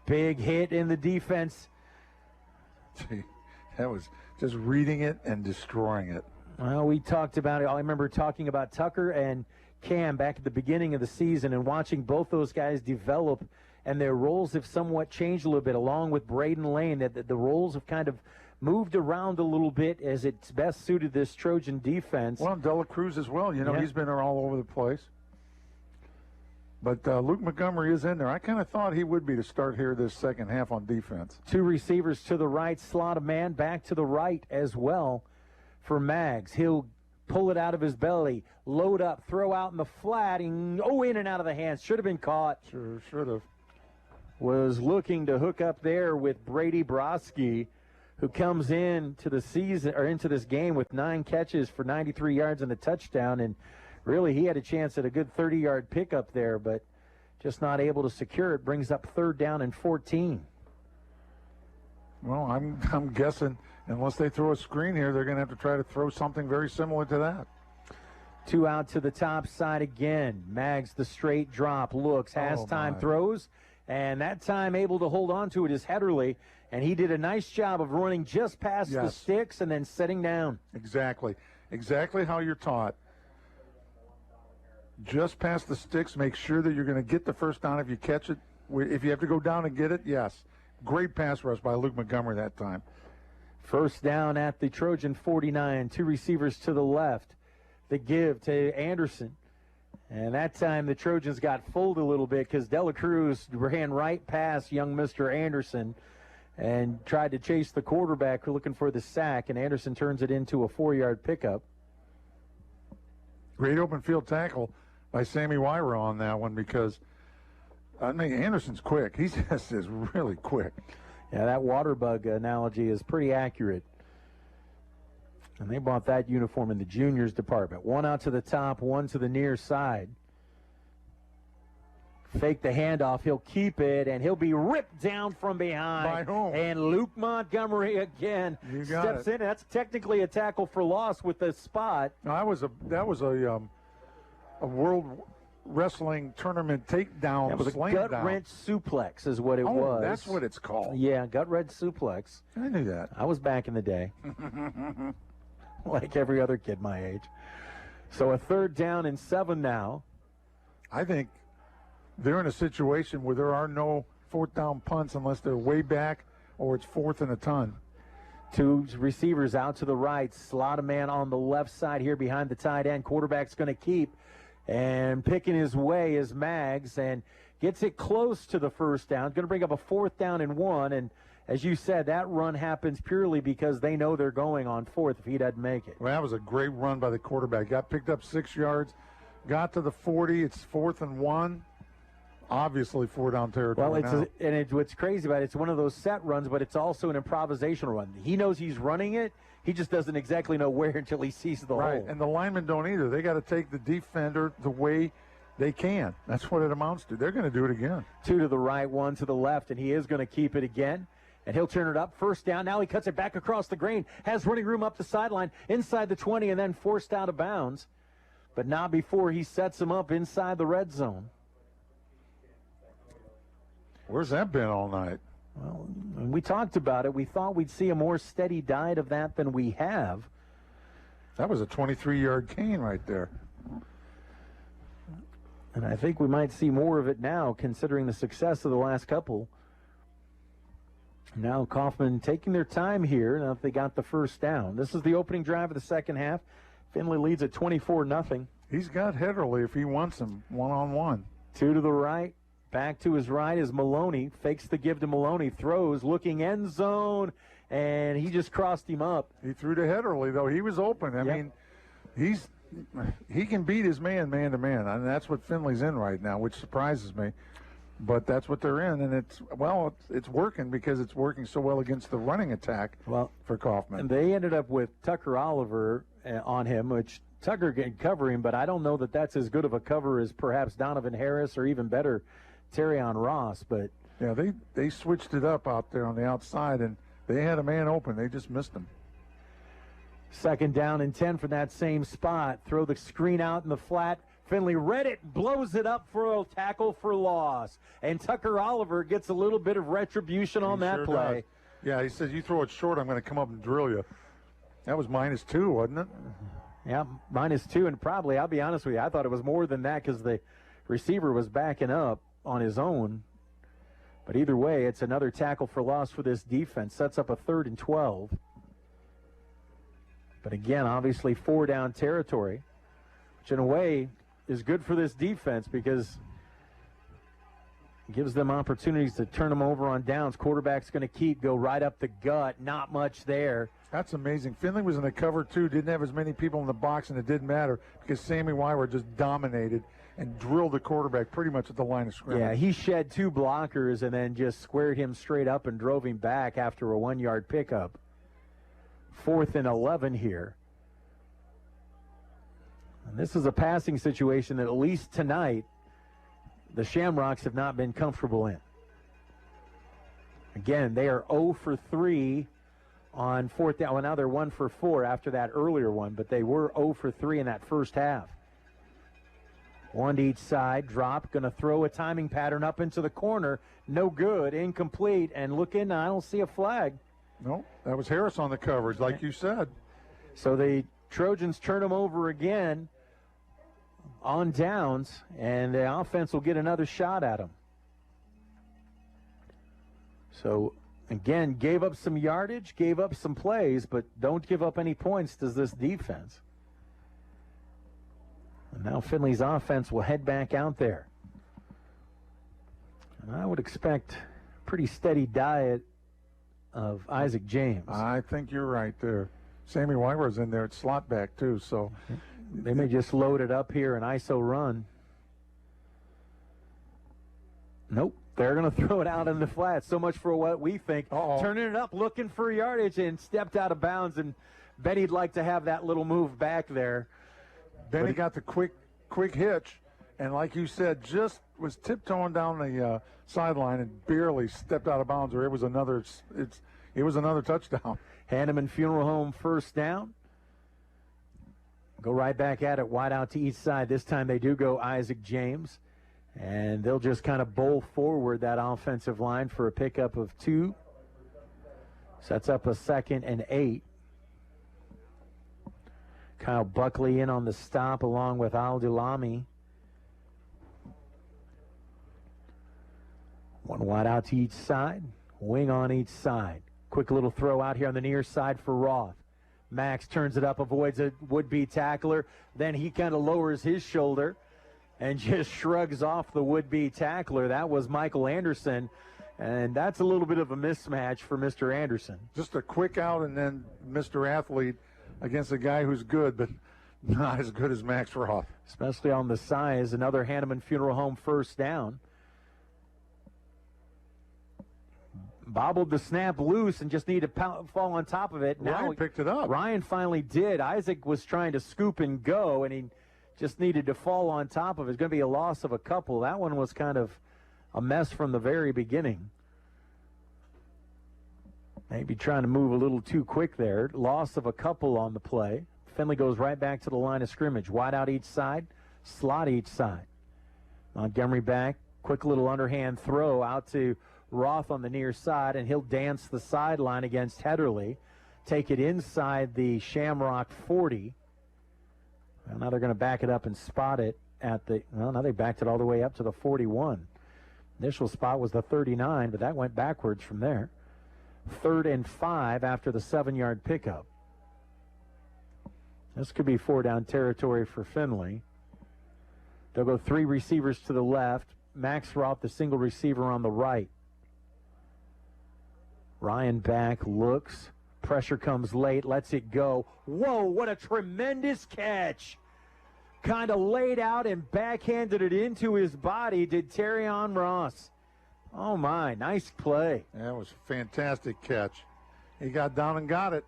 Big hit in the defense. Gee, that was just reading it and destroying it. Well, we talked about it. I remember talking about Tucker and Cam back at the beginning of the season and watching both those guys develop, and their roles have somewhat changed a little bit, along with Braden Lane. That the roles have kind of moved around a little bit as it's best suited this Trojan defense. Well, Dela Cruz as well. He's been all over the place. But Luke Montgomery is in there. I kind of thought he would be to start here this second half on defense. 2 receivers to the right, slot a man back to the right as well for Maggs. He'll pull it out of his belly, load up, throw out in the flat, and in and out of the hands. Should have been caught. Sure should have. Was looking to hook up there with Brady Broski, who comes into the season or into this game with 9 catches for 93 yards and a touchdown, and really he had a chance at a good 30-yard pickup there, but just not able to secure it. Brings up 3rd down and 14. Well, I'm guessing unless they throw a screen here, they're going to have to try to throw something very similar to that. 2 out to the top side again. Maggs the straight drop, looks, has time, throws, and that time able to hold on to it is Heatherly, and he did a nice job of running just past the sticks and then setting down. Exactly how you're taught. Just past the sticks, make sure that you're going to get the first down if you catch it. If you have to go down and get it, yes. Great pass rush by Luke Montgomery that time. First down at the Trojan 49, 2 receivers to the left. The give to Anderson. And that time the Trojans got fooled a little bit because Dela Cruz ran right past young Mr. Anderson and tried to chase the quarterback looking for the sack, and Anderson turns it into a 4-yard pickup. Great open field tackle by Sammy Wyra on that one because, Anderson's quick. He just is really quick. Yeah, that water bug analogy is pretty accurate. And they bought that uniform in the juniors department. 1 out to the top, 1 to the near side. Fake the handoff. He'll keep it, and he'll be ripped down from behind. By whom? And Luke Montgomery again steps in. That's technically a tackle for loss with the spot. No, that was a world wrestling tournament takedown. It was a gut-wrench suplex is what it was. That's what it's called. Yeah, gut-wrench suplex. I knew that. I was back in the day. Like every other kid my age. So a 3rd down and 7 now. I think they're in a situation where there are no 4th down punts unless they're way back or it's 4th and a ton. Two receivers out to the right. Slot a man on the left side here behind the tight end. Quarterback's going to keep. And picking his way is Maggs and gets it close to the first down. Going to bring up a 4th down and 1. And as you said, that run happens purely because they know they're going on 4th if he doesn't make it. Well, that was a great run by the quarterback. Got picked up 6 yards, got to the 40. It's 4th and 1. Obviously 4-down territory. Well, what's crazy about it, it's one of those set runs, but it's also an improvisational run. He knows he's running it. He just doesn't exactly know where until he sees the hole. And the linemen don't either. They got to take the defender the way they can. That's what it amounts to. They're going to do it again. 2 to the right, 1 to the left, and he is going to keep it again. And he'll turn it up. First down. Now he cuts it back across the grain. Has running room up the sideline, inside the 20, and then forced out of bounds. But not before he sets him up inside the red zone. Where's that been all night? Well, when we talked about it, we thought we'd see a more steady diet of that than we have. That was a 23-yard gain right there. And I think we might see more of it now, considering the success of the last couple. Now Coffman taking their time here. Now if they got the first down. This is the opening drive of the second half. Findlay leads at 24-0. He's got Heatherly if he wants him one-on-one. 2 to the right. Back to his right is Maloney. Fakes the give to Maloney. Throws, looking end zone, and he just crossed him up. He threw to Heatherly, though. He was open. I mean, he can beat his man to man. And that's what Findlay's in right now, which surprises me. But that's what they're in, and it's working because it's working so well against the running attack for Coffman. And they ended up with Tucker Oliver on him, which Tucker can cover him, but I don't know that that's as good of a cover as perhaps Donovan Harris or even better Terrion Ross. But yeah, they switched it up out there on the outside, and they had a man open. They just missed him. 2nd down and 10 from that same spot. Throw the screen out in the flat. Findlay read it, blows it up for a tackle for loss. And Tucker Oliver gets a little bit of retribution on that play. Does. Yeah, he says, you throw it short, I'm going to come up and drill you. That was -2, wasn't it? Yeah, -2, and probably, I'll be honest with you, I thought it was more than that because the receiver was backing up on his own. But either way, it's another tackle for loss for this defense. Sets up a 3rd and 12. But again, obviously 4-down territory, which in a way is good for this defense because it gives them opportunities to turn them over on downs. Quarterback's going to go right up the gut. Not much there. That's amazing. Findlay was in the cover, too. Didn't have as many people in the box, and it didn't matter because Sammy Weiler just dominated and drilled the quarterback pretty much at the line of scrimmage. Yeah, he shed 2 blockers and then just squared him straight up and drove him back after a 1-yard pickup. 4th and 11 here. And this is a passing situation that at least tonight the Shamrocks have not been comfortable in. Again, they are 0 for 3 on 4th down. Well, now they're 1 for 4 after that earlier one, but they were 0 for 3 in that first half. 1 to each side, drop, going to throw a timing pattern up into the corner. No good, incomplete, and look in, I don't see a flag. No, that was Harris on the coverage, like you said. So the Trojans turn them over again on downs, and the offense will get another shot at them. So, again, gave up some yardage, gave up some plays, but don't give up any points to this defense. And now Findlay's offense will head back out there. And I would expect a pretty steady diet of Isaac James. I think you're right there. Sammy Weiler's in there at slot back, too, so. They may just load it up here and ISO run. Nope. They're going to throw it out in the flat. So much for what we think. Turning it up, looking for yardage, and stepped out of bounds. And Benny'd like to have that little move back there. Benny got the quick hitch, and like you said, just was tiptoeing down the sideline and barely stepped out of bounds, or it was another touchdown. Hanneman Funeral Home first down. Go right back at it, wide out to each side. This time they do go Isaac James, and they'll just kind of bowl forward that offensive line for a pickup of 2. Sets up a 2nd and 8. Kyle Buckley in on the stop along with Al-Dulami. 1 wide out to each side. Wing on each side. Quick little throw out here on the near side for Roth. Max turns it up, avoids a would-be tackler. Then he kind of lowers his shoulder and just shrugs off the would-be tackler. That was Michael Anderson, and that's a little bit of a mismatch for Mr. Anderson. Just a quick out and then Mr. Athlete against a guy who's good, but not as good as Max Roth. Especially on the size. Another Hanneman Funeral Home first down. Bobbled the snap loose and just needed to fall on top of it. Ryan picked it up. Ryan finally did. Isaac was trying to scoop and go, and he just needed to fall on top of it. It's going to be a loss of a couple. That one was kind of a mess from the very beginning. Maybe trying to move a little too quick there. Loss of a couple on the play. Findlay goes right back to the line of scrimmage. Wide out each side, slot each side. Montgomery back. Quick little underhand throw out to Roth on the near side, and he'll dance the sideline against Heatherly. Take it inside the Shamrock 40. Well, now they're going to back it up and spot it at the, well, now they backed it all the way up to the 41. Initial spot was the 39, but that went backwards from there. 3rd and 5 after the 7-yard pickup. This could be 4-down territory for Findlay. They'll go 3 receivers to the left. Max Roth, the single receiver on the right. Ryan back, looks. Pressure comes late, lets it go. Whoa, what a tremendous catch. Kind of laid out and backhanded it into his body, did Terrion Ross. Oh, my, nice play. That was a fantastic catch. He got down and got it.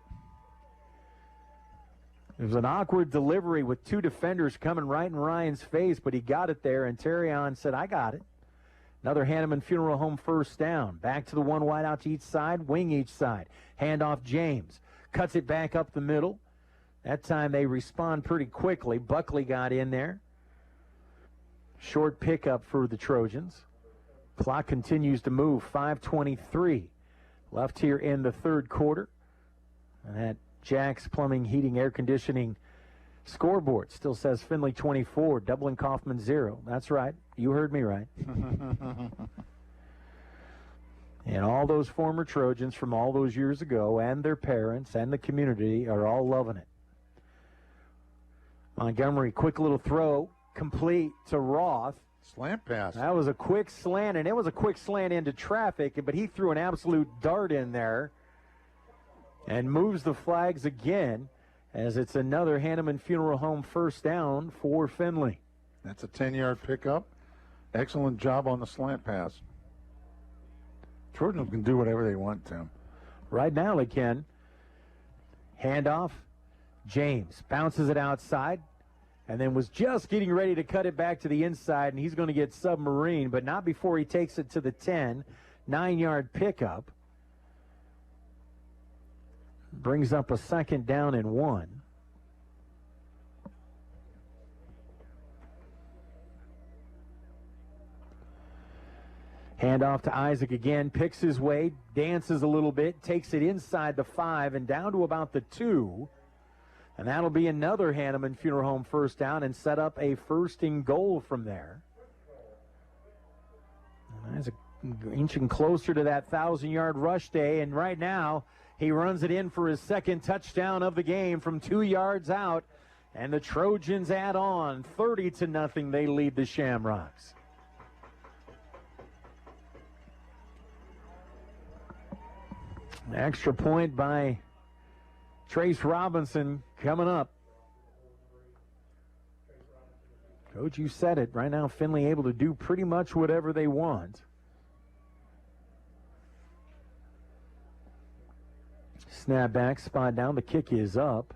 It was an awkward delivery with 2 defenders coming right in Ryan's face, but he got it there, and Terrion said, I got it. Another Hanneman Funeral Home first down. Back to the one wide out to each side, wing each side. Handoff James. Cuts it back up the middle. That time they respond pretty quickly. Buckley got in there. Short pickup for the Trojans. Clock continues to move. 5:23 left here in the third quarter. And that Jack's Plumbing, Heating, Air Conditioning scoreboard still says Findlay 24, Dublin Coffman 0. That's right. You heard me right. And all those former Trojans from all those years ago and their parents and the community are all loving it. Montgomery, quick little throw, complete to Roth. Slant pass. That was a quick slant, and it was a quick slant into traffic, but he threw an absolute dart in there and moves the flags again as it's another Hanneman Funeral Home first down for Findlay. That's a 10-yard pickup. Excellent job on the slant pass. Trojans can do whatever they want, Tim. Right now they can. Handoff. James bounces it outside and then was just getting ready to cut it back to the inside, and he's going to get submarine, but not before he takes it to the 10. 9-yard pickup. Brings up a 2nd down and 1. Handoff to Isaac again, picks his way, dances a little bit, takes it inside the 5 and down to about the 2. And that'll be another Hanneman Funeral Home first down and set up a 1st and goal from there. And that's inching closer to that 1,000-yard rush day, and right now he runs it in for his 2nd touchdown of the game from 2 yards out, and the Trojans add on 30-0. They lead the Shamrocks. An extra point by Trace Robinson coming up. Coach, you said it. Right now, Findlay able to do pretty much whatever they want. Snap back, spot down. The kick is up.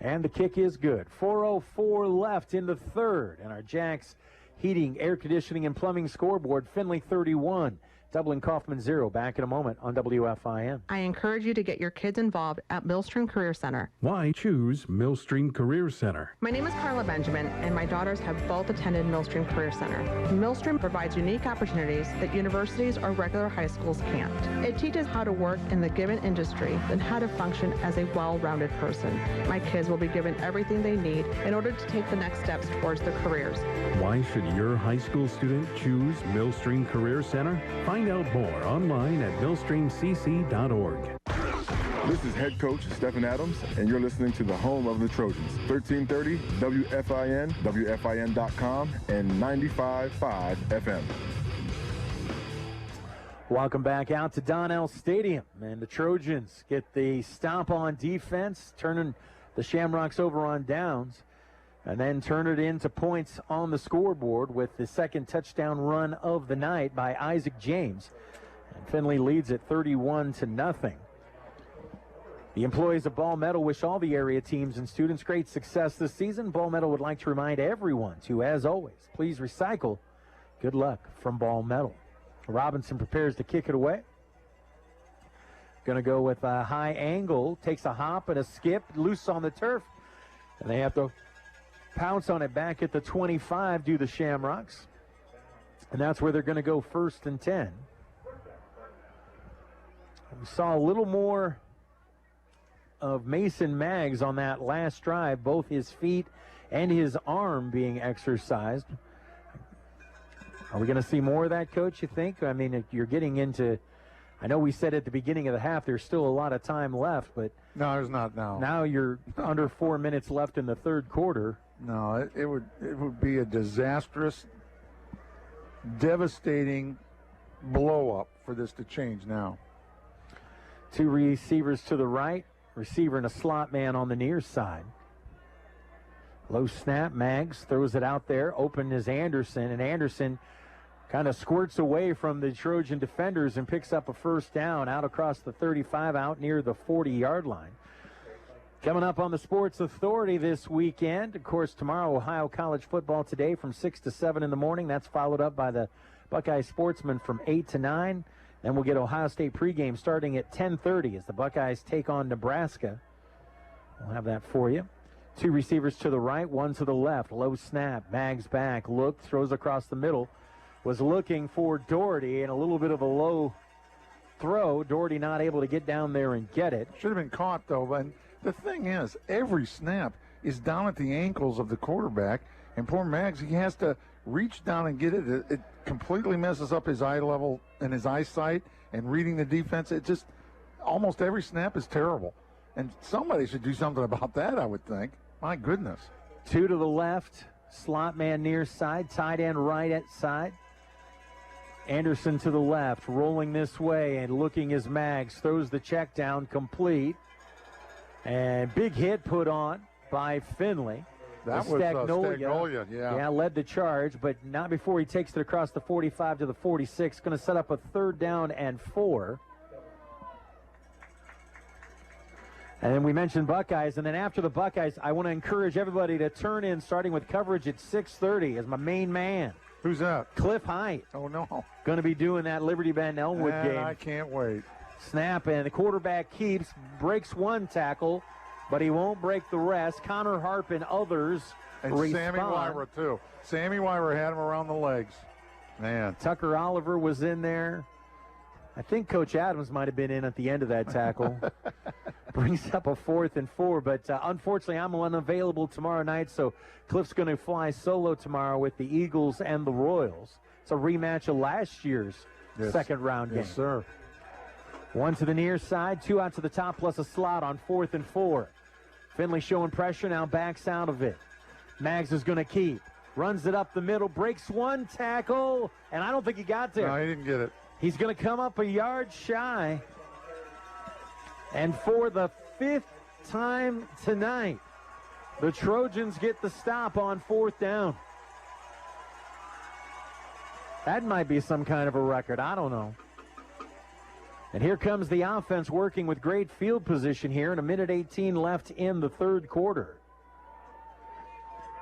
And the kick is good. 4:04 left in the third. And our Jacks Heating, Air Conditioning, and Plumbing scoreboard, Findlay 31. Dublin Coffman 0. Back in a moment on WFIN. I encourage you to get your kids involved at Millstream Career Center. Why choose Millstream Career Center? My name is Carla Benjamin, and my daughters have both attended Millstream Career Center. Millstream provides unique opportunities that universities or regular high schools can't. It teaches how to work in the given industry and how to function as a well-rounded person. My kids will be given everything they need in order to take the next steps towards their careers. Why should your high school student choose Millstream Career Center? Find Find out more online at millstreamcc.org. This is head coach Stephen Adams, and you're listening to the home of the Trojans. 1330 WFIN, WFIN.com, and 95.5 FM. Welcome back out to Donnell Stadium, and the Trojans get the stop on defense, turning the Shamrocks over on downs, and then turn it into points on the scoreboard with the second touchdown run of the night by Isaac James. And Findlay leads it 31-0. The employees of Ball Metal wish all the area teams and students great success this season. Ball Metal would like to remind everyone to, as always, please recycle. Good luck from Ball Metal. Robinson prepares to kick it away. Going to go with a high angle, takes a hop and a skip, loose on the turf. And they have to pounce on it back at the 25, do the Shamrocks. And that's where they're going to go 1st and 10. We saw a little more of Mason Maggs on that last drive, both his feet and his arm being exercised. Are we going to see more of that, Coach, you think? I mean, you're getting into, I know we said at the beginning of the half there's still a lot of time left, but no, there's not now. Now you're under 4 minutes left in the third quarter. No, it would be a disastrous, devastating blow-up for this to change now. Two receivers to the right, receiver and a slot man on the near side. Low snap, Maggs throws it out there, open is Anderson, and Anderson kind of squirts away from the Trojan defenders and picks up a first down out across the 35, out near the 40-yard line. Coming up on the Sports Authority this weekend, of course, tomorrow, Ohio College football today from 6 to 7 in the morning. That's followed up by the Buckeye Sportsman from 8 to 9. Then we'll get Ohio State pregame starting at 10:30 as the Buckeyes take on Nebraska. We'll have that for you. Two receivers to the right, one to the left. Low snap, Maggs back, look, throws across the middle. Was looking for Doherty, and a little bit of a low throw. Doherty not able to get down there and get it. Should have been caught, though. But the thing is, every snap is down at the ankles of the quarterback, and poor Maggs, he has to reach down and get it. It completely messes up his eye level and his eyesight and reading the defense. It just, almost every snap is terrible. And somebody should do something about that, I would think. My goodness. Two to the left, slot man near side, tight end right at side. Anderson to the left, rolling this way and looking as Maggs throws the check down complete. And big hit put on by Findlay. That was Stagnolia, yeah. Yeah, led the charge, but not before he takes it across the 45 to the 46. Going to set up a 3rd down and 4. And then we mentioned Buckeyes, and then after the Buckeyes, I want to encourage everybody to turn in, starting with coverage at 6:30 as my main man. Who's that? Cliff Height. Oh, no. Going to be doing that Liberty Bend Elmwood game. I can't wait. Snap, and the quarterback keeps, breaks one tackle, but he won't break the rest. Connor Harp and others and respond. Sammy Wyra, too. Sammy Wyra had him around the legs. Man. Tucker Oliver was in there. I think Coach Adams might have been in at the end of that tackle. Brings up a 4th and 4, but unfortunately I'm unavailable tomorrow night, so Cliff's going to fly solo tomorrow with the Eagles and the Royals. It's a rematch of last year's second-round game. Yes, sir. One to the near side, two out to the top, plus a slot on 4th and 4. Findlay showing pressure, now backs out of it. Maggs is going to keep. Runs it up the middle, breaks one tackle, and I don't think he got there. No, he didn't get it. He's going to come up a yard shy. And for the 5th time tonight, the Trojans get the stop on 4th down. That might be some kind of a record. I don't know. And here comes the offense working with great field position here, and 1:18 left in the third quarter.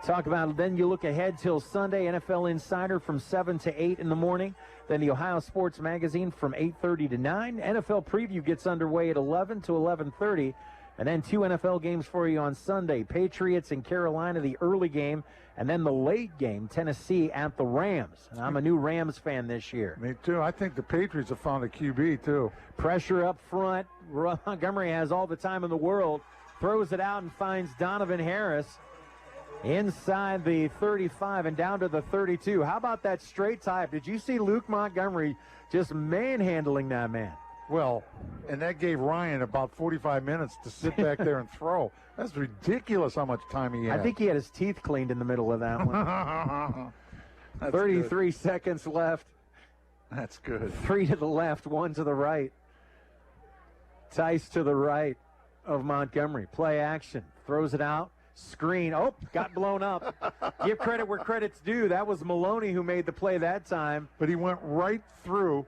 Talk about it. Then you look ahead till Sunday, NFL Insider from 7 to 8 in the morning. Then the Ohio Sports Magazine from 8:30 to 9. NFL Preview gets underway at 11 to 11:30. And then 2 NFL games for you on Sunday. Patriots and Carolina, the early game. And then the late game, Tennessee at the Rams. And I'm a new Rams fan this year. Me too. I think the Patriots have found a QB, too. Pressure up front. Montgomery has all the time in the world. Throws it out and finds Donovan Harris. inside the 35 and down to the 32. How about that straight type? Did you see Luke Montgomery just manhandling that man? Well, and that gave Ryan about 45 minutes to sit back there and throw. That's ridiculous how much time he had. I think he had his teeth cleaned in the middle of that one. 33 seconds left. That's good. 3 to the left, 1 to the right. Tice to the right of Montgomery. Play action. Throws it out. Screen. Oh, got blown up. Give credit where credit's due. That was Maloney who made the play that time. But he went right through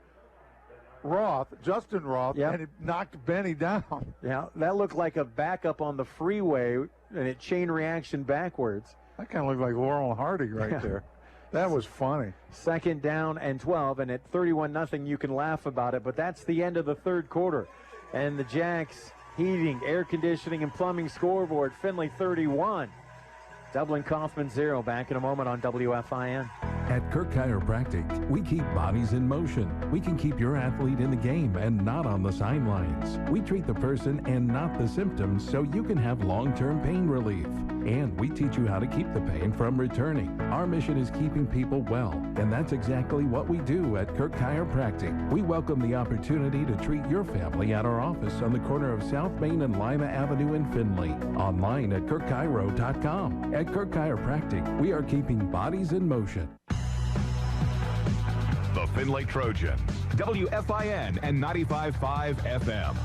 Justin Roth, and it knocked Benny down. Yeah, that looked like a backup on the freeway, and it chain reaction backwards. That kind of looked like Laurel Hardy right there. That was funny. 2nd down and 12, and at 31-0, you can laugh about it, but that's the end of the 3rd quarter. And the Jacks heating, air conditioning, and plumbing scoreboard. Findlay 31. Dublin Coffman 0. Back in a moment on WFIN. At Kirk Chiropractic, we keep bodies in motion. We can keep your athlete in the game and not on the sidelines. We treat the person and not the symptoms so you can have long-term pain relief. And we teach you how to keep the pain from returning. Our mission is keeping people well, and that's exactly what we do at Kirk Chiropractic. We welcome the opportunity to treat your family at our office on the corner of South Main and Lima Avenue in Findlay. Online at kirkchiro.com. At Kirk Chiropractic, we are keeping bodies in motion. The Findlay Trojans, WFIN and 95.5 FM.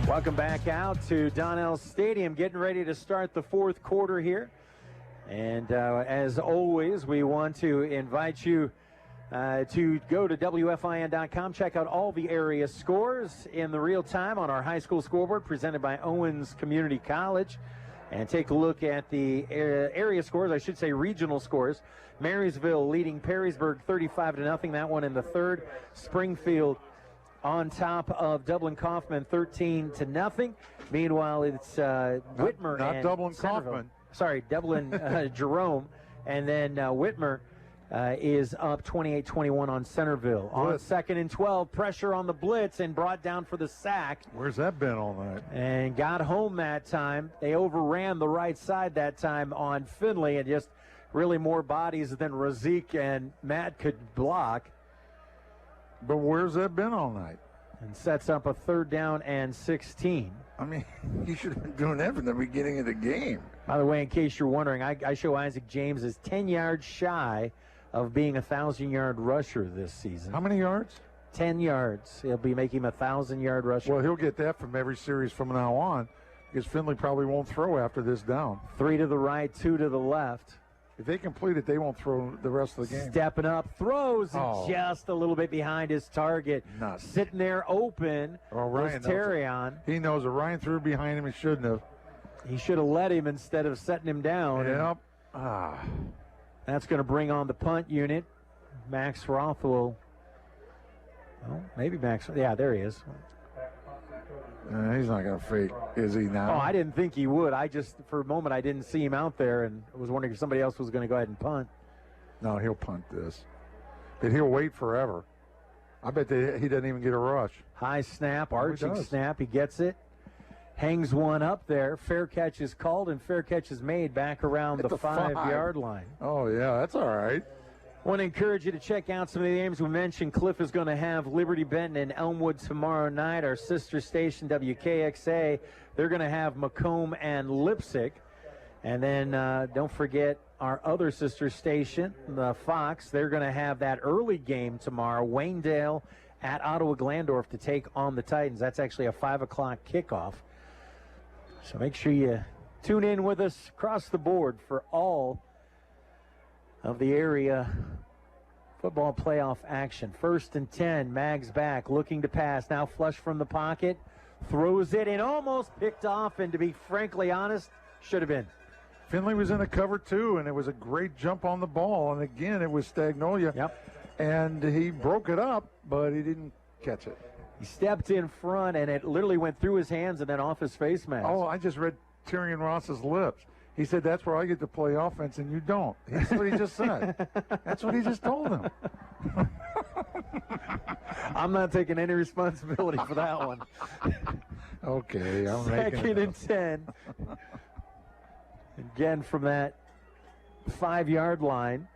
Welcome back out to Donnell Stadium, getting ready to start the 4th quarter here. And as always, we want to invite you to go to WFIN.com, check out all the area scores in the real time on our high school scoreboard presented by Owens Community College. And take a look at the area scores, I should say regional scores. Marysville leading Perrysburg 35-0, that one in the 3rd. Springfield on top of Dublin Coffman 13-0. Meanwhile, it's Whitmer not and Dublin Centerville. Coffman. Sorry, Dublin Jerome. And then Whitmer is up 28-21 on Centerville. On 2nd and 12, pressure on the blitz and brought down for the sack. Where's that been all night? And got home that time. They overran the right side that time on Findlay, and just really more bodies than Razik and Matt could block. But where's that been all night? And sets up a 3rd down and 16. I mean, you should have been doing that from the beginning of the game. By the way, in case you're wondering, I show Isaac James as 10 yards shy of being a 1,000-yard rusher this season. How many yards? 10 yards. He'll be making a 1,000-yard rusher. Well, he'll get that from every series from now on, because Findlay probably won't throw after this down. 3 to the right, 2 to the left. If they complete it, they won't throw the rest of the game. Stepping up, throws just a little bit behind his target. Nuts. Sitting there open. Ryan was Terrion. He knows that Ryan threw behind him and shouldn't have. He should have let him instead of setting him down. Yep. That's going to bring on the punt unit. Max Roth will. Oh, maybe Max. Yeah, there he is. He's not going to fake, is he now? Oh, I didn't think he would. I just, for a moment, I didn't see him out there and was wondering if somebody else was going to go ahead and punt. No, he'll punt this. But he'll wait forever. I bet he doesn't even get a rush. High snap, arching snap. He gets it. Hangs one up there. Fair catch is called, and fair catch is made back around the 5-yard line. Oh, yeah, that's all right. I want to encourage you to check out some of the games we mentioned. Cliff is going to have Liberty Benton and Elmwood tomorrow night. Our sister station, WKXA, they're going to have Macomb and Lipsick. And then don't forget our other sister station, the Fox. They're going to have that early game tomorrow, Waynedale at Ottawa Glandorf to take on the Titans. That's actually a 5 o'clock kickoff. So make sure you tune in with us across the board for all of the area football playoff action. 1st and 10, Mags back, looking to pass. Now flush from the pocket, throws it and almost picked off, and to be frankly honest, should have been. Findlay was in a cover 2, and it was a great jump on the ball. And again, it was Stagnolia. Yep. And he broke it up, but he didn't catch it. He stepped in front, and it literally went through his hands and then off his face mask. Oh, I just read Tyrion Ross's lips. He said, that's where I get to play offense, and you don't. That's what he just said. That's what he just told him. I'm not taking any responsibility for that one. Okay, I'm making it 2nd and 10. Again, from that 5-yard line.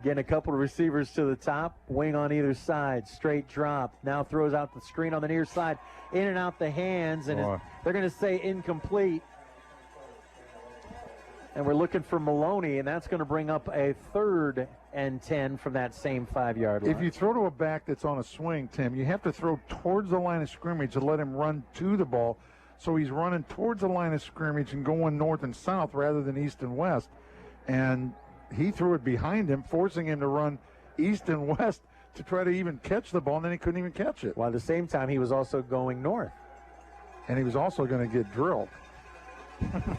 Again, a couple of receivers to the top, wing on either side, straight drop. Now throws out the screen on the near side, in and out the hands, and they're going to say incomplete. And we're looking for Maloney, and that's going to bring up a 3rd and 10 from that same 5-yard line. If you throw to a back that's on a swing, Tim, you have to throw towards the line of scrimmage to let him run to the ball. So he's running towards the line of scrimmage and going north and south rather than east and west. And he threw it behind him, forcing him to run east and west to try to even catch the ball, and then he couldn't even catch it. While at the same time, he was also going north. And he was also going to get drilled.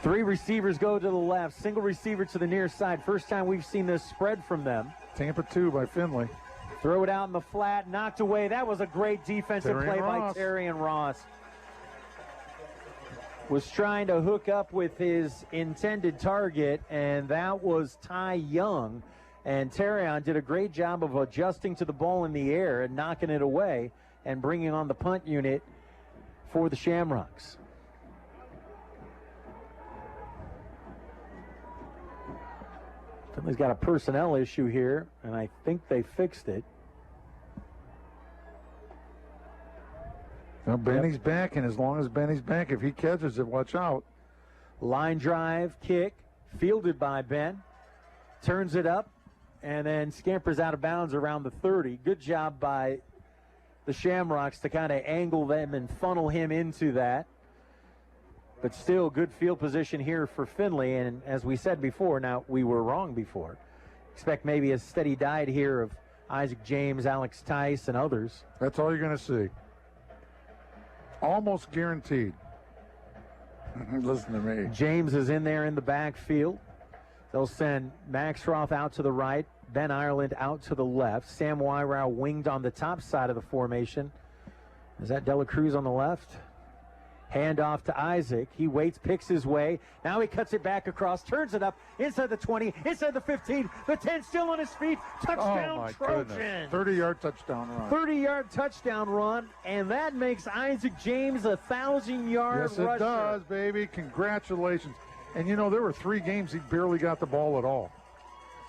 3 receivers go to the left, single receiver to the near side. First time we've seen this spread from them. Tampa 2 by Findlay. Throw it out in the flat, knocked away. That was a great defensive play by Terry and Ross. Was trying to hook up with his intended target, and that was Ty Young. And Terrion did a great job of adjusting to the ball in the air and knocking it away and bringing on the punt unit for the Shamrocks. Finley's got a personnel issue here, and I think they fixed it. Now Benny's back, and as long as Benny's back, if he catches it, watch out. Line drive, kick, fielded by Ben. Turns it up, and then scampers out of bounds around the 30. Good job by the Shamrocks to kind of angle them and funnel him into that. But still, good field position here for Findlay. And as we said before, now we were wrong before. Expect maybe a steady diet here of Isaac James, Alex Tice, and others. That's all you're going to see. Almost guaranteed. Listen to me. James is in there in the backfield. They'll send Max Roth out to the right, Ben Ireland out to the left. Sam Wyrow winged on the top side of the formation. Is that Dela Cruz on the left? Hand off to Isaac. He waits, picks his way. Now he cuts it back across, turns it up inside the 20, inside the 15, the 10 still on his feet. Touchdown, Trojan. 30-yard touchdown run. 30-yard touchdown run, and that makes Isaac James a 1,000-yard rusher. Yes, it does, baby. Congratulations. And, you know, there were 3 games he barely got the ball at all.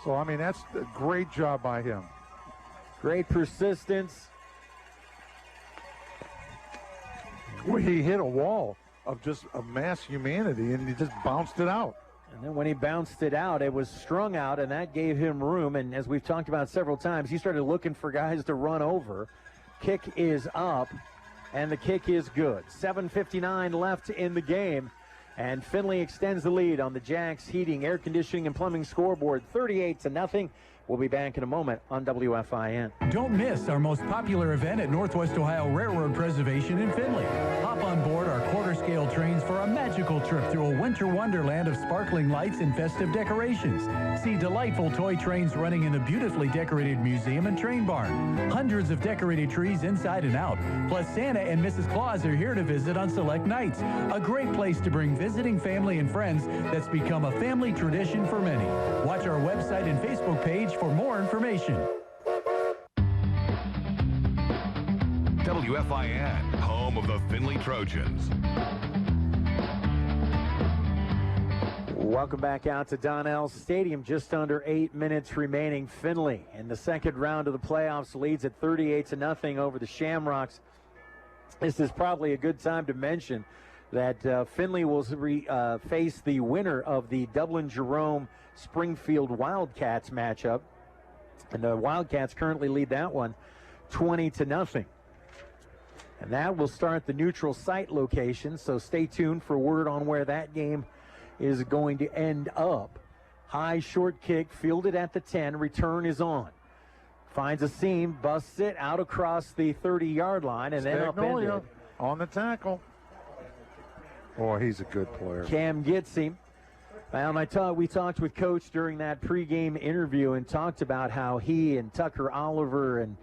So, I mean, that's a great job by him. Great persistence. Well, he hit a wall of just a mass humanity, and he just bounced it out. And then when he bounced it out, it was strung out, and that gave him room. And as we've talked about several times, he started looking for guys to run over. Kick is up, and the kick is good. 7:59 left in the game, and Findlay extends the lead on the Jacks Heating, Air Conditioning, and Plumbing scoreboard, 38-0. We'll be back in a moment on WFIN. Don't miss our most popular event at Northwest Ohio Railroad Preservation in Findlay. Hop on board our quarter-scale trains for a magical trip through a winter wonderland of sparkling lights and festive decorations. See delightful toy trains running in the beautifully decorated museum and train barn. Hundreds of decorated trees inside and out. Plus, Santa and Mrs. Claus are here to visit on select nights. A great place to bring visiting family and friends that's become a family tradition for many. Watch our website and Facebook page for more information. WFIN, home of the Findlay Trojans. Welcome back out to Donnell Stadium. Just under 8 minutes remaining. Findlay in the second round of the playoffs leads at 38-0 over the Shamrocks. This is probably a good time to mention that Findlay will face the winner of the Dublin-Jerome Springfield Wildcats matchup. And the Wildcats currently lead that one 20-0. And that will start the neutral site location, so stay tuned for word on where that game is going to end up. High short kick, fielded at the 10, return is on. Finds a seam, busts it out across the 30-yard line, and then upended. On the tackle. Boy, he's a good player. Cam gets him. Well, and we talked with Coach during that pregame interview and talked about how he and Tucker Oliver and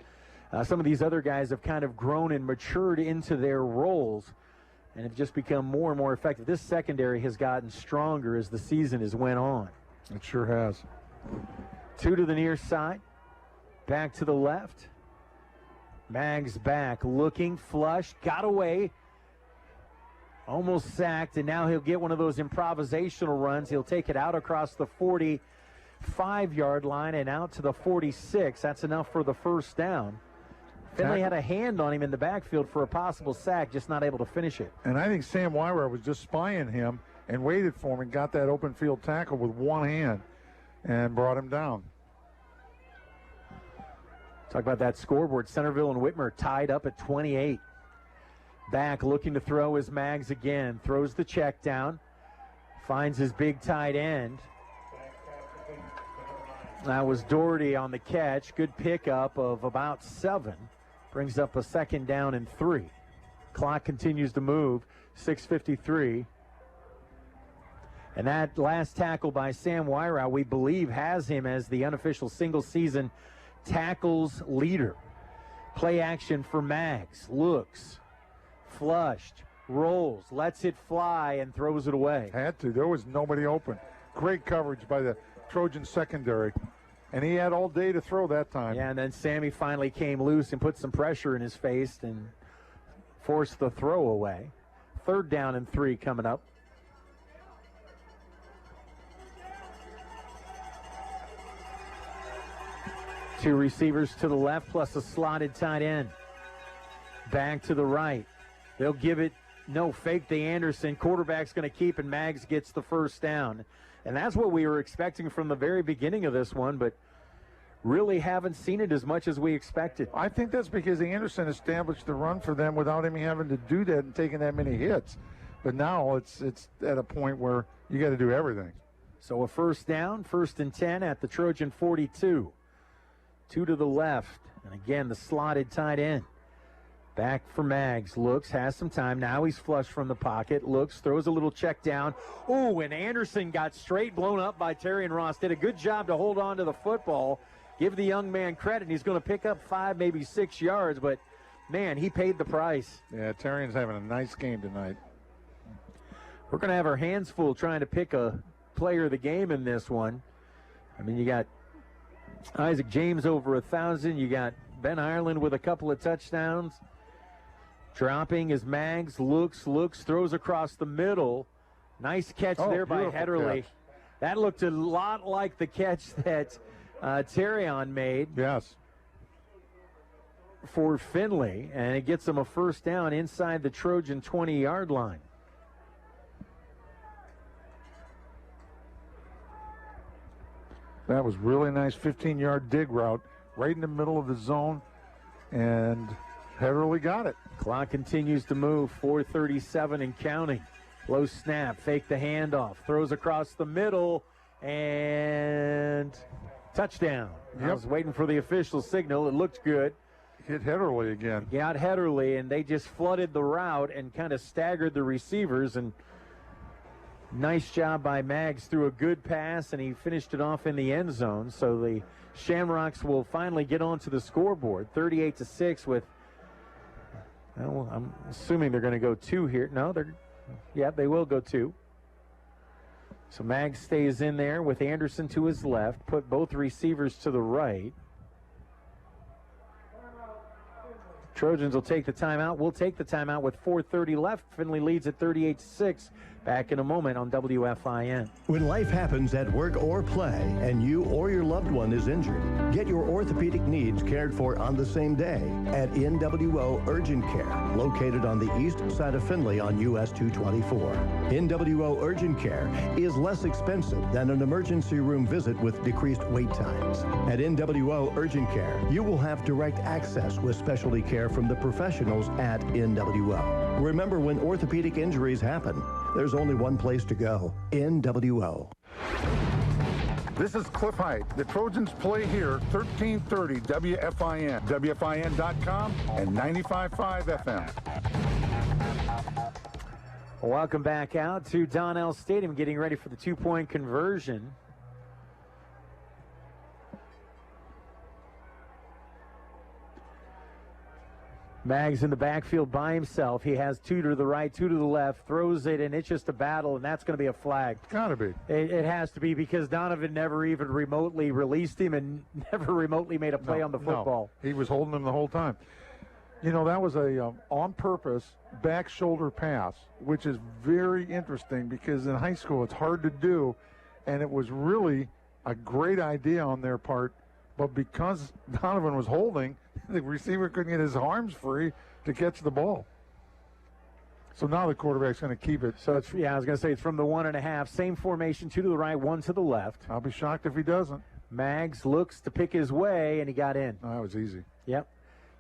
some of these other guys have kind of grown and matured into their roles and have just become more and more effective. This secondary has gotten stronger as the season has went on. It sure has. 2 to the near side. Back to the left. Mags back, looking, flush, got away. Almost sacked, and now he'll get one of those improvisational runs. He'll take it out across the 45-yard line and out to the 46. That's enough for the first down. Findlay had a hand on him in the backfield for a possible sack, just not able to finish it. And I think Sam Wyra was just spying him and waited for him and got that open field tackle with one hand and brought him down. Talk about that scoreboard. Centerville and Whitmer tied up at 28. Back looking to throw is Maggs again. Throws the check down. Finds his big tight end. That was Doherty on the catch. Good pickup of about 7. Brings up a 2nd down and 3. Clock continues to move. 6:53. And that last tackle by Sam Wyra, we believe, has him as the unofficial single-season tackles leader. Play action for Maggs. Looks. Flushed. Rolls. Lets it fly and throws it away. Had to. There was nobody open. Great coverage by the Trojan secondary. And he had all day to throw that time. Yeah, and then Sammy finally came loose and put some pressure in his face and forced the throw away. 3rd down and 3 coming up. Two receivers to the left plus a slotted tight end. Back to the right. They'll give it, no, fake to Anderson. Quarterback's going to keep, and Maggs gets the first down. And that's what we were expecting from the very beginning of this one, but really haven't seen it as much as we expected. I think that's because Anderson established the run for them without him having to do that and taking that many hits. But now it's at a point where you got to do everything. So a first down, 1st and 10 at the Trojan 42. 2 to the left, and again the slotted tight end. Back for Maggs, looks, has some time. Now he's flushed from the pocket, looks, throws a little check down. Oh, and Anderson got straight blown up by Terry and Ross. Did a good job to hold on to the football. Give the young man credit. He's going to pick up 5, maybe 6 yards, but, man, he paid the price. Yeah, Terrian's having a nice game tonight. We're going to have our hands full trying to pick a player of the game in this one. I mean, you got Isaac James over 1,000. You got Ben Ireland with a couple of touchdowns. Dropping is Maggs, looks, throws across the middle. Nice catch there by Hederle. That looked a lot like the catch that Terrion made. Yes. For Findlay, and it gets them a first down inside the Trojan 20-yard line. That was really nice 15-yard dig route right in the middle of the zone, and Hederle got it. Clock continues to move, 4:37 and counting. Low snap, fake the handoff, throws across the middle, and touchdown. I was waiting for the official signal. It looked good. Hit Hederle again. Got Hederle, and they just flooded the route and kind of staggered the receivers. And nice job by Maggs. Threw a good pass, and he finished it off in the end zone. So the Shamrocks will finally get onto the scoreboard, 38-6 with, well, I'm assuming they're going to go 2 here. No, they will go 2. So Maggs stays in there with Anderson to his left, put both receivers to the right. Trojans will take the timeout. We'll take the timeout with 4:30 left. Findlay leads at 38-6. Back in a moment on WFIN. When life happens at work or play and you or your loved one is injured, get your orthopedic needs cared for on the same day at NWO Urgent Care, located on the east side of Findlay on US 224. NWO Urgent Care is less expensive than an emergency room visit with decreased wait times. At NWO Urgent Care, you will have direct access with specialty care from the professionals at NWO. Remember, when orthopedic injuries happen, there's only one place to go, NWO. This is Cliff Height. The Trojans play here, 1330 WFIN, WFIN.com, and 95.5 FM. Welcome back out to Donnell Stadium, getting ready for the two-point conversion. Maggs in the backfield by himself. He has 2 to the right, 2 to the left, throws it, and it's just a battle, and that's going to be a flag. Gotta be. It has to be, because Donovan never even remotely released him and never remotely made a play on the football. No, he was holding him the whole time. You know, that was a on-purpose back shoulder pass, which is very interesting because in high school it's hard to do, and it was really a great idea on their part, but because Donovan was holding, the receiver couldn't get his arms free to catch the ball. So now the quarterback's going to keep it. So, it's, I was going to say it's from the 1.5. Same formation, 2 to the right, 1 to the left. I'll be shocked if he doesn't. Maggs looks to pick his way, and he got in. Oh, that was easy. Yep.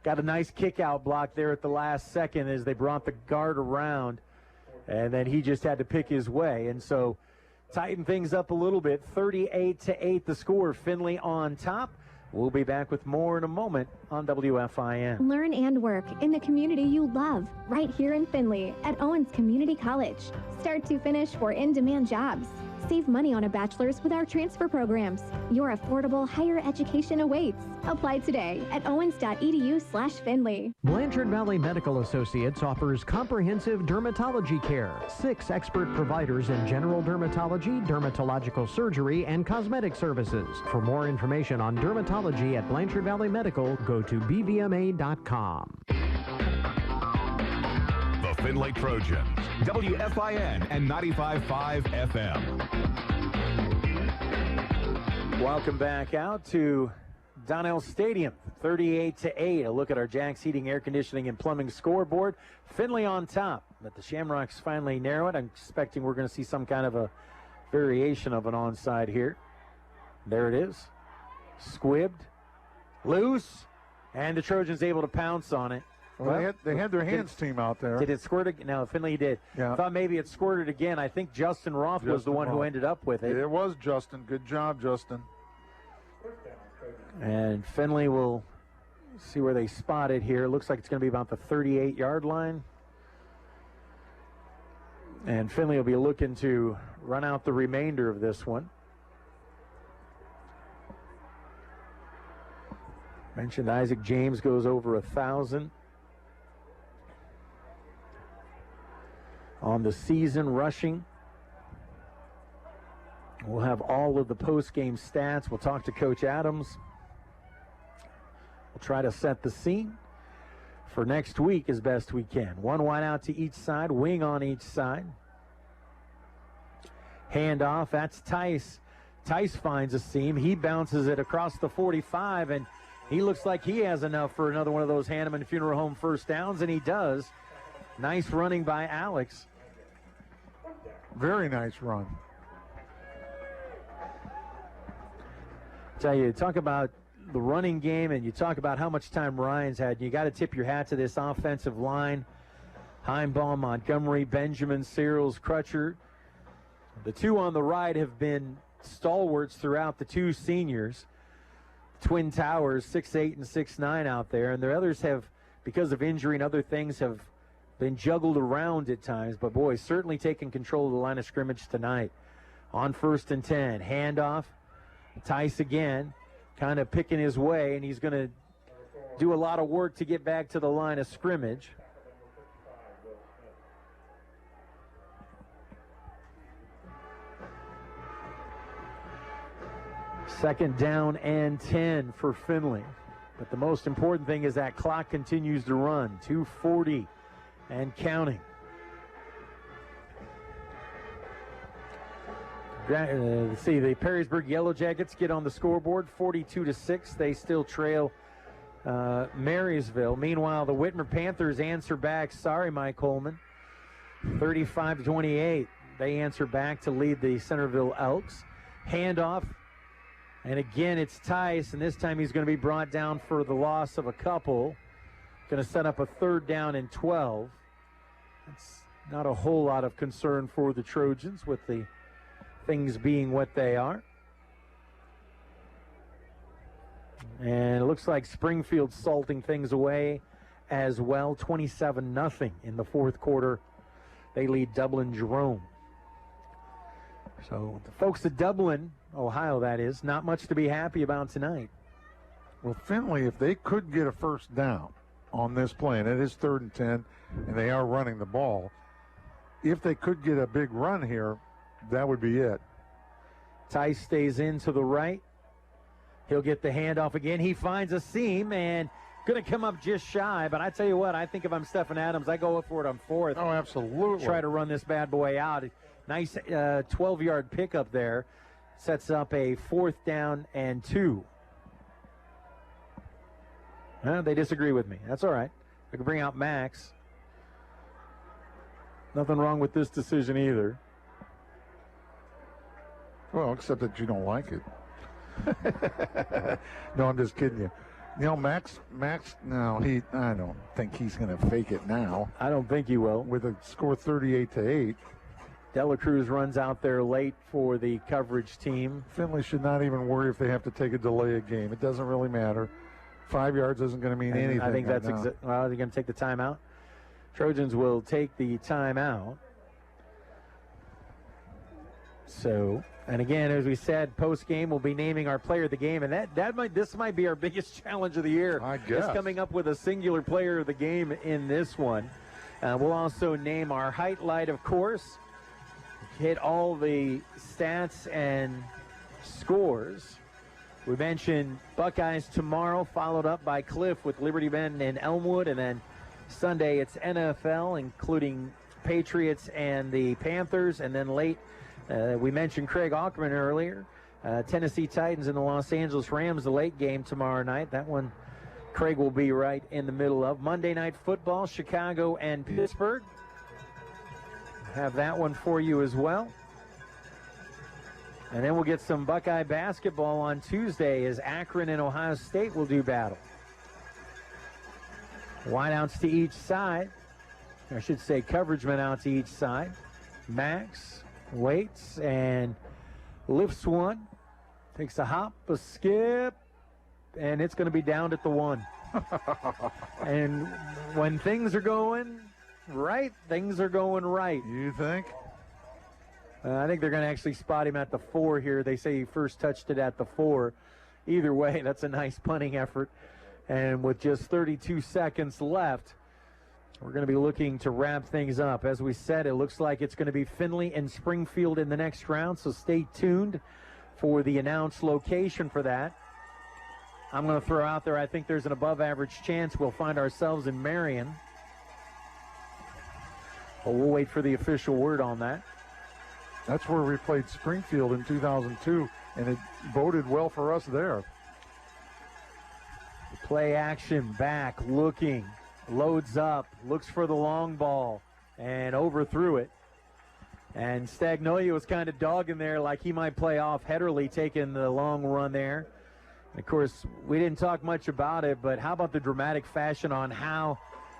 Got a nice kick-out block there at the last second as they brought the guard around, and then he just had to pick his way. And so tighten things up a little bit. 38-8 the score. Findlay on top. We'll be back with more in a moment on WFIN. Learn and work in the community you love, right here in Findlay at Owens Community College. Start to finish for in-demand jobs. Save money on a bachelor's with our transfer programs. Your affordable higher education awaits. Apply today at owens.edu/Findlay. Blanchard Valley Medical Associates offers comprehensive dermatology care. 6 expert providers in general dermatology, dermatological surgery, and cosmetic services. For more information on dermatology at Blanchard Valley Medical, go to bvma.com. The Findlay Trojans, WFIN and 95.5 FM. Welcome back out to Donnell Stadium, 38-8. A look at our Jack's Heating, Air Conditioning, and Plumbing scoreboard. Findlay on top, but the Shamrocks finally narrow it. I'm expecting we're going to see some kind of a variation of an onside here. There it is. Squibbed, loose, and the Trojans able to pounce on it. Well, they had their hands team out there. Did it squirt again? No, Findlay did. Yeah. I thought maybe it squirted again. I think Justin Roth was the one who ended up with it. It was Justin. Good job, Justin. And Findlay will see where they spot it here. Looks like it's going to be about the 38-yard line. And Findlay will be looking to run out the remainder of this one. Mentioned Isaac James goes over 1,000 on the season rushing. We'll have all of the post-game stats. We'll talk to Coach Adams. We'll try to set the scene for next week as best we can. One wide out to each side, wing on each side. Handoff, that's Tice. Tice finds a seam. He bounces it across the 45, and he looks like he has enough for another one of those Hanneman Funeral Home first downs, and he does. Nice running by Alex. Very nice run. Tell you, talk about the running game, and you talk about how much time Ryan's had. You got to tip your hat to this offensive line. Heimbaum, Montgomery, Benjamin, Searles, Crutcher. The two on the right have been stalwarts throughout the two seniors. Twin Towers, 6'8" and 6'9" out there, and the others have, because of injury and other things, have been juggled around at times, but boy, certainly taking control of the line of scrimmage tonight. On 1st and 10, handoff, Tice again, kind of picking his way, and he's going to do a lot of work to get back to the line of scrimmage. Second down and 10 for Findlay. But the most important thing is that clock continues to run. 2:40 and counting. Let's see, the Perrysburg Yellow Jackets get on the scoreboard, 42-6. They still trail Marysville. Meanwhile, the Whitmer Panthers answer back. Sorry, Mike Coleman. 35-28. They answer back to lead the Centerville Elks. Handoff. And again, it's Tice, and this time he's going to be brought down for the loss of a couple. Going to set up a 3rd down and 12. That's not a whole lot of concern for the Trojans with the things being what they are. And it looks like Springfield salting things away as well. 27-0 in the 4th quarter. They lead Dublin Jerome. So the folks at Dublin, Ohio that is, not much to be happy about tonight. Well, Findlay, if they could get a 1st down on this play, and it is 3rd and 10, and they are running the ball, if they could get a big run here, that would be it. Tice stays in to the right. He'll get the handoff again. He finds a seam, and Going to come up just shy, but I tell you what, I think if I'm Stephen Adams, I go for it on fourth. Oh, absolutely. Try to run this bad boy out. Nice 12-yard pickup there. Sets up a 4th down and 2. They disagree with me. That's all right. I can bring out Max. Nothing wrong with this decision either. Well, except that you don't like it. No, I'm just kidding you. You know, Max, no, I don't think he's going to fake it now. I don't think he will. With a score 38-8. Dela Cruz runs out there late for the coverage team. Findlay should not even worry if they have to take a delay a game. It doesn't really matter. 5 yards isn't going to mean anything. I think that's well, are they going to take the timeout? Trojans will take the timeout. So, and again, as we said, post-game we'll be naming our player of the game, and this might be our biggest challenge of the year. I guess. Just coming up with a singular player of the game in this one. We'll also name our highlight, of course. Hit all the stats and scores. We mentioned Buckeyes tomorrow, followed up by Cliff with Liberty Bend and Elmwood, and then Sunday it's NFL, including Patriots and the Panthers, and then late we mentioned Craig Aukerman earlier. Tennessee Titans and the Los Angeles Rams, the late game tomorrow night. That one Craig will be right in the middle of. Monday Night Football, Chicago and Pittsburgh. Have that one for you as well. And then we'll get some Buckeye basketball on Tuesday as Akron and Ohio State will do battle. Wideouts to each side. I should say coverage men out to each side. Max waits and lifts one. Takes a hop, a skip, and it's going to be down at the 1. And when things are going right, things are going right. You think? I think they're going to actually spot him at the 4 here. They say he first touched it at the 4. Either way, that's a nice punting effort. And with just 32 seconds left, we're going to be looking to wrap things up. As we said, it looks like it's going to be Findlay and Springfield in the next round, so stay tuned for the announced location for that. I'm going to throw out there, I think there's an above-average chance we'll find ourselves in Marion. But we'll wait for the official word on that. That's where we played Springfield in 2002, and it boded well for us there. Play action, back, looking, loads up, looks for the long ball, and overthrew it. And Stagnolia was kind of dogging there like he might play off Hederly taking the long run there. And of course, we didn't talk much about it, but how about the dramatic fashion on how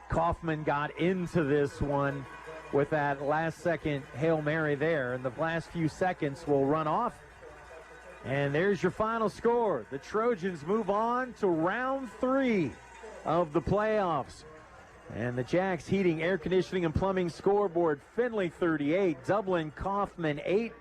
Coffman got into this one with that last-second Hail Mary there. And the last few seconds will run off. And there's your final score. The Trojans move on to round 3 of the playoffs. And the Jacks Heating, Air Conditioning, and Plumbing scoreboard, Findlay 38, Dublin Coffman 8.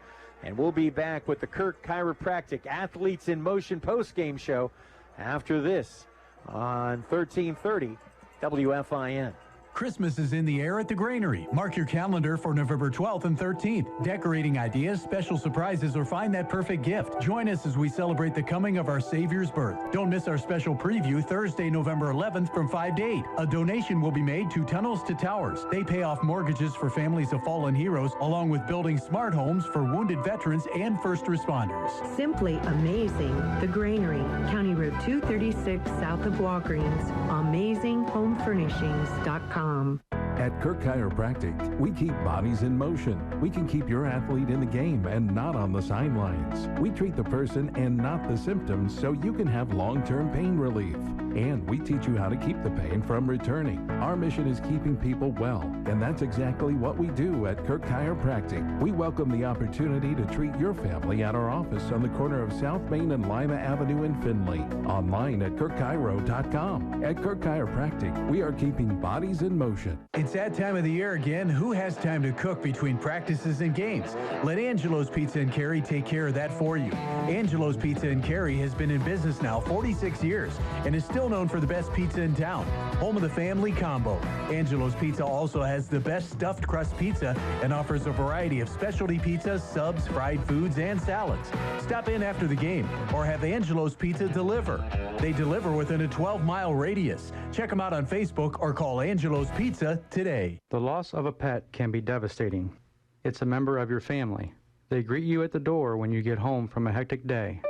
And we'll be back with the Kirk Chiropractic Athletes in Motion postgame show after this on 1330 WFIN. Christmas is in the air at the Granary. Mark your calendar for November 12th and 13th. Decorating ideas, special surprises, or find that perfect gift. Join us as we celebrate the coming of our Savior's birth. Don't miss our special preview Thursday, November 11th from 5 to 8. A donation will be made to Tunnels to Towers. They pay off mortgages for families of fallen heroes, along with building smart homes for wounded veterans and first responders. Simply amazing. The Granary, County Road 236 south of Walgreens. AmazingHomeFurnishings.com. At Kirk Chiropractic, we keep bodies in motion. We can keep your athlete in the game and not on the sidelines. We treat the person and not the symptoms so you can have long-term pain relief. And we teach you how to keep the pain from returning. Our mission is keeping people well, and that's exactly what we do at Kirk Chiropractic. We welcome the opportunity to treat your family at our office on the corner of South Main and Lima Avenue in Findlay. Online at kirkchiro.com. At Kirk Chiropractic, we are keeping bodies in motion. It's that time of the year again. Who has time to cook between practices and games? Let Angelo's Pizza and Carry take care of that for you. Angelo's Pizza and Carry has been in business now 46 years and is still known for the best pizza in town. Home of the family combo. Angelo's Pizza also has the best stuffed crust pizza and offers a variety of specialty pizzas, subs, fried foods, and salads. Stop in after the game or have Angelo's Pizza deliver. They deliver within a 12-mile radius. Check them out on Facebook or call Angelo's Pizza today. The loss of a pet can be devastating. It's a member of your family. They greet you at the door when you get home from a hectic day.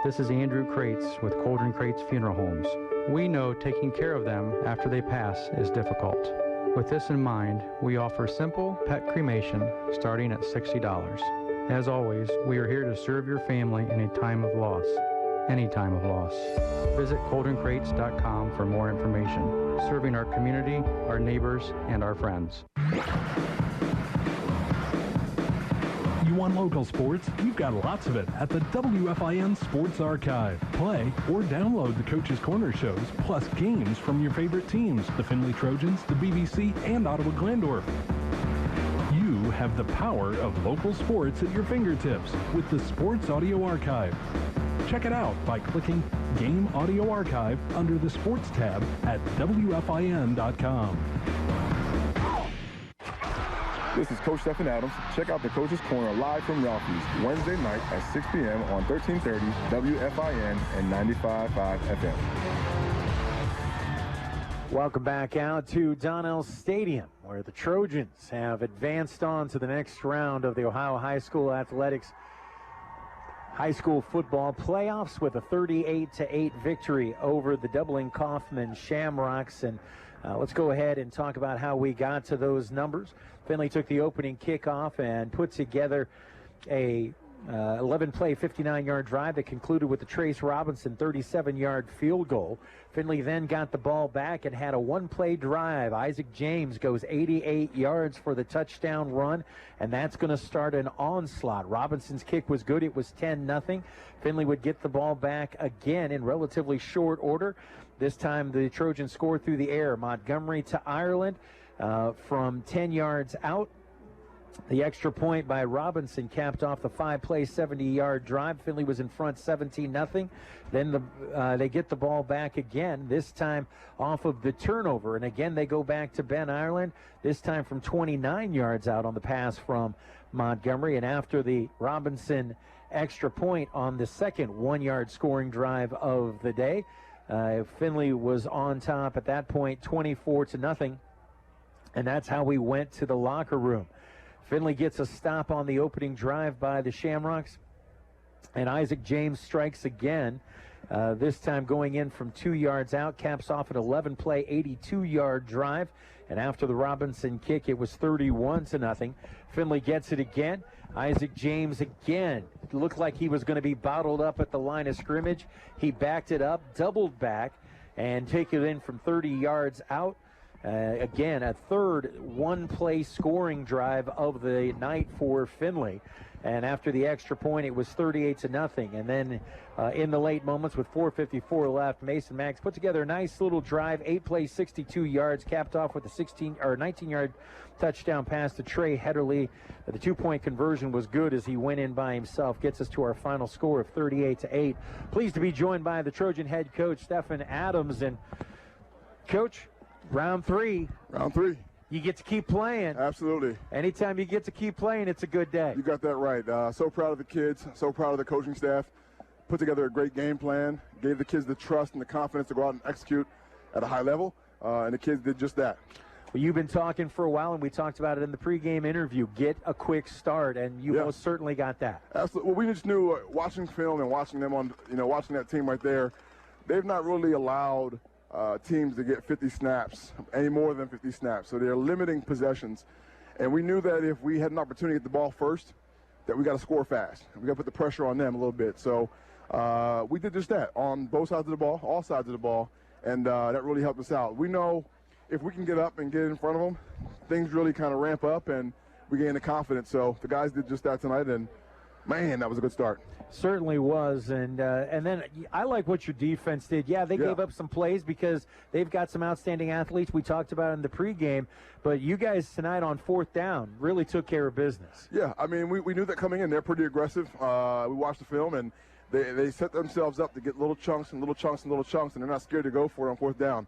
This is Andrew Crates with Cauldron Crates Funeral Homes. We know taking care of them after they pass is difficult. With this in mind, we offer simple pet cremation starting at $60. As always, we are here to serve your family in a time of loss. Any time of loss. Visit CauldronCrates.com for more information. Serving our community, our neighbors, and our friends. You want local sports? You've got lots of it at the WFIN Sports Archive. Play or download the Coach's Corner shows, plus games from your favorite teams, the Findlay Trojans, the BBC, and Ottawa Glandorf. You have the power of local sports at your fingertips with the Sports Audio Archive. Check it out by clicking Game Audio Archive under the Sports tab at WFIN.com. This is Coach Stephen Adams. Check out the Coach's Corner live from Ralphie's Wednesday night at 6 p.m. on 1330 WFIN and 95.5 FM. Welcome back out to Donnell Stadium, where the Trojans have advanced on to the next round of the Ohio High School Athletics High School Football Playoffs with a 38-8 victory over the Dublin Coffman Shamrocks. And let's go ahead and talk about how we got to those numbers. Findlay took the opening kickoff and put together a 11-play, 59-yard drive that concluded with the Trace Robinson 37-yard field goal. Findlay then got the ball back and had a one-play drive. Isaac James goes 88 yards for the touchdown run, and that's going to start an onslaught. Robinson's kick was good. It was 10-0. Findlay would get the ball back again in relatively short order. This time the Trojans scored through the air. Montgomery to Ireland from 10 yards out. The extra point by Robinson capped off the 5-play, 70-yard drive. Findlay was in front 17-0. Then they get the ball back again, this time off of the turnover. And again, they go back to Ben Ireland, this time from 29 yards out on the pass from Montgomery. And after the Robinson extra point on the second 1-yard scoring drive of the day, Findlay was on top at that point, 24-0. And that's how we went to the locker room. Findlay gets a stop on the opening drive by the Shamrocks, and Isaac James strikes again, this time going in from 2 yards out, caps off an 11-play, 82-yard drive, and after the Robinson kick, it was 31-0. Findlay gets it again. Isaac James again. It looked like he was going to be bottled up at the line of scrimmage. He backed it up, doubled back, and take it in from 30 yards out. Again, a third one-play scoring drive of the night for Findlay. And after the extra point, it was 38-0. And then in the late moments with 4:54 left, Mason Maggs put together a nice little drive, 8 plays, 62 yards, capped off with a 19-yard touchdown pass to Trey Hedderly. The 2-point conversion was good as he went in by himself. Gets us to our final score of 38-8. Pleased to be joined by the Trojan head coach, Stephen Adams. And, Coach, round three. You get to keep playing. Absolutely. Anytime you get to keep playing, it's a good day. You got that right. So proud of the kids, so proud of the coaching staff. Put together a great game plan, gave the kids the trust and the confidence to go out and execute at a high level, and the kids did just that. Well, you've been talking for a while, and we talked about it in the pregame interview. Get a quick start, and you most certainly got that. Absolutely. Well, we just knew watching film and watching them on, watching that team right there, they've not really allowed teams to get 50 snaps, any more than 50 snaps. So they're limiting possessions. And we knew that if we had an opportunity to get the ball first, that we got to score fast. We got to put the pressure on them a little bit. So we did just that on both sides of the ball, all sides of the ball, and that really helped us out. We know if we can get up and get in front of them, things really kind of ramp up and we gain the confidence. So the guys did just that tonight, and Man, that was a good start. Certainly was, and then I like what your defense did. Yeah, they gave up some plays because they've got some outstanding athletes. We talked about it in the pregame, but you guys tonight on 4th down really took care of business. Yeah, I mean, we knew that coming in. They're pretty aggressive. We watched the film, and they set themselves up to get little chunks and little chunks and little chunks, and they're not scared to go for it on 4th down.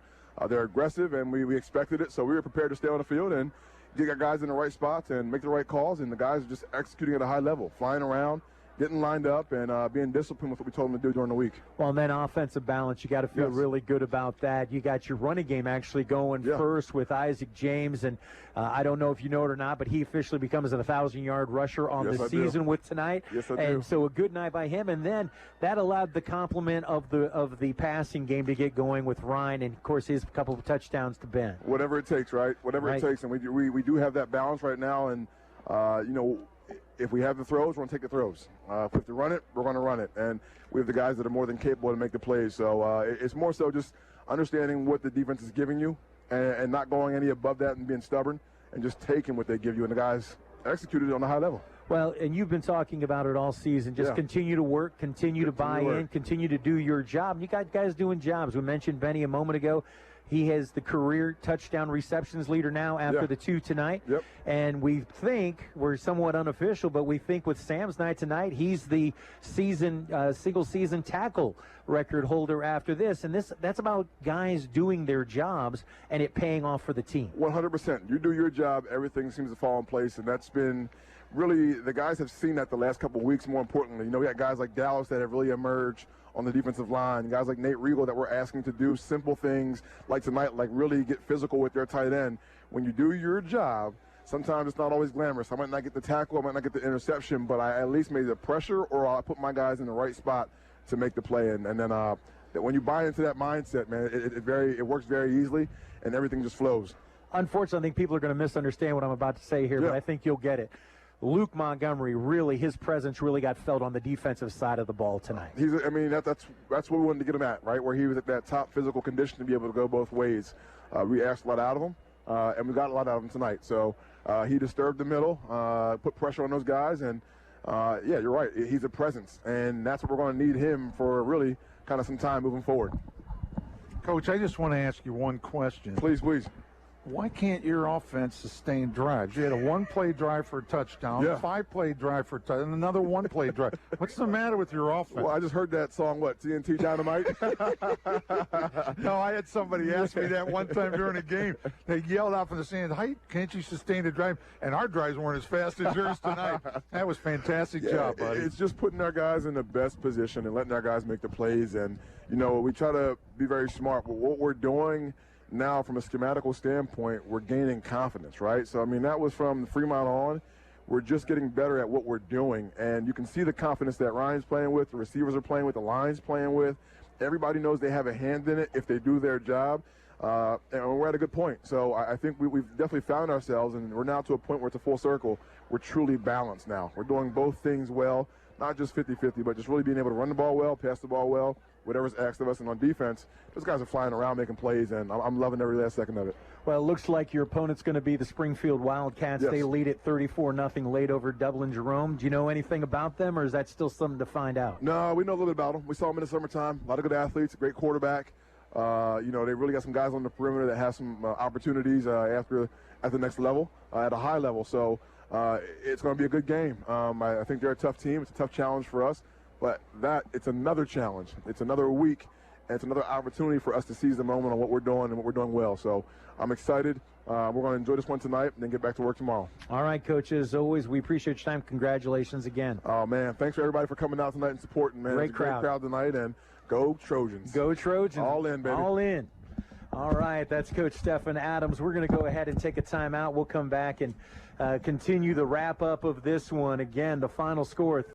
They're aggressive, and we expected it, so we were prepared to stay on the field and get our guys in the right spots and make the right calls, and the guys are just executing at a high level, flying around, getting lined up, and being disciplined with what we told them to do during the week. Well, and then offensive balance, you got to feel really good about that. You got your running game actually going first with Isaac James, and I don't know if you know it or not, but he officially becomes a 1,000-yard rusher on the season with tonight. Yes, I do. And so a good night by him, and then that allowed the complement of the passing game to get going with Ryan, and of course his couple of touchdowns to Ben. Whatever it takes, right? Whatever it takes, and we do have that balance right now, and you know, if we have the throws, we're going to take the throws. If we have to run it, we're going to run it. And we have the guys that are more than capable to make the plays. So it's more so just understanding what the defense is giving you and not going any above that and being stubborn and just taking what they give you. And the guys executed it on a high level. Well, and you've been talking about it all season. Just continue to work, continue to buy in, continue to do your job. You got guys doing jobs. We mentioned Benny a moment ago. He has the career touchdown receptions leader now after the 2 tonight. And we think, we're somewhat unofficial, but we think with Sam's night tonight, he's the single-season tackle record holder after this. And that's about guys doing their jobs and it paying off for the team. 100%. You do your job, everything seems to fall in place, and that's been really, the guys have seen that the last couple of weeks, more importantly. You know, we got guys like Dallas that have really emerged on the defensive line, guys like Nate Regal that we're asking to do simple things like tonight, like really get physical with their tight end. When you do your job, sometimes it's not always glamorous. I might not get the tackle, I might not get the interception, but I at least made the pressure or I put my guys in the right spot to make the play. And then when you buy into that mindset, man, it works very easily and everything just flows. Unfortunately, I think people are going to misunderstand what I'm about to say here, but I think you'll get it. Luke Montgomery, really, his presence really got felt on the defensive side of the ball tonight. That's what we wanted to get him at, right, where he was at that top physical condition to be able to go both ways. We asked a lot out of him, and we got a lot out of him tonight. So he disturbed the middle, put pressure on those guys, and, yeah, you're right. He's a presence, and that's what we're going to need him for really kind of some time moving forward. Coach, I just want to ask you one question. Please. Why can't your offense sustain drives? You had a 1-play drive for a touchdown, 5-play drive for a touchdown, and another 1-play drive. What's the matter with your offense? Well, I just heard that song, TNT Dynamite? No, I had somebody ask me that one time during a game. They yelled out from the stands, "Hey, can't you sustain a drive?" And our drives weren't as fast as yours tonight. That was fantastic job, buddy. It's just putting our guys in the best position and letting our guys make the plays. And, you know, we try to be very smart. But what we're doing now, from a schematical standpoint, we're gaining confidence, right? So, I mean, that was from Fremont on. We're just getting better at what we're doing. And you can see the confidence that Ryan's playing with, the receivers are playing with, the line's playing with. Everybody knows they have a hand in it if they do their job. And we're at a good point. So I think we've definitely found ourselves, and we're now to a point where it's a full circle. We're truly balanced now. We're doing both things well, not just 50-50, but just really being able to run the ball well, pass the ball well, whatever's asked of us. And on defense, those guys are flying around making plays, and I'm loving every last second of it. Well, it looks like your opponent's going to be the Springfield Wildcats. Yes. They lead at 34-0 late over Dublin Jerome. Do you know anything about them, or is that still something to find out? No, we know a little bit about them. We saw them in the summertime. A lot of good athletes, a great quarterback. You know, they really got some guys on the perimeter that have some opportunities at the next level, at a high level. So it's going to be a good game. I think they're a tough team. It's a tough challenge for us. But it's another challenge. It's another week, and it's another opportunity for us to seize the moment on what we're doing and what we're doing well. So I'm excited. We're going to enjoy this one tonight and then get back to work tomorrow. All right, Coach. As always, we appreciate your time. Congratulations again. Oh, man. Thanks for everybody for coming out tonight and supporting, man. Great crowd. Great crowd tonight, and go Trojans. Go Trojans. All in, baby. All in. All right, that's Coach Stephen Adams. We're going to go ahead and take a timeout. We'll come back and continue the wrap-up of this one. Again, the final score,